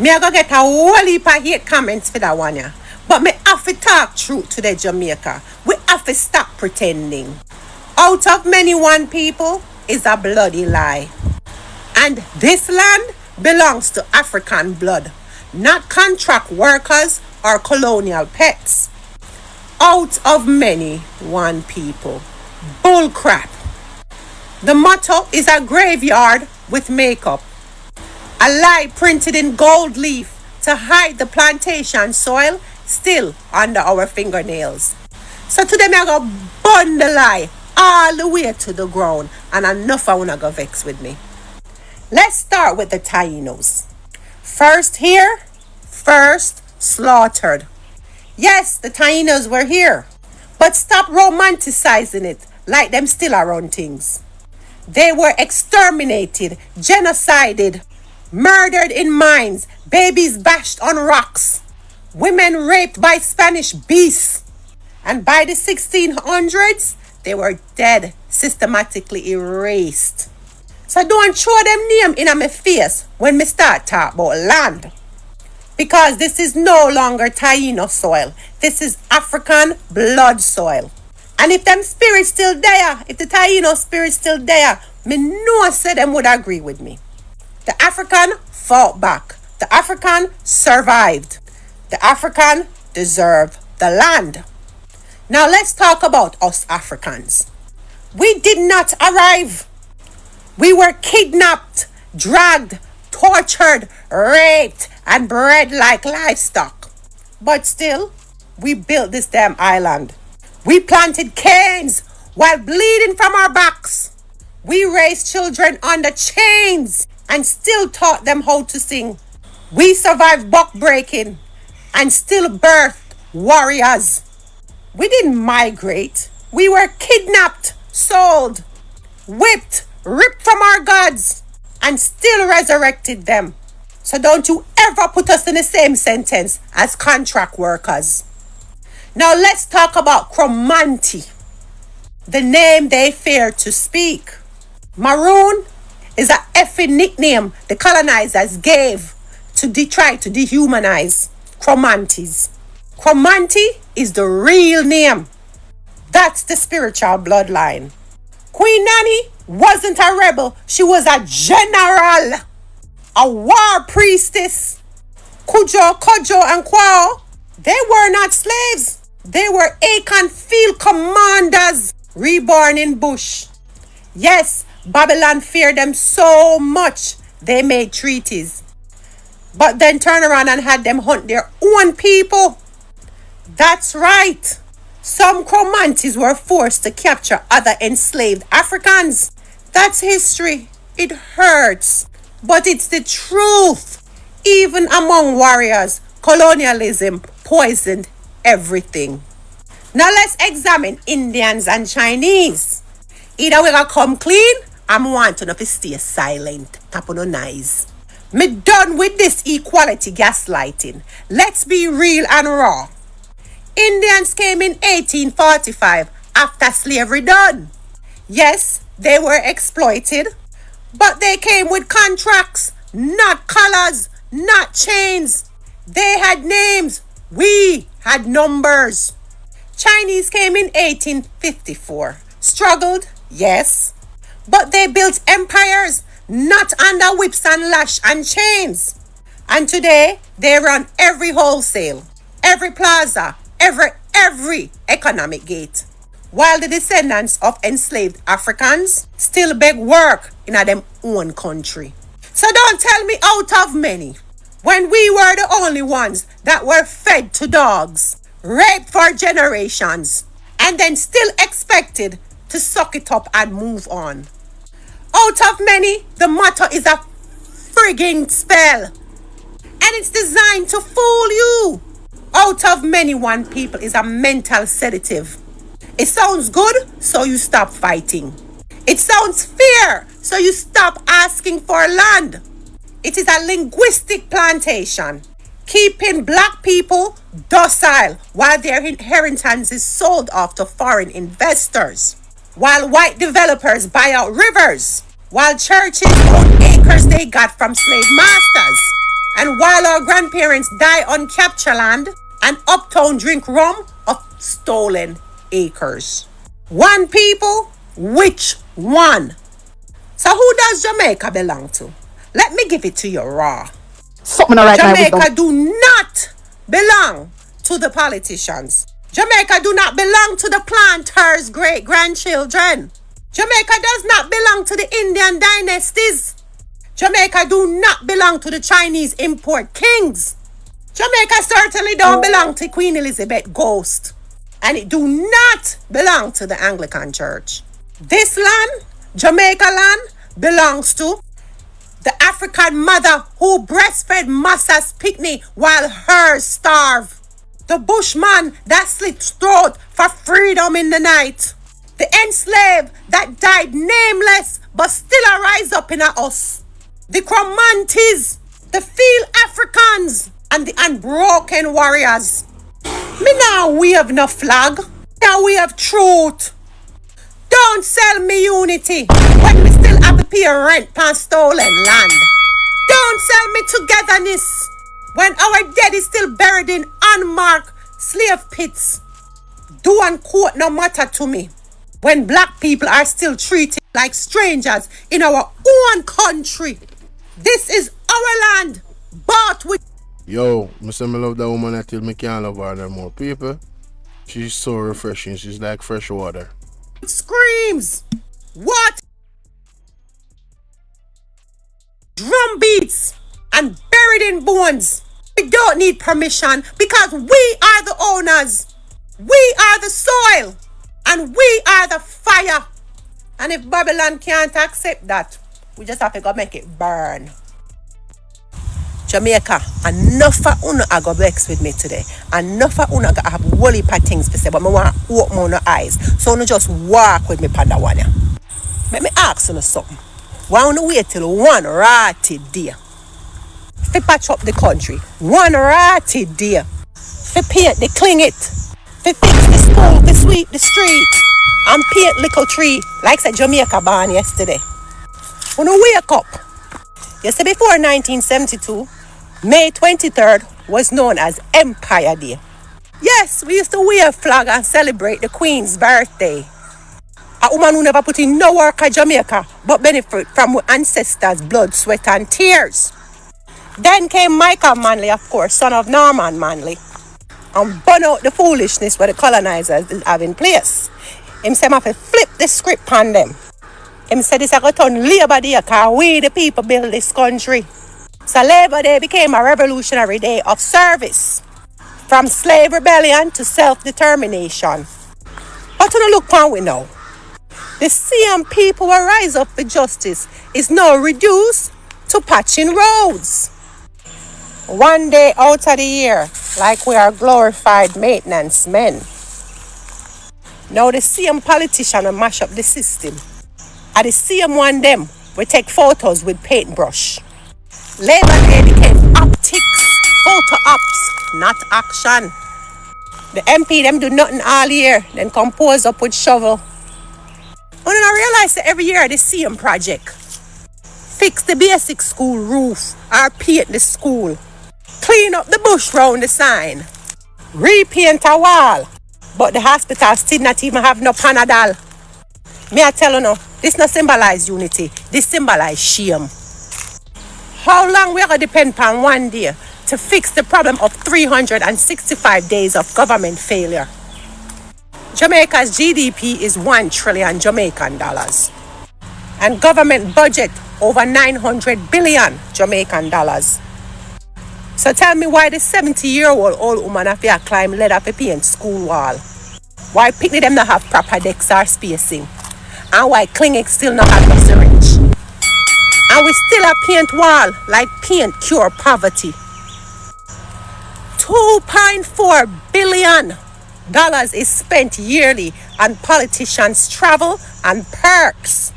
Me I go get a whole heap of hate comments for that one, yeah. But me have to talk truth to the Jamaica. We have to stop pretending. Out of many one people is a bloody lie. And this land belongs to African blood, not contract workers or colonial pets. Out of many one people. Bull crap. The motto is a graveyard with makeup. A lie printed in gold leaf to hide the plantation soil still under our fingernails. So today I go burn the lie all the way to the ground, and enough I wanna go vex with me. Let's start with the Tainos. First here, first slaughtered. Yes, the Tainos were here, but stop romanticizing it like them still around things. They were exterminated, genocided, murdered in mines, babies bashed on rocks, women raped by Spanish beasts, and by the 1600s, they were dead, systematically erased. So don't throw them name in my face when me start talk about land. Because this is no longer Taino soil. This is African blood soil. And if them spirits still there, if the Taino spirit still there, me know say them would agree with me. The African fought back. The African survived. The African deserved the land. Now let's talk about us Africans. We did not arrive. We were kidnapped, dragged, tortured, raped, and bred like livestock. But still, we built this damn island. We planted canes while bleeding from our backs. We raised children under chains and still taught them how to sing. We survived buck breaking and still birthed warriors. We didn't migrate. We were kidnapped, sold, whipped, ripped from our gods, and still resurrected them. So don't you ever put us in the same sentence as contract workers. Now let's talk about Cromanti, the name they fear to speak. Maroon is a effing nickname the colonizers gave to try to dehumanize Cromantis. Cromanti is the real name. That's the spiritual bloodline. Queen Nanny wasn't a rebel. She was a general, a war priestess. Kujo, Kojo, and Kwao, they were not slaves. They were Akan field commanders, reborn in bush. Yes, Babylon feared them so much, they made treaties. But then turned around and had them hunt their own people. That's right. Some Cromantis were forced to capture other enslaved Africans. That's history. It hurts, but it's the truth. Even among warriors, colonialism poisoned everything. Now let's examine Indians and Chinese. Either we gonna come clean, I'm wanting to stay silent. Tap on no nice. Me done with this equality gaslighting. Let's be real and raw. Indians came in 1845 after slavery done. Yes, they were exploited, but they came with contracts, not colors, not chains. They had names, we had numbers. Chinese came in 1854. Struggled, yes, but they built empires, not under whips and lash and chains. And today, they run every wholesale, every plaza, every economic gate. While the descendants of enslaved Africans still beg work in them own country. So don't tell me out of many, when we were the only ones that were fed to dogs, raped for generations, and then still expected to suck it up and move on. Out of many, the motto is a frigging spell. And it's designed to fool you. Out of many, one people is a mental sedative. It sounds good, so you stop fighting. It sounds fair, so you stop asking for land. It is a linguistic plantation, keeping black people docile while their inheritance is sold off to foreign investors. While white developers buy out rivers, while churches own acres they got from slave masters, and while our grandparents die on capture land and uptown drink rum of stolen acres. One people, which one? So who does Jamaica belong to? Let me give it to you raw. Something alright, Jamaica do not belong to the politicians. Jamaica do not belong to the planters' great-grandchildren. Jamaica does not belong to the Indian dynasties. Jamaica do not belong to the Chinese import kings. Jamaica certainly don't belong to Queen Elizabeth ghost. And it do not belong to the Anglican Church. This land, Jamaica land, belongs to the African mother who breastfed Massa's picnic while hers starved. The bushman that slit throat for freedom in the night. The enslaved that died nameless but still arise up in us. The Cromantes, the field Africans, and the unbroken warriors. Me now we have no flag. Now we have truth. Don't sell me unity when we still have to pay rent per stolen land. Don't sell me togetherness when our dead is still buried in unmarked slave pits. Do and quote no matter to me when black people are still treated like strangers in our own country. This is our land, bought with... Yo, I say me love that woman until me can't love her no more. People, she's so refreshing. She's like fresh water. Screams. What? Drum beats and buried in bones. We don't need permission because we are the owners. We are the soil. And we are the fire. And if Babylon can't accept that, we just have to go make it burn. Jamaica, enough of una are go vex with me today. Enough of una have whole heap of things to say, but I want to open my eyes. So una just walk with me panda one. Let me ask you something. Why don't wait till one ratty day? Fi patch up the country. One ratty day. Fi paint the cling it. Fi fix the school, fi sweep the street. And paint little tree like said Jamaica born yesterday. When you wake up, you see before 1972, May 23rd was known as Empire Day. Yes, we used to wear a flag and celebrate the Queen's birthday. A woman who never put in no work at Jamaica but benefit from her ancestors' blood, sweat and tears. Then came Michael Manley, of course, son of Norman Manley, and burn out the foolishness where the colonizers have in place. Him say, I have to flip the script on them. Him said this is going to turn Labor Day because we the people build this country. So Labor Day became a revolutionary day of service. From slave rebellion to self-determination. But to look on we now. The same people who rise up for justice is now reduced to patching roads. One day out of the year, like we are glorified maintenance men. Now the same politician will mash up the system. And the same one them we take photos with paintbrush. Labour Day became optics, photo ops, not action. The MP them do nothing all year, then come pose up with shovel. And then I realize that every year the same project. Fix the basic school roof or paint the school. Clean up the bush round the sign. Repaint a wall. But the hospital still not even have no Panadol. Me I tell you no, this not symbolize unity, this symbolize shame. How long we gonna depend upon one day to fix the problem of 365 days of government failure? Jamaica's GDP is 1 trillion Jamaican dollars. And government budget over 900 billion Jamaican dollars. So tell me why the 70-year-old woman have to climb ladder to paint school wall? Why picnic them not have proper decks or spacing? And why clinic still not have no syringe? And we still a paint wall like paint cure poverty. $2.4 billion is spent yearly on politicians' travel and perks.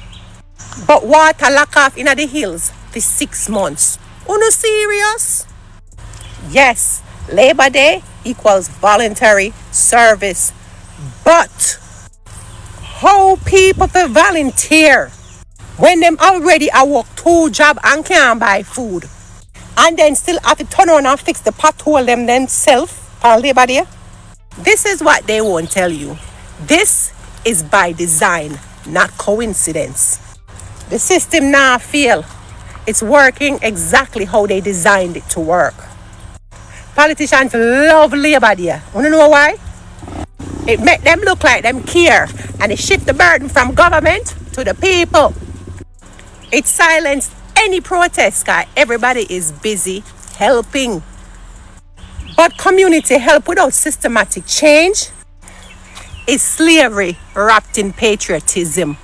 But water lack off in the hills for 6 months. Uno serious? Yes, Labor Day equals voluntary service. But how people to volunteer when them already a work 2 jobs and can't buy food? And then still have to turn around and fix the pothole themselves for Labor Day? This is what they won't tell you. This is by design, not coincidence. The system now fail. It's working exactly how they designed it to work. Politicians love Labor Day. Wanna know why? It make them look like them care, and it shift the burden from government to the people. It silenced any protest guy. Everybody is busy helping. But community help without systematic change is slavery wrapped in patriotism.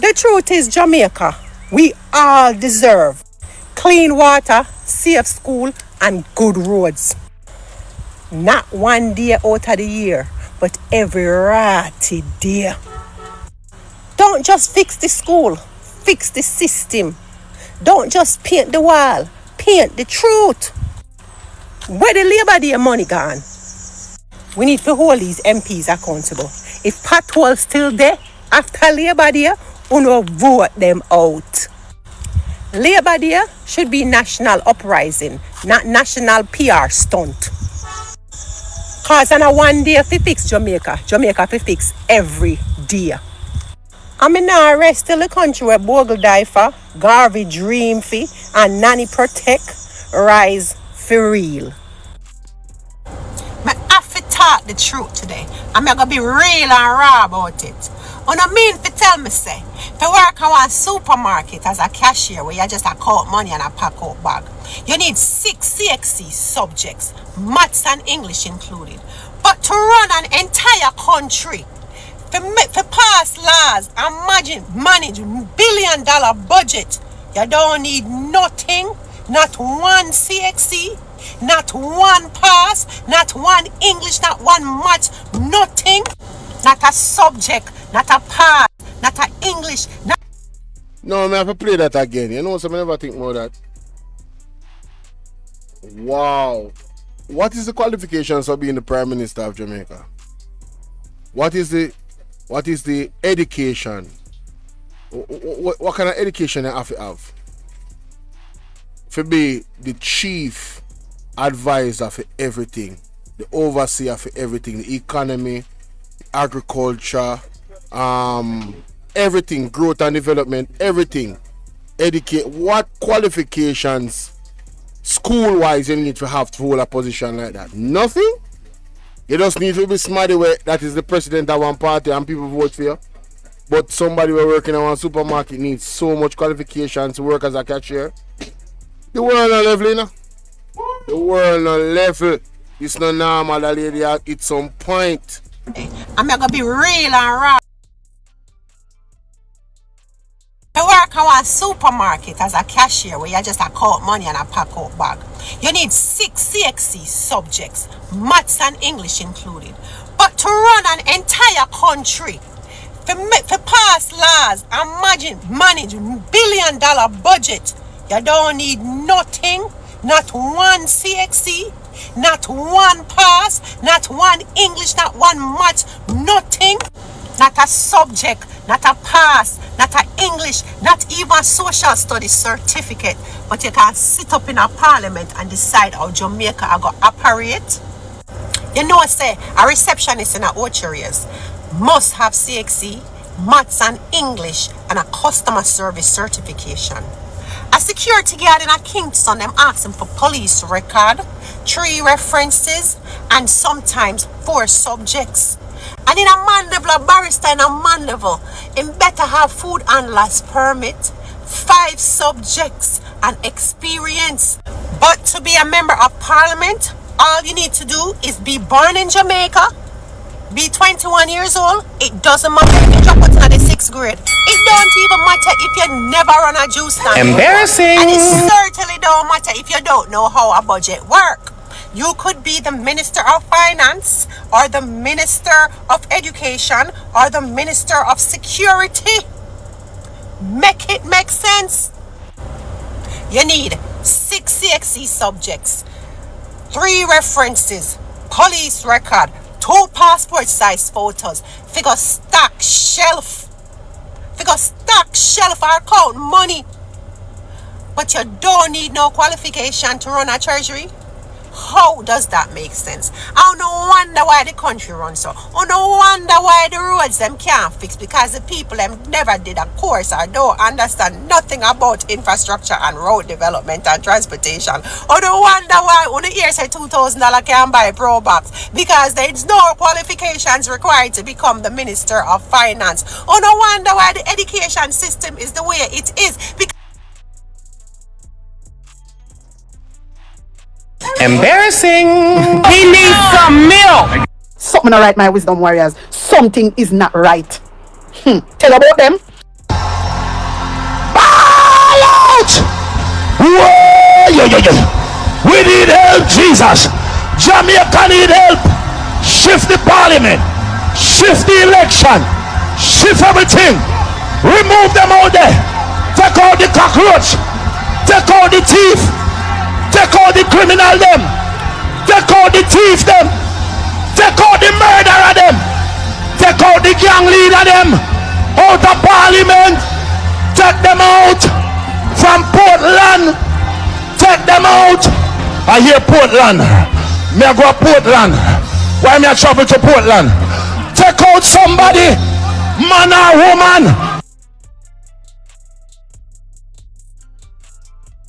The truth is, Jamaica, we all deserve clean water, safe school, and good roads. Not one day out of the year, but every ratty day. Don't just fix the school, fix the system. Don't just paint the wall, paint the truth. Where the Labor Day money gone? We need to hold these MPs accountable. If potholes still there after Labor Day, we no vote them out. Labor Day should be national uprising, not national PR stunt. Cause on a one day fi fix Jamaica fi fix every day. I mean now rest till the country where Bogle die for, Garvey dream fi, and Nanny protect, rise for real. I have to talk the truth today. I'm gonna be real and raw about it. On a mean to tell me say, to work at one supermarket as a cashier where you just a count money and a pack out bag, you need 6 CXC subjects, maths and English included. But to run an entire country, to pass laws and manage $1 billion budget, you don't need nothing, not one CXC, not one pass, not one English, not one maths, nothing. Not a subject, not a pass, not a English. No, I have to play that again. You know, so I never think more that. Wow. What is the qualifications of being the Prime Minister of Jamaica? What is the education? What kind of education I have to have? To be the chief advisor for everything, the overseer for everything, the economy, agriculture, everything, growth and development, everything. Educate. What qualifications school-wise you need to have to hold a position like that? Nothing. You just need to be smart where that is the president of one party and people vote for you. But somebody who working in one supermarket needs so much qualifications to work as a cashier. The world not level, you know. The world not level. It's not normal that lady at some point. I'm not gonna be real and raw. I work at one supermarket as a cashier where you just account money and a pack out bag. You need 6 CXC subjects, maths and English included. But to run an entire country, for pass laws and manage billion-dollar budget, you don't need nothing, not one CXC, not one pass, not one English, not one maths, nothing. Not a subject, not a pass, not a English, not even social studies certificate. But you can sit up in a parliament and decide how Jamaica are going to operate. You know, say, a receptionist in a orchards must have CXC, maths and English, and a customer service certification. A security guard in a Kingston, them ask him for police record, 3 references, and sometimes 4 subjects. And in a man level, a barrister in a man level, him better have food handler's permit, 5 subjects, and experience. But to be a member of parliament, all you need to do is be born in Jamaica, be 21 years old. It doesn't matter if you drop out in the 6th grade. It don't even matter if you never run a juice stand. Embarrassing. And it certainly don't matter if you don't know how a budget works. You could be the Minister of Finance, or the Minister of Education, or the Minister of Security. Make it make sense. You need 6 CXC subjects, 3 references, police record, 2 passport size photos, figure stock shelf or count money. But you don't need no qualification to run a treasury. How does that make sense? I don't wonder why the country runs so. I don't wonder why the roads them can't fix, because the people them never did a course or don't understand nothing about infrastructure and road development and transportation. I don't wonder why when the year say $2,000 can buy Pro Box, because there's no qualifications required to become the Minister of Finance. I don't wonder why the education system is the way it is. Embarrassing. He needs some milk. Something not right, my wisdom warriors. Something is not right. Tell about them. Ball out! Whoa, we need help, Jesus. Jamaica need help. Shift the parliament. Shift the election. Shift everything. Remove them out there. Take out the cockroach. Take out the thief. Take out the criminal them. Take out the thief them. Take out the murderer them. Take out the gang leader them. Out of parliament. Take them out. From Portland. Take them out. I hear Portland. Me I go to Portland. Why me I travel to Portland? Take out somebody. Man or woman.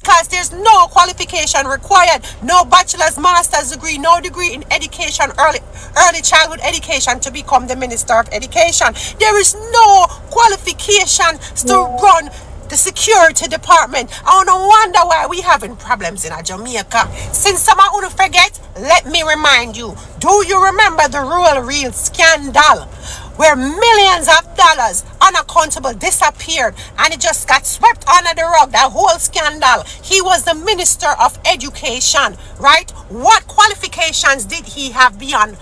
Because there's no qualification required, no bachelor's, master's degree, no degree in education, early childhood education to become the Minister of Education. There is no qualification to run the security department. I don't wonder why we having problems in Jamaica. Since some of you forget, let me remind you. Do you remember the Rural Real scandal, where millions of dollars unaccountable disappeared and it just got swept under the rug? That whole scandal. He was the Minister of Education, right? What qualifications did he have beyond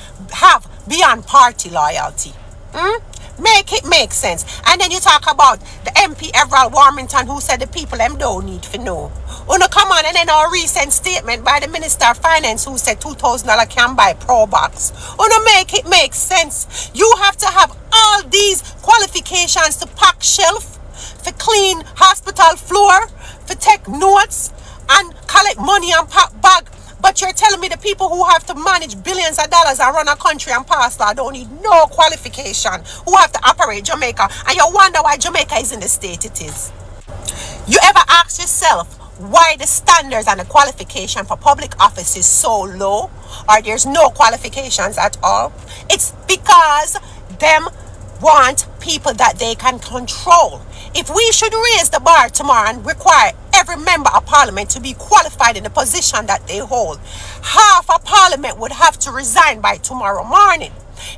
party loyalty? Make it make sense. And then you talk about the MP Everald Warmington, who said the people them don't need to know. Oh no, come on. And then our recent statement by the Minister of Finance, who said $2,000 can buy Pro Box. Oh no, make it make sense. You have to have all these qualifications to pack shelf, for clean hospital floor, for take notes and collect money and pack bag. But you're telling me the people who have to manage billions of dollars and run a country and pass law don't need no qualification, who have to operate Jamaica, and you wonder why Jamaica is in the state it is. You ever ask yourself why the standards and the qualification for public office is so low, or there's no qualifications at all? It's because them want people that they can control. If we should raise the bar tomorrow and require every member of parliament to be qualified in the position that they hold, half of parliament would have to resign by tomorrow morning.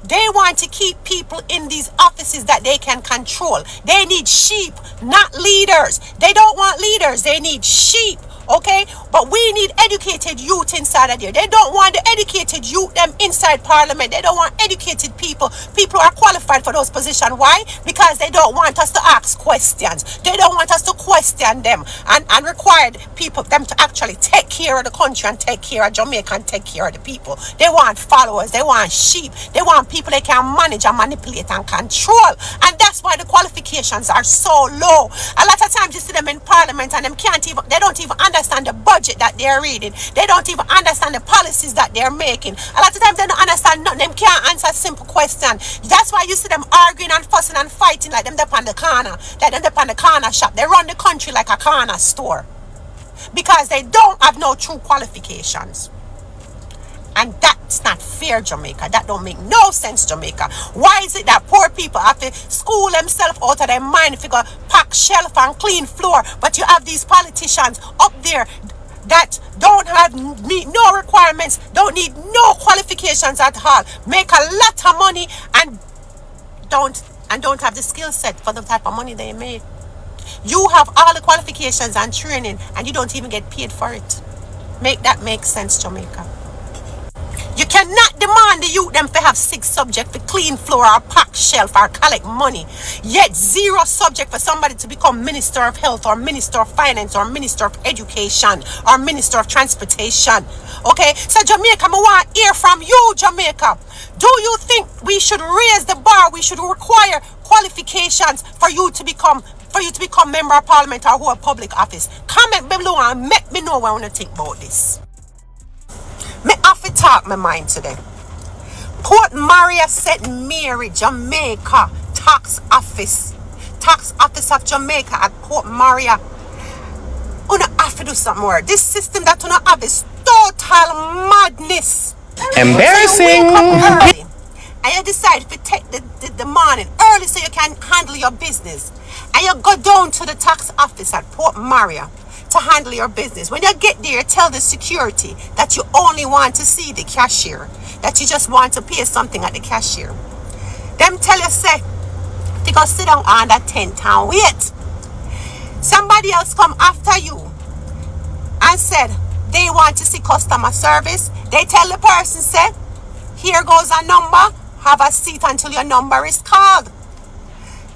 They want to keep people in these offices that they can control. They need sheep, not leaders. They don't want leaders. They need sheep. Okay, but we need educated youth inside of there. They don't want the educated youth them inside parliament. They don't want educated people who are qualified for those positions. Why? Because they don't want us to ask questions. They don't want us to question them and require them to actually take care of the country and take care of Jamaica and take care of the people. They want followers. They want sheep. They want people they can manage and manipulate and control. And that's why the qualifications are so low. A lot of times you see them in parliament and they don't even understand the budget that they're reading. They don't even understand the policies that they're making. A lot of times they don't understand nothing. Them can't answer simple questions. That's why you see them arguing and fussing and fighting like them up on the corner. Like them up on the corner shop. They run the country like a corner store. Because they don't have no true qualifications. And that's not fair, Jamaica. That don't make no sense, Jamaica. Why is it that poor people have to school themselves out of their mind if you go pack shelf and clean floor, but you have these politicians up there that don't meet no requirements, don't need no qualifications at all, make a lot of money and don't have the skill set for the type of money they make. You have all the qualifications and training and you don't even get paid for it. Make that make sense, Jamaica. You cannot demand the youth them to have 6 subjects for clean floor or pack shelf or collect money, yet 0 subject for somebody to become Minister of Health or Minister of Finance or Minister of Education or Minister of Transportation. Okay, so Jamaica, I want to hear from you, Jamaica. Do you think we should raise the bar? We should require qualifications for you to become member of parliament or hold public office? Comment below and let me know what I want to think about this. Me have to talk my mind today. Port Maria St. Mary, Jamaica, tax office of Jamaica at Port Maria. Una have to do something more. This system that una have is total madness. Embarrassing. So you wake up early and you decide to take the morning early so you can handle your business. And you go down to the tax office at Port Maria to handle your business. When you get there, tell the security that you only want to see the cashier, that you just want to pay something at the cashier. Them tell you, say, to go sit down on that tent and wait. Somebody else come after you and said they want to see customer service. They tell the person, say, here goes a number, have a seat until your number is called.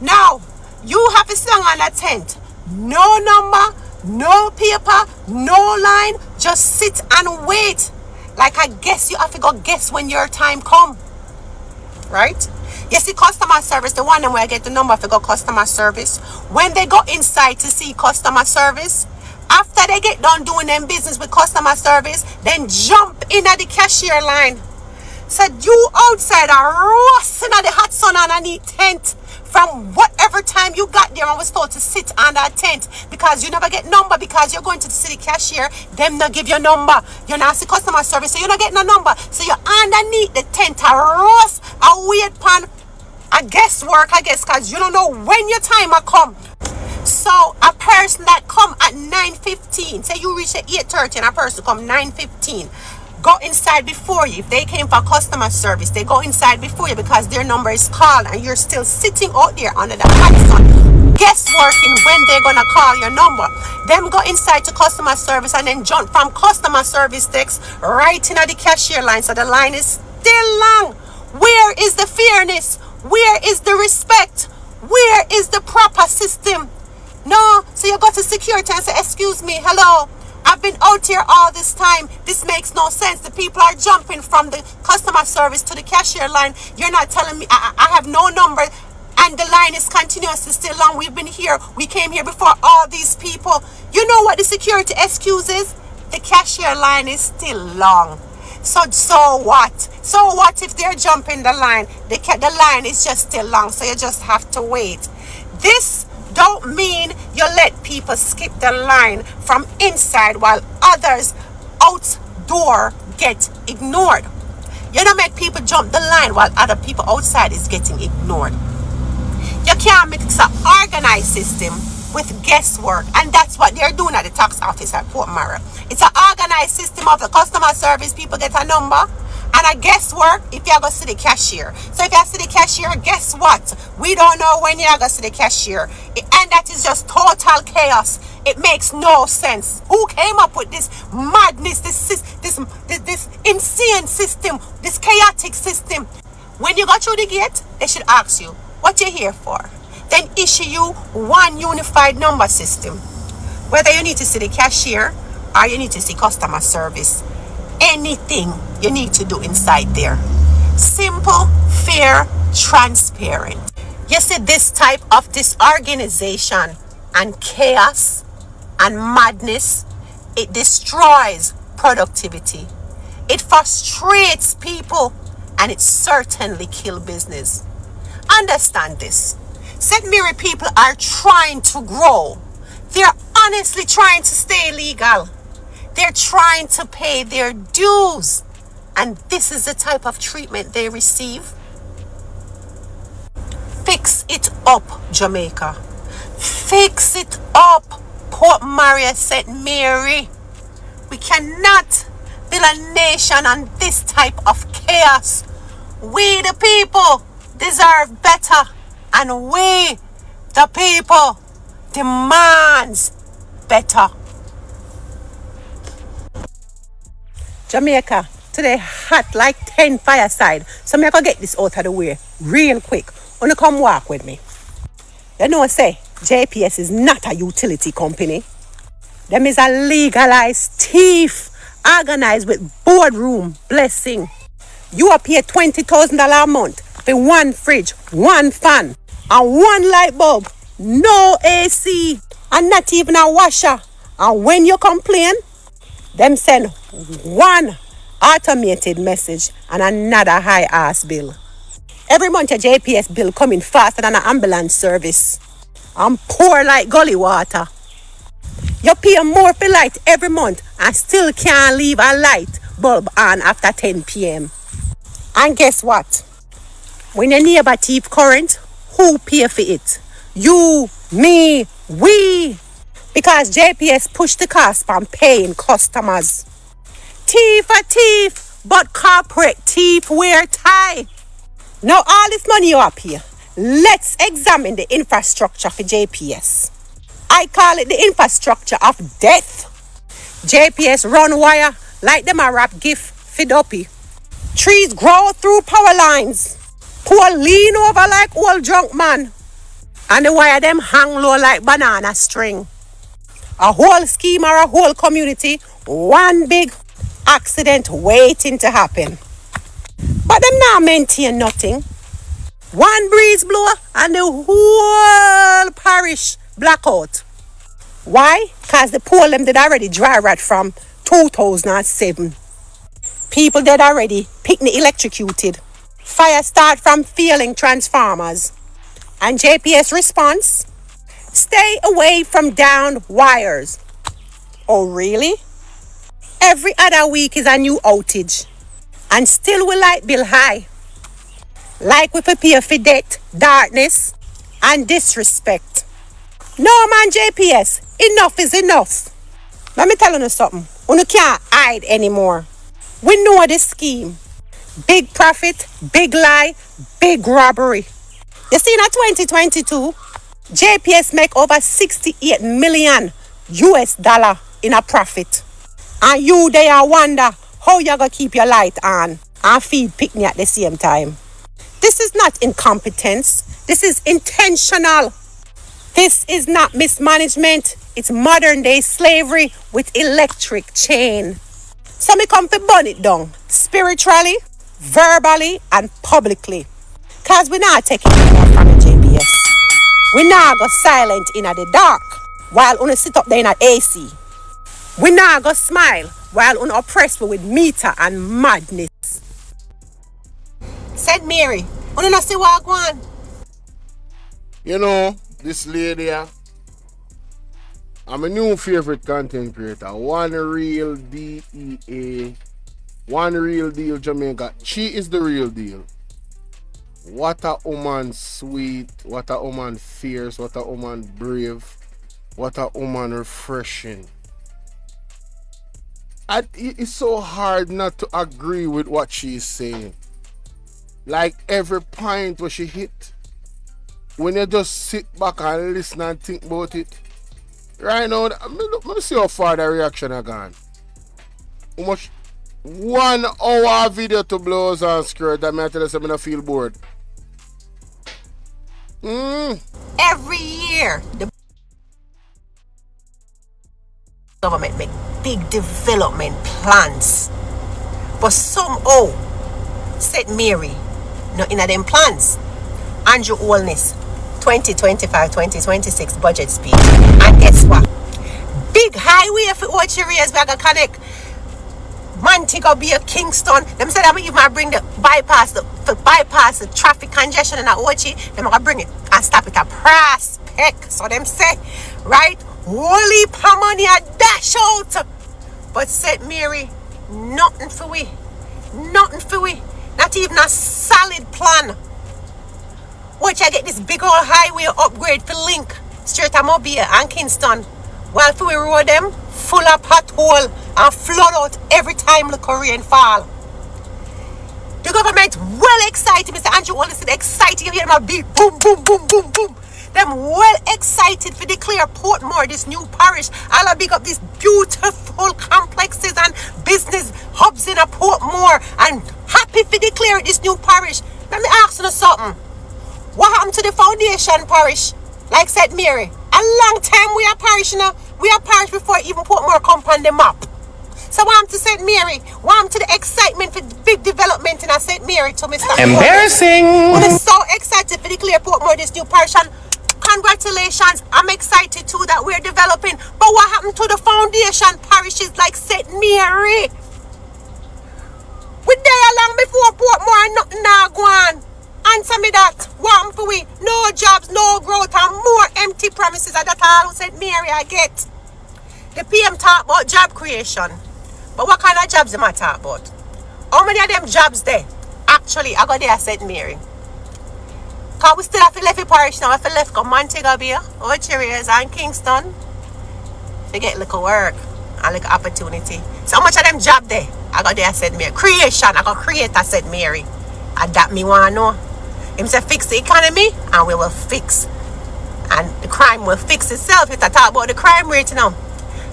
Now, you have to sit down on that tent. No number, no paper, no line, just sit and wait. Like I guess you have to go guess when your time come. Right? You see customer service, the one where I get the number if you go customer service. When they go inside to see customer service, after they get done doing them business with customer service, then jump in at the cashier line. Said you outside are roasting at the hot sun underneath tent. From whatever time you got there and was told to sit on that tent because you never get number because you're going to the city cashier, them not give you number. You're not see customer service, so you're not getting a number. So you're underneath the tent a roast, a wait pan, a guesswork, I guess, because you don't know when your time will come. So a person that come at 9:15, say you reach at 8:30 and a person come 9:15. Go inside before you. If they came for customer service, they go inside before you because their number is called and you're still sitting out there under the hot sun, guessworking when they're gonna call your number. Them go inside to customer service and then jump from customer service text right into the cashier line. So the line is still long. Where is the fairness? Where is the respect? Where is the proper system? No, so you go to security and say, excuse me, hello, I've been out here all this time. This makes no sense. The people are jumping from the customer service to the cashier line. You're not telling me I have no number and the line is continuously still long. We've been here. We came here before all these people. You know what the security excuse is? The cashier line is still long. So what? So what if they're jumping the line? The line is just still long. So you just have to wait. This don't mean you let people skip the line from inside while others outdoor get ignored. You don't make people jump the line while other people outside is getting ignored. You can't mix an organized system with guesswork, and that's what they're doing at the tax office at Port Maria. It's an organized system of the customer service. People get a number And I guess work if you go see the cashier. So if you see the cashier, guess what? We don't know when you go see the cashier. And that is just total chaos. It makes no sense. Who came up with this madness, this insane system, this chaotic system? When you go through the gate, they should ask you what you're here for. Then issue you one unified number system. Whether you need to see the cashier or you need to see customer service. Anything you need to do inside there. Simple, fair, transparent. You see this type of disorganization and chaos and madness, it destroys productivity. It frustrates people and it certainly kills business. Understand this. St. Mary people are trying to grow. They're honestly trying to stay legal. They're trying to pay their dues. And this is the type of treatment they receive. Fix it up, Jamaica. Fix it up, Port Maria, St. Mary. We cannot build a nation on this type of chaos. We, the people, deserve better. And we, the people, demands better. Jamaica, today hot like 10 fireside. So I'm going to get this out of the way real quick. Wanna come walk with me? You know, say, JPS is not a utility company. Them is a legalized thief, organized with boardroom blessing. You are pay $20,000 a month for one fridge, one fan, and one light bulb. No AC, and not even a washer. And when you complain, them send one automated message and another high ass bill. Every month your JPS bill coming faster than an ambulance service. And pour like gully water. You pay more for light every month and still can't leave a light bulb on after 10 p.m. And guess what? When your neighbor thief current, who pay for it? You, me, we. Because JPS push the cost on paying customers. Thief a thief, but corporate thief wear tie. Now all this money you up here, let's examine the infrastructure for JPS. I call it the infrastructure of death. JPS run wire like them a wrap gift for dopey. Trees grow through power lines. Poor lean over like old drunk man. And the wire them hang low like banana string. A whole scheme or a whole community, one big accident waiting to happen. But them not maintain nothing. One breeze blow and the whole parish blackout. Why? Because the pole them did already dry rot from 2007. People dead already, picnic electrocuted. Fire start from failing transformers. And JPS response? Stay away from down wires. Oh really? Every other week is a new outage. And still we light bill high. Like we prepare for death, darkness, and disrespect. No man JPS, enough is enough. Let me tell you something. You can't hide anymore. We know this scheme. Big profit, big lie, big robbery. You see, in 2022, JPS make over 68 million US dollar in a profit. And you there wonder how you gonna keep your light on and feed picnic at the same time. This is not incompetence. This is intentional. This is not mismanagement. It's modern day slavery with electric chain. So me come to burn it down spiritually, verbally, and publicly. Cause we not taking it more from the JPS. We not go silent in the dark while una sit up there in a AC. We not go smile while una oppress with meter and madness. Said Mary, una not see what go on. You know, this lady, I'm a new favorite content creator. One real DEA, one real deal Jamaica. She is the real deal. What a woman sweet, what a woman fierce, what a woman brave, what a woman refreshing. It's so hard not to agree with what she's saying. Like every point where she hit, when you just sit back and listen and think about it. Right now, let me see how far the reaction are gone. How much? 1 hour video to blows and skirt that I tell you something I feel bored. Every year, the government make big development plans. But somehow, St. Mary, not in them plans. Andrew Holness, 2025-2026 budget speech. And guess what? Big highway for Ochi areas we are going to connect Montego Bay, Kingston. Them said I'm even bring the bypass the traffic congestion in Ochi. Them gonna bring it and stop it at Prospect. So them say, right? Holy money a dash out. But St. Mary, nothing for we. Nothing for we. Not even a solid plan. Watch I get this big old highway upgrade for link straight to Mobile and Kingston. While for we road them full of pothole and flood out every time the rain fall. The government well excited. Mr. Andrew Wallace said excited. You hear them a beat boom, boom, boom, boom, boom. Them well excited to declare Portmore this new parish. I'll big up these beautiful complexes and business hubs in a Portmore and happy to declare this new parish. Let me ask you something. What happened to the foundation parish? Like St. Mary. A long time we are parish now. We are parish before even Portmore come on the map. So what happened to St. Mary? What happened to the excitement for the big development in St. Mary to Mr. Embarrassing. We're so excited for declare Portmore this new parish. And congratulations. I'm excited too that we're developing. But what happened to the foundation parishes like St. Mary? We there long before Portmore and nothing now go on. Answer me that. What for we? No jobs, no growth, and more empty promises. And that's all St. Mary I get. The PM talk about job creation. But what kind of jobs am I talk about? How many of them jobs there? Actually, I got there at St. Mary. Because we still have to left the parish now. We have to left Montego Bay, Ochi and Kingston. To get little work and little opportunity. So much of them job there, I got there at St. Mary. Creation, I got create at St. Mary. And that me want to know. Him say fix the economy and we will fix. And the crime will fix itself. If I talk about the crime rate now.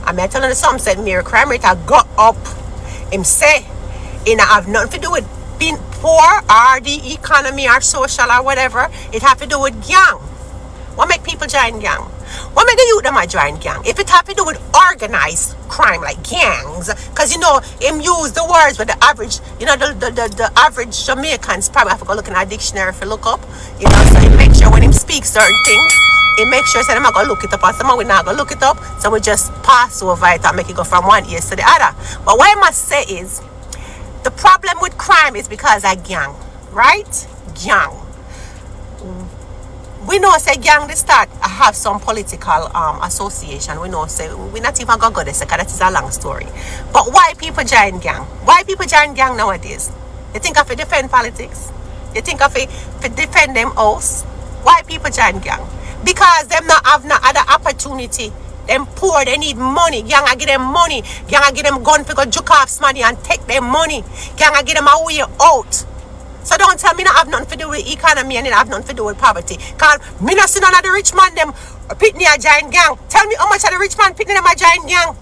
I'm telling you something, St. Mary crime rate I got up. Him say it have nothing to do with being poor or the economy or social or whatever. It have to do with gang. What make people join gang? What make the youth them a join gang? If it have to do with organized crime like gangs, because you know him use the words with the average, you know the average Jamaicans probably have to go look in a dictionary if you look up, you know, so he make sure when him speaks certain things, he make sure that I'm not gonna look it up and someone we not gonna look it up, so we just pass over it and make it go from one ear to the other. But what I must say is the problem with crime is because of gang, right? Gang. We know say gang they start have some political association. We know say we not even gonna go there because that is a long story. But why people join gang? Why people join gang nowadays? You think of it defend politics? You think of it to defend them house? Why people join gang? Because them not have no other opportunity. Them poor, they need money. Gang I give them money. Gang I give them gun for go juke off money and take their money. Gang I give them a way out. So don't tell me not have nothing to do with economy and it have nothing to do with poverty. Because me not see none of the rich man them pitney a giant gang. Tell me how much of the rich man pitney them a giant gang.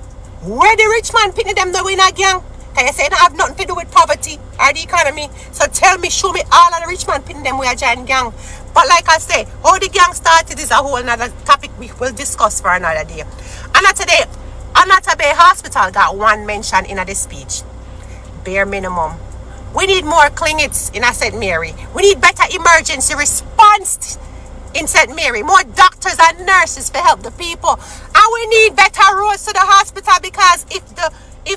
Where the rich man pitney them though in a gang? Can you say it have nothing to do with poverty or the economy? So tell me, show me all of the rich man pitney them with a giant gang. But like I say, how the gang started is a whole another topic we will discuss for another day. And today, Anata Bay Hospital got one mention in the speech. Bare minimum. We need more clinics in St. Mary. We need better emergency response in St. Mary. More doctors and nurses to help the people. And we need better roads to the hospital because if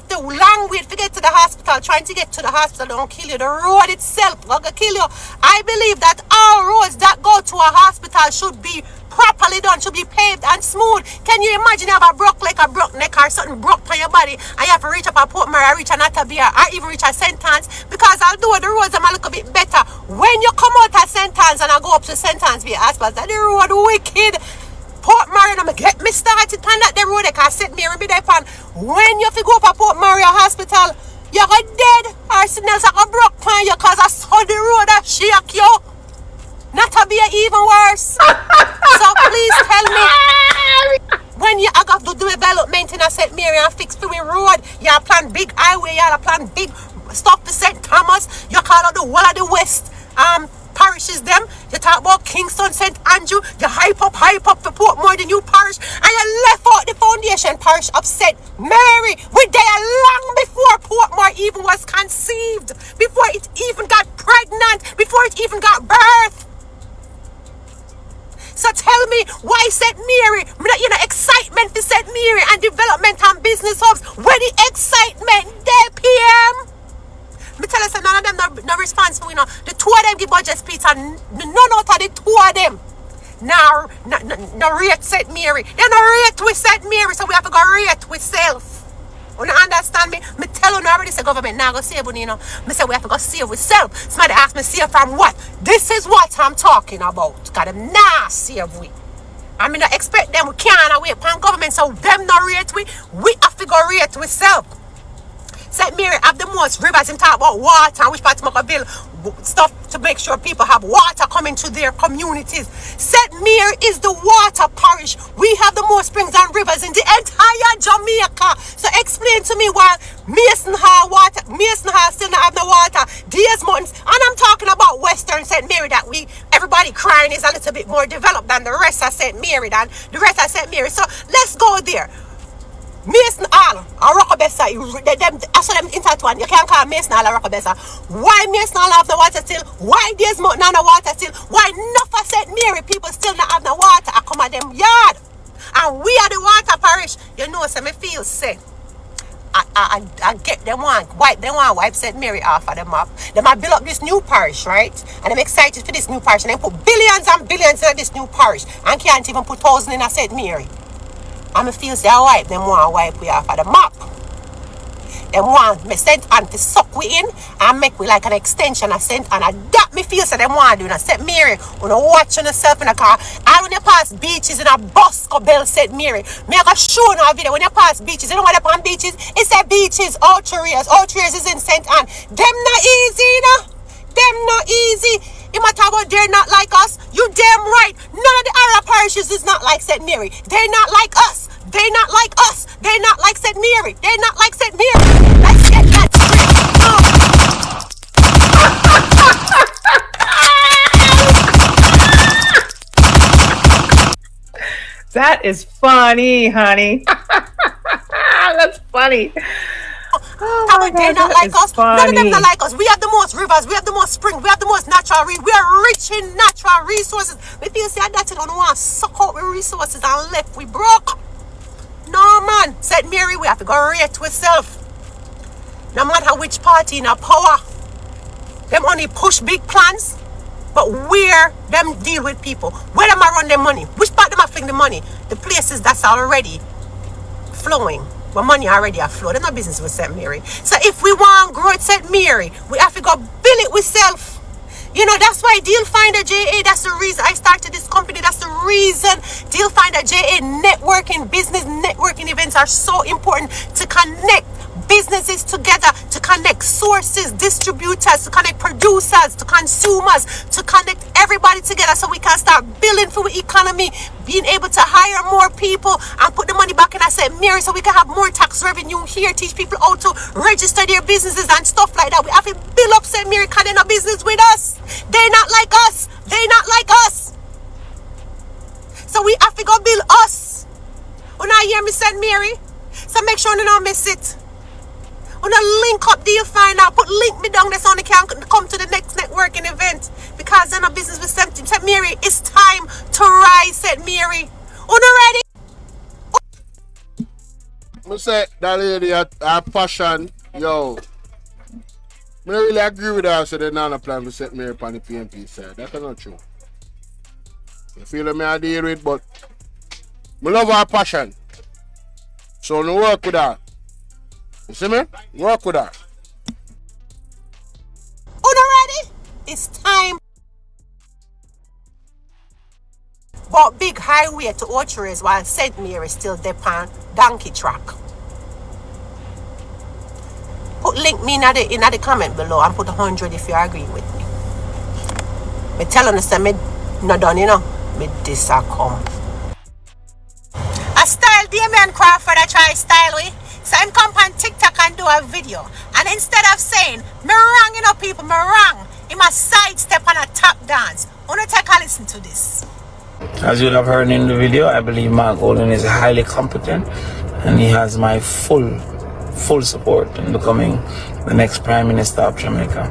the long wait to get to the hospital, trying to get to the hospital don't kill you, the road itself will kill you. I believe that all roads that go to a hospital should be properly done, should be paved and smooth. Can you imagine you have a broke leg, a broke neck or something broke on your body and you have to reach up a Portmore or reach a Natabia or even reach a St. Anne's? Because although the roads are a little bit better, when you come out of St. Anne's and I go up to St. Anne's via hospital, the road wicked. Port Mario, I'ma get me started on that the road because St. Mary be there pan. When you fi go up a Port Mario Hospital, you go dead or something else go broke pan you cause I saw the road that shake you. Not to be even worse. So please tell me, when you got to do development in a St. Mary and fix the road, you plan big highway, you plan big stuff to St. Thomas, you call out the whole of the West parishes them, you talk about Kingston, St. Andrew, you hype up for Portmore, the new parish, and you left out the foundation parish of St. Mary. We there long before Portmore even was conceived, before it even got pregnant, before it even got birth. So tell me, why St. Mary? You know, excitement for St. Mary and development and business hubs. Where the excitement there, PM? Me tell you, none of them no response for, you know. The two of them give budget speech and none out of the two of them. Now, no rate St. Mary. They no rate with St. Mary, so we have to go rate with self. You understand me? Me tell you already, say government now go save you, know. Me say we have to go save with self. Somebody ask me save from what? This is what I'm talking about. Got them now save we. I mean, I expect them, we can't wait upon government, so them not rate we have to go rate with self. St. Mary have the most rivers and talk about water and which part to make a bill stuff to make sure people have water coming to their communities. St. Mary is the water parish. We have the most springs and rivers in the entire Jamaica. So explain to me why Mason Hall still not have no water. These months, and I'm talking about Western St. Mary that everybody crying is a little bit more developed than the rest of St. Mary, So let's go there. Mason Hall or Rockabessa, I saw them intertwined. You can't call Mason Hall or Rockabessa. Why Mason Hall have no water still? Why there's not no water still? Why enough of St. Mary people still not have no water? I come at them yard. And we are the water parish. You know, so me feel say I get them wipe St. Mary off of the map. They might build up this new parish, right? And I'm excited for this new parish. And they put billions and billions in this new parish. And can't even put 1,000 in a St. Mary. And I feel say I wipe we off of the map. Them want me sent and to suck we in and make we like an extension of sent and that me feel say them want to do. St. Mary, when you watch on yourself in a car, and when you pass beaches in a bus go Bell St. Mary, me I go show you a video when you pass beaches, you know what they on beaches? It's a beaches, Outreers is in St. Anne. Them not easy, you know? Them not easy. You might talk about they're not like us. You damn right. None of the Arab parishes is not like St. Mary. They're not like us. They're not like us. They're not like St. Mary. They're not like St. Mary. Let's get that straight. That is funny, honey. That's funny. They're not like us. Funny. None of them are like us. We have the most rivers. We have the most spring. We have the most natural. We are rich in natural resources. If you say that you don't want to suck out the resources and left, we broke. No, man. St. Mary, we have to go rate with self. No matter which party in our power. Them only push big plans. But where them deal with people. Where them run their money. Which part them fling the money. The places that's already flowing. But money already are flowed. There's no business with St. Mary. So if we want to grow at St. Mary, we have to go build it with self. You know, that's why Deal Finder JA, that's the reason I started this company. That's the reason Deal Finder JA networking, business networking events are so important to connect businesses together, to connect sources, distributors, to connect producers, to consumers, to connect everybody together so we can start building for the economy, being able to hire more people and put the money back in St. Mary so we can have more tax revenue here, teach people how to register their businesses and stuff like that. We have to build up St. Mary because they're not business with us. They're not like us. They're not like us. So we have to go build us. When I hear me St. Mary, so make sure you don't miss it. When I link up Deal Finder, put link me down there so I can come to the next networking event. Because they're not business with St. Mary. It's time to rise, St. Mary. Ready? I say that lady her passion, yo. I really agree with her, so they're not a plan to set me up on the PNP side. That's not true. You feel me I deal with, but I love her passion. So I work with her. You see me? Work with her. Ready? It's time. about big highway to Orchards while St. Mary still depend donkey track. Put link me in the comment below and put 100 if you agree with me. Me tell you say me not done, you know. Me this a come. A style Damien Crawford I try style we. So him come on TikTok and do a video. And instead of saying, me wrong, you know people, me wrong, he must sidestep on a tap dance. Wanna take a listen to this. As you'll have heard in the video, I believe Mark Golden is highly competent and he has my full support in becoming the next Prime Minister of Jamaica.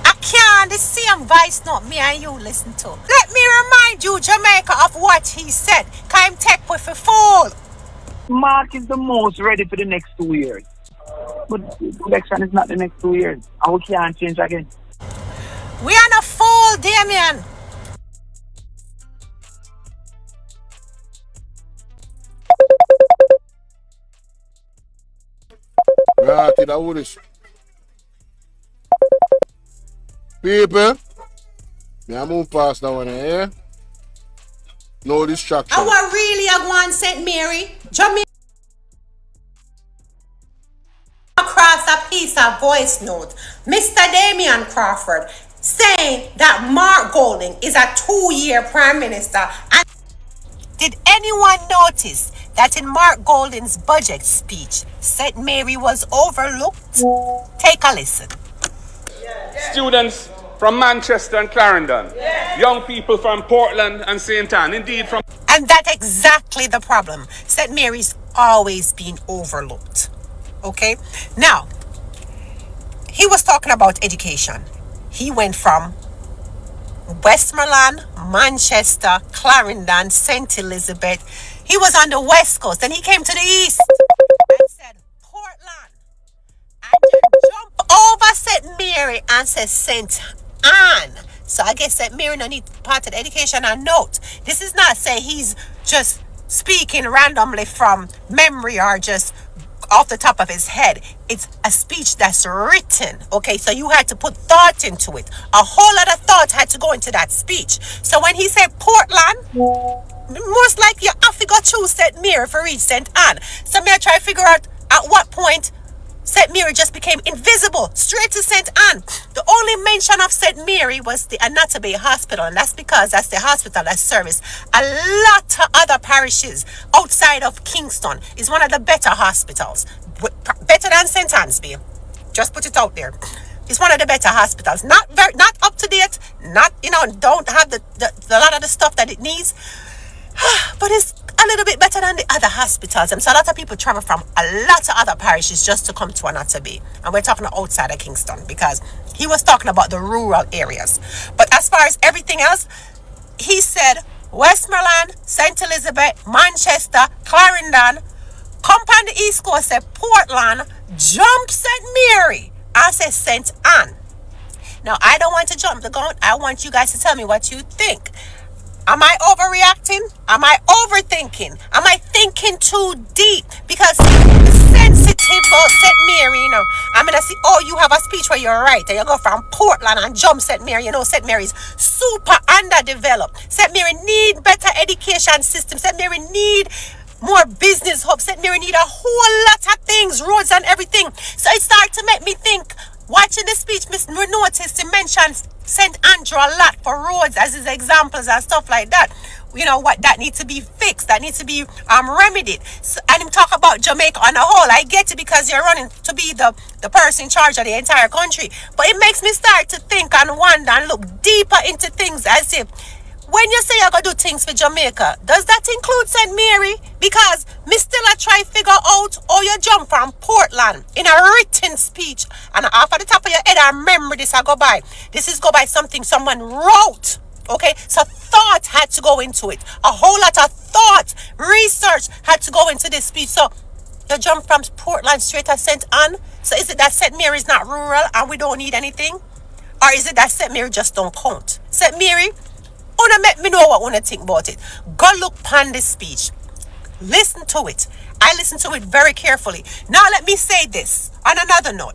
I can't the same voice note me and you listen to. Let me remind you, Jamaica, of what he said. Can him take with a fool. Mark is the most ready for the next 2 years. But the election is not the next 2 years. And we can't change again. We are not fool, Damien. Right, that would is. People, me move past that one here. No distraction. I want really a go on St. Mary. Jamaica across a piece of voice note. Mr. Damian Crawford saying that Mark Golding is a 2-year Prime Minister. And did anyone notice that in Mark Golding's budget speech, St. Mary was overlooked? Take a listen. Students from Manchester and Clarendon, young people from Portland and St. Ann, indeed from... And that's exactly the problem. St. Mary's always been overlooked. Okay? Now, he was talking about education. He went from Westmoreland, Manchester, Clarendon, St. Elizabeth. He was on the west coast. Then he came to the east and said Portland. And then jump over St. Mary and said St. Anne. So I guess St. Mary no need part of the education and note. This is not say he's just speaking randomly from memory or just off the top of his head. It's a speech that's written. Okay, so you had to put thought into it. A whole lot of thought had to go into that speech. So when he said Portland, most likely you have to go choose St. Mary for reach St. Anne. So me I try to figure out at what point St. Mary just became invisible, straight to St. Anne. The only mention of St. Mary was the Anatomy Hospital, and that's because that's the hospital that services a lot of other parishes outside of Kingston. It's one of the better hospitals, better than St. Anne's, babe. Just put it out there. It's one of the better hospitals. Not up to date, not, don't have the lot of the stuff that it needs, but it's a little bit better than the other hospitals. And so a lot of people travel from a lot of other parishes just to come to Anatomy. And we're talking outside of Kingston because he was talking about the rural areas. But as far as everything else, he said Westmoreland, St. Elizabeth, Manchester, Clarendon, come on the East Coast, said Portland, jump St. Mary, and said St. Anne. Now, I don't want to jump the gun. I want you guys to tell me what you think. Am I overreacting? Am I overthinking? Am I thinking too deep? Because sensitive about St. Mary, I'm going to see, you have a speech where you're right. And you go from Portland and jump St. Mary. St. Mary's super underdeveloped. St. Mary need better education system. St. Mary need more business hubs. St. Mary need a whole lot of things, roads and everything. So it started to make me think. Watching the speech, Miss noticed he mentions St. Andrew a lot for roads as his examples and stuff like that. What that needs to be fixed, that needs to be remedied. So, and him talk about Jamaica on a whole. I get it because you're running to be the person in charge of the entire country. But it makes me start to think and wonder and look deeper into things as if when you say you're going to do things for Jamaica, does that include St. Mary? Because me still I try to figure out how you jump from Portland in a written speech. And off at the top of your head, I remember this, I go by. This is go by something someone wrote. Okay? So thought had to go into it. A whole lot of thought, research had to go into this speech. So you jump from Portland straight to St. Anne. So is it that St. Mary is not rural and we don't need anything? Or is it that St. Mary just don't count? St. Mary, wanna make me know what wanna think about it. Go look upon this speech. Listen to it. I listened to it very carefully. Now let me say this on another note.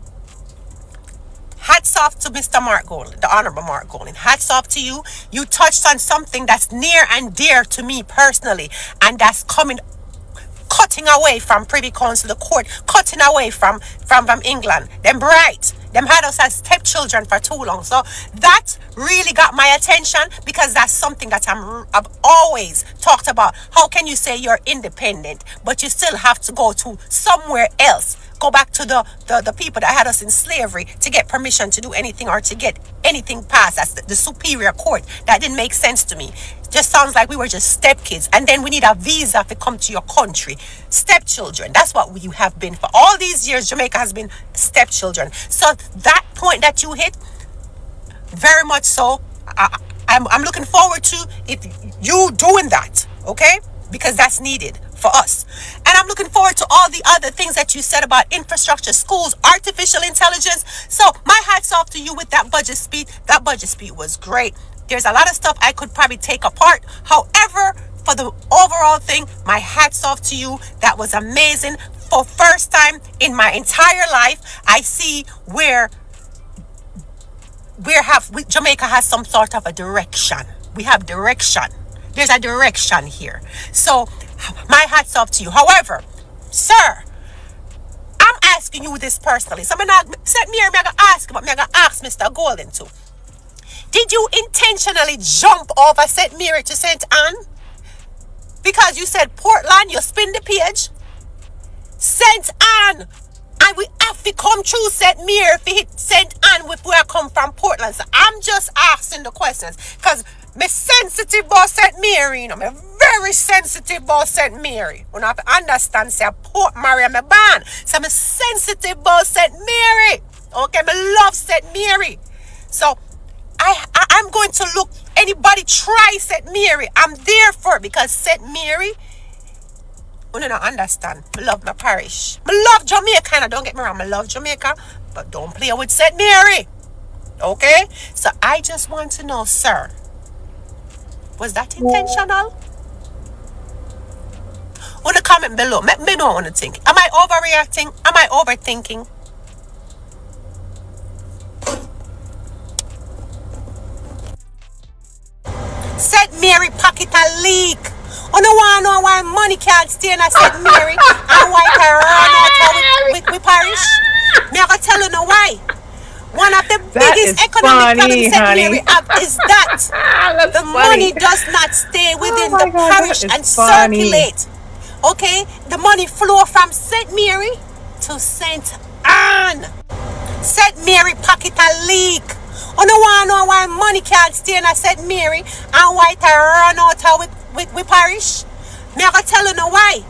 hats off to Mr. Mark Golding, the Honorable Mark Golding. Hats off to you. You touched on something that's near and dear to me personally, and that's cutting away from Privy Council, the court, cutting away from England. Them bright. Them had us as stepchildren for too long. So that really got my attention because that's something that I've always talked about. How can you say you're independent, but you still have to go to somewhere else? Go back to the people that had us in slavery to get permission to do anything or to get anything passed. That's the superior court. That didn't make sense to me. Just sounds like we were just stepkids. And then we need a visa to come to your country. Stepchildren. That's what we have been for all these years. Jamaica has been stepchildren. So that point that you hit, very much so, I'm looking forward to if you doing that, okay? Because that's needed for us. And I'm looking forward to all the other things that you said about infrastructure, schools, artificial intelligence. So my hats off to you with that budget speech. That budget speech was great. There's a lot of stuff I could probably take apart. However, for the overall thing, my hats off to you. That was amazing. For first time in my entire life, I see where Jamaica has some sort of a direction. We have direction. There's a direction here. So my hats off to you. However, sir, I'm asking you this personally. So I'm going to ask Mr. Golden too. Did you intentionally jump over St. Mary to St. Anne? Because you said Portland, you spin the page. St. Anne. And we have to come through St. Mary if we hit St. Anne if we come from Portland. So I'm just asking the questions. Because I'm sensitive about St. Mary, you know. I'm very sensitive about St. Mary. You have to understand, say, Port Mary, I'm a ban. So I'm sensitive about St. Mary. Okay, I love St. Mary. So I'm going to look, anybody try St. Mary, I'm there for it because St. Mary, you don't understand. I love my parish. I love Jamaica, and don't get me wrong, I love Jamaica, but don't play with St. Mary. Okay? So I just want to know, sir, was that intentional? Want to comment below. Let me know what you think. Am I overreacting? Am I overthinking? St. Mary pocket a leak. Oh, no one know why money can't stay in a St. Mary and why it run out with parish. Me I tell you know why. One of the biggest economic problems St. Mary have is that the money does not stay within the parish and circulate. Okay? The money flow from St. Mary to St. Anne. St. Mary pocket a leak. Oh, no one know why money can't stay in a St. Mary and why it run out with parish. Me I tell you know why.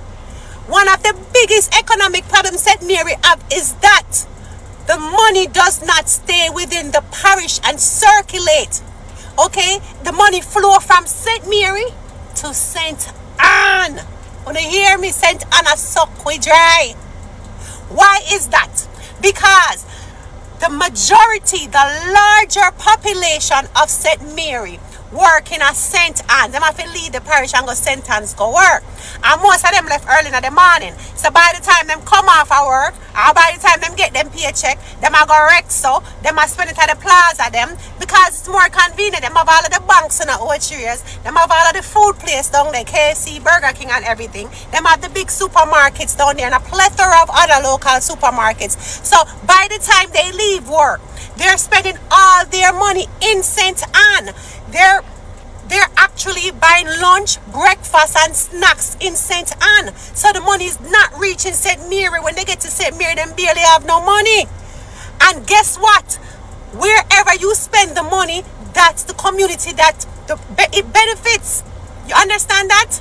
One of the biggest economic problems St. Mary have is that the money does not stay within the parish and circulate. Okay? The money flow from St. Mary to St. Anne. When you hear me, St. Anne a suck we dry. Why is that? Because the majority, the larger population of St. Mary work in a St. Anne. Them have to leave the parish and go St. Anne's go work. And most of them left early in the morning. So by the time them come off of work, or by the time them get them paycheck, them are go wreck so, them are spend it at the plaza them, because it's more convenient. Them have all of the banks in the old areas. Them have all of the food place down there, KFC, Burger King and everything. Them have the big supermarkets down there and a plethora of other local supermarkets. So by the time they leave work, they're spending all their money in St. Anne. They're actually buying lunch, breakfast, and snacks in St. Anne. So the money is not reaching St. Mary. When they get to St. Mary, them barely have no money. And guess what? Wherever you spend the money, that's the community that it benefits. You understand that?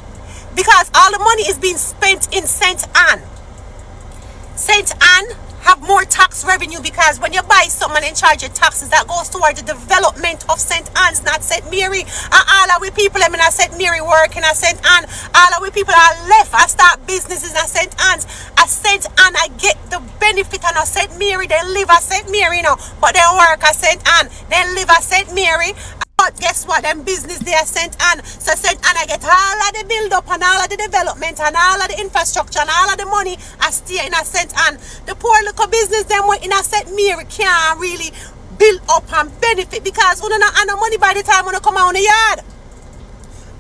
Because all the money is being spent in St. Anne. St. Anne have more tax revenue because when you buy something and charge your taxes, that goes toward the development of St. Anne's, not St. Mary. And all of we people in St. Mary working at St. Anne, all of we people are left and start businesses at St. Anne's. At St. Anne, I get the benefit of St. Mary. They live at St. Mary now, but they work at St. Anne. They live at St. Mary. But guess what? Them business there St. Anne. So St. Anne I get all of the build up and all of the development and all of the infrastructure and all of the money I stay in a St. Anne. The poor little business them in a St. Mary can't really build up and benefit because we don't have no money by the time we come out on the yard.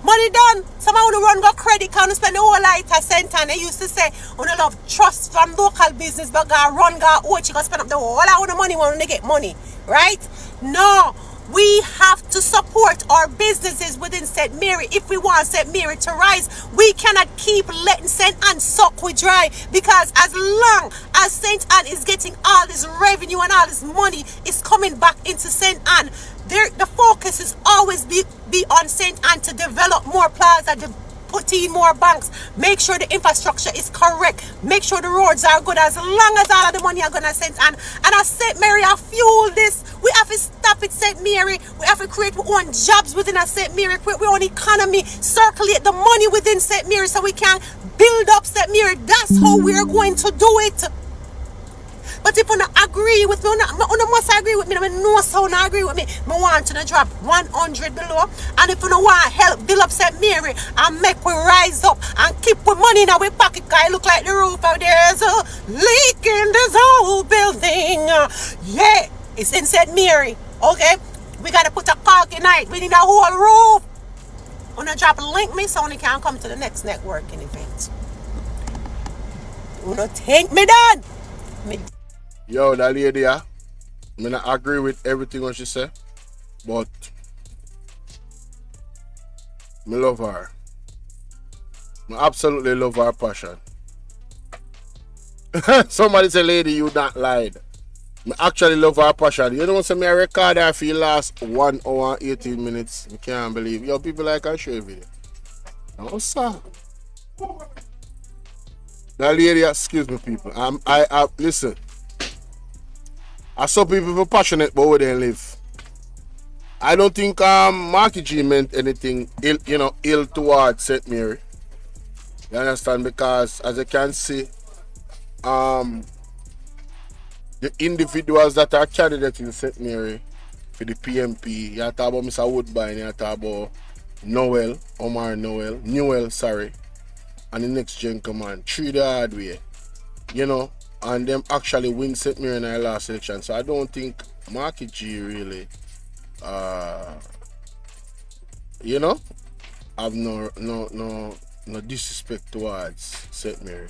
Money done. Some of run go credit card and spend the whole life at center. And they used to say, we don't love trust from local business, but go run, go out, you go spend up the whole lot of money when they get money. Right? No. We have to support our businesses within St. Mary if we want St. Mary to rise. We cannot keep letting St. Anne suck we dry because as long as St. Anne is getting all this revenue and all this money is coming back into St. Anne, the focus is always be on St. Anne to develop more plaza, to put in more banks, make sure the infrastructure is correct, make sure the roads are good as long as all of the money are going to St. Anne. And as St. Mary I fuel this, we have to stop it St. Mary. We have to create our own jobs within a St. Mary, create our own economy, circulate the money within St. Mary so we can build up St. Mary. That's how we are going to do it. But if you don't agree with me, you must agree with me. I know so not agree with me. I want to drop 100 below. And if you don't want help build up St. Mary and make we rise up and keep the money in our pocket, because it look like the roof out there is a leak in this whole building. Yeah, it's in St. Mary. Okay? We got to put a caulk in it. We need a whole roof. I'm going to drop a link me so you can come to the next networking event. You don't think me done? Yo, that lady, I mean, I agree with everything what she said, but I love her. I absolutely love her passion. Somebody say, lady, you not lied. I actually love her passion. You know what I record her for the last 1 hour and 18 minutes. I can't believe. Yo, people like I share video. No, sir. That lady, excuse me, people. I listen. I saw people who passionate about where they live. I don't think Marky G meant anything ill towards St. Mary. You understand? Because as you can see, the individuals that are candidates in St. Mary for the PMP, you talk about Mr. Woodbine, you talk about Newell, sorry, and the next gen command, 3 the hard way. And them actually win St. Mary in our last election. So I don't think Marky G really, have no disrespect towards St. Mary.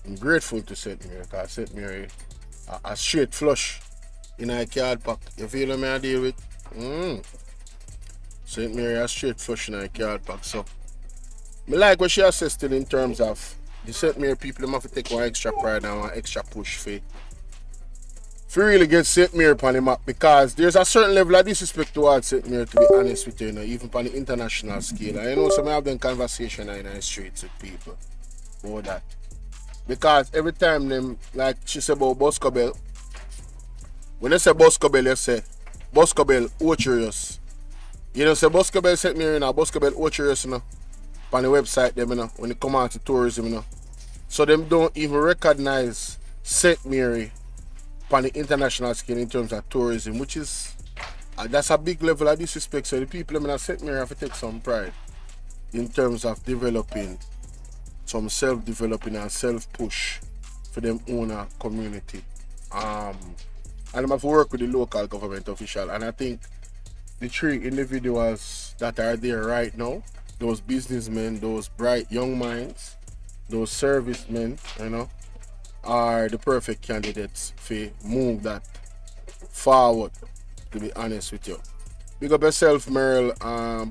I'm grateful to St. Mary because St. Mary a straight flush in a card pack. You feel me I deal with? St. Mary a straight flush in a card pack. So I like what she assessed in terms of the St. Mary people, them have to take one extra pride and one extra push for really get St. Mary upon the map because there's a certain level of disrespect towards St. Mary, to be honest with you, even on the international scale. And some have done conversation in the streets with people about that. Because every time them, like she said about Boscobel, when they say Boscobel, they say Boscobel Ocherius. Say Boscobel St. Mary now, Boscobel Ocherius, on the website them, when they come out to tourism, So them don't even recognize St. Mary on the international scale in terms of tourism, which is that's a big level of disrespect. So the people in St. Mary have to take some pride in terms of developing some self-developing and self-push for them own community. And them have to work with the local government official. And I think the 3 individuals that are there right now, those businessmen, those bright young minds, those servicemen, are the perfect candidates to move that forward, to be honest with you. Big up yourself, Merrill,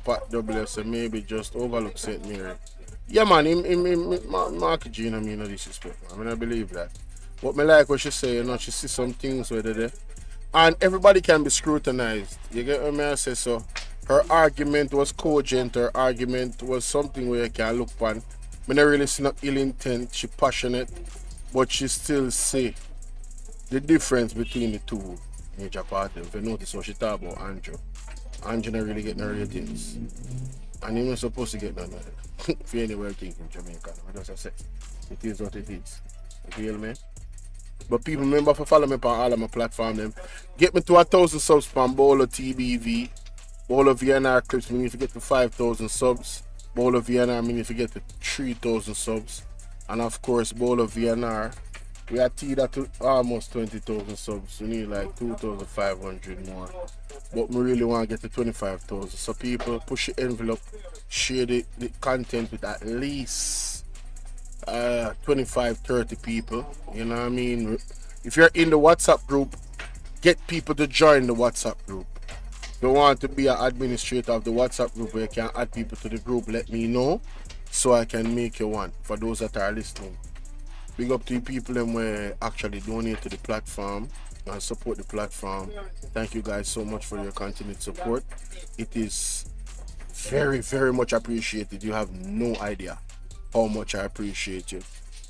Pat WS, and maybe just overlook St. Mary. Yeah, man, Marky G, no disrespect, man. I believe that. But me like what she say, she see some things where they're there. And everybody can be scrutinized. You get what I say? So her argument was cogent, her argument was something where you can look on. I don't really see no ill intent, she passionate, but she still see the difference between the two major parties. If you notice what she talk about Andrew don't really get no ratings. And he was supposed to get none of it. If you anywhere think in Jamaica, I just say it is what it is. You feel me? But people remember to follow me on all of my platforms. Them. Get me to 1,000 subs on Bolo TBV. Bolo VNR clips, we need to get to 5,000 subs. Bolo VNR, we need to get to 3,000 subs. And of course, Bolo VNR We are teeter to almost 20,000 subs. We need like 2,500 more. But we really want to get to 25,000. So people, push the envelope, share the content with at least 25, 30 people. You know what I mean? If you're in the WhatsApp group, get people to join the WhatsApp group. If you want to be an administrator of the WhatsApp group where you can add people to the group, let me know so I can make you one for those that are listening. Big up to the people that were actually donate to the platform and support the platform. Thank you guys so much for your continued support. It is very, very much appreciated. You have no idea how much I appreciate you,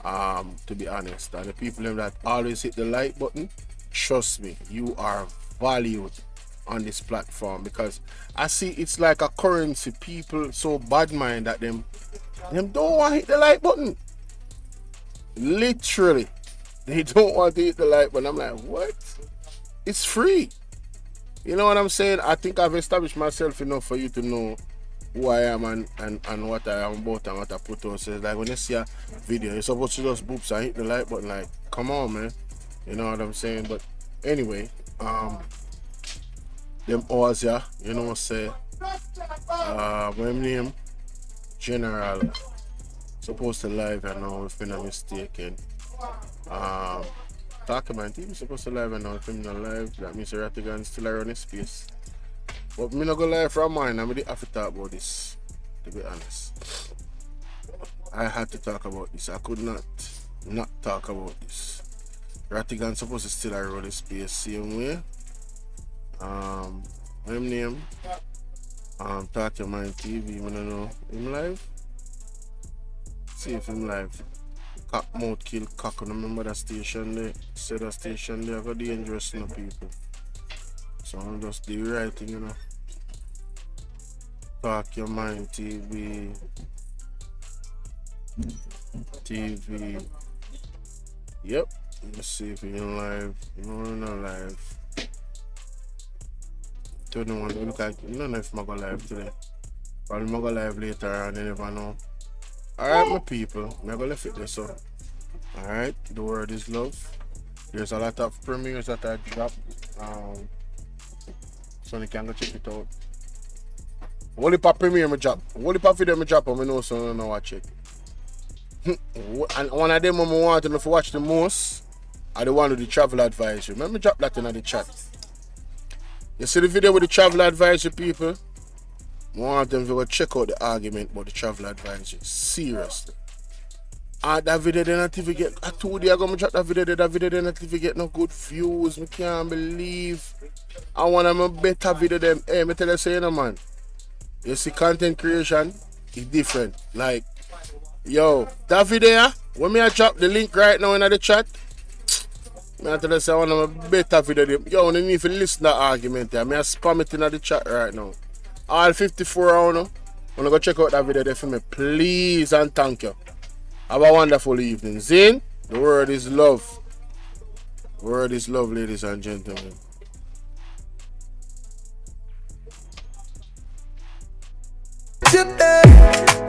to be honest. And the people that always hit the like button, trust me, you are valued on this platform, because I see it's like a currency. People so bad mind that them don't want to hit the like button. Literally, they don't want to hit the like button. I'm like, what? It's free. You know what I'm saying? I think I've established myself enough for you to know who I am and what I am about and what I put on. So it's like when you see a video, you're supposed to just boops and hit the like button. Like, come on, man. You know what I'm saying? But anyway, them hours, yeah, you know what say, my name, General, supposed to live and now if I'm not mistaken. Talking about team supposed to live and now if I'm not live, that means Ratigan still around his space. But me not go live from mine, I'm going to have to talk about this, to be honest. I had to talk about this. I could not talk about this. Ratigan supposed to still around his space same way. My name, Talk Your Mind TV, I don't know, him live? See if him live. Cock mouth kill cock, I remember that station there, say that station there, got dangerous, you know, people. So I'm just do the right thing, you know. Talk Your Mind TV. Yep, let's see if he's live. No, not live. Don't know, look like, I don't know if I'm going live today. Probably I'm going live later and you never know. Alright, my people, I'm going to leave it there, so. Alright, the word is love. There's a lot of premieres that I drop. So you can go check it out. Only for premiere I drop. Only for video I drop, I know so I don't know what check. And one of them I want to know if you watch the most, I the one with the travel advisory. Remember drop that in the chat. You see the video with the travel advisory, people? I want them to go check out the argument about the travel advisory. Seriously. And that video did not even get, I told you I'm going to drop that video did not even get no good views. I can't believe. I want a better video than, hey, me tell you say, you know, man. You see content creation is different. Like, yo, that video, when me I drop the link right now in the chat, I tell you say I want a better video. Yo, you need to listen to that argument there. I spam it in the chat right now. All 54 around, wanna go check out that video there for me, please and thank you. Have a wonderful evening. Zin, the word is love. Word is love, ladies and gentlemen. Today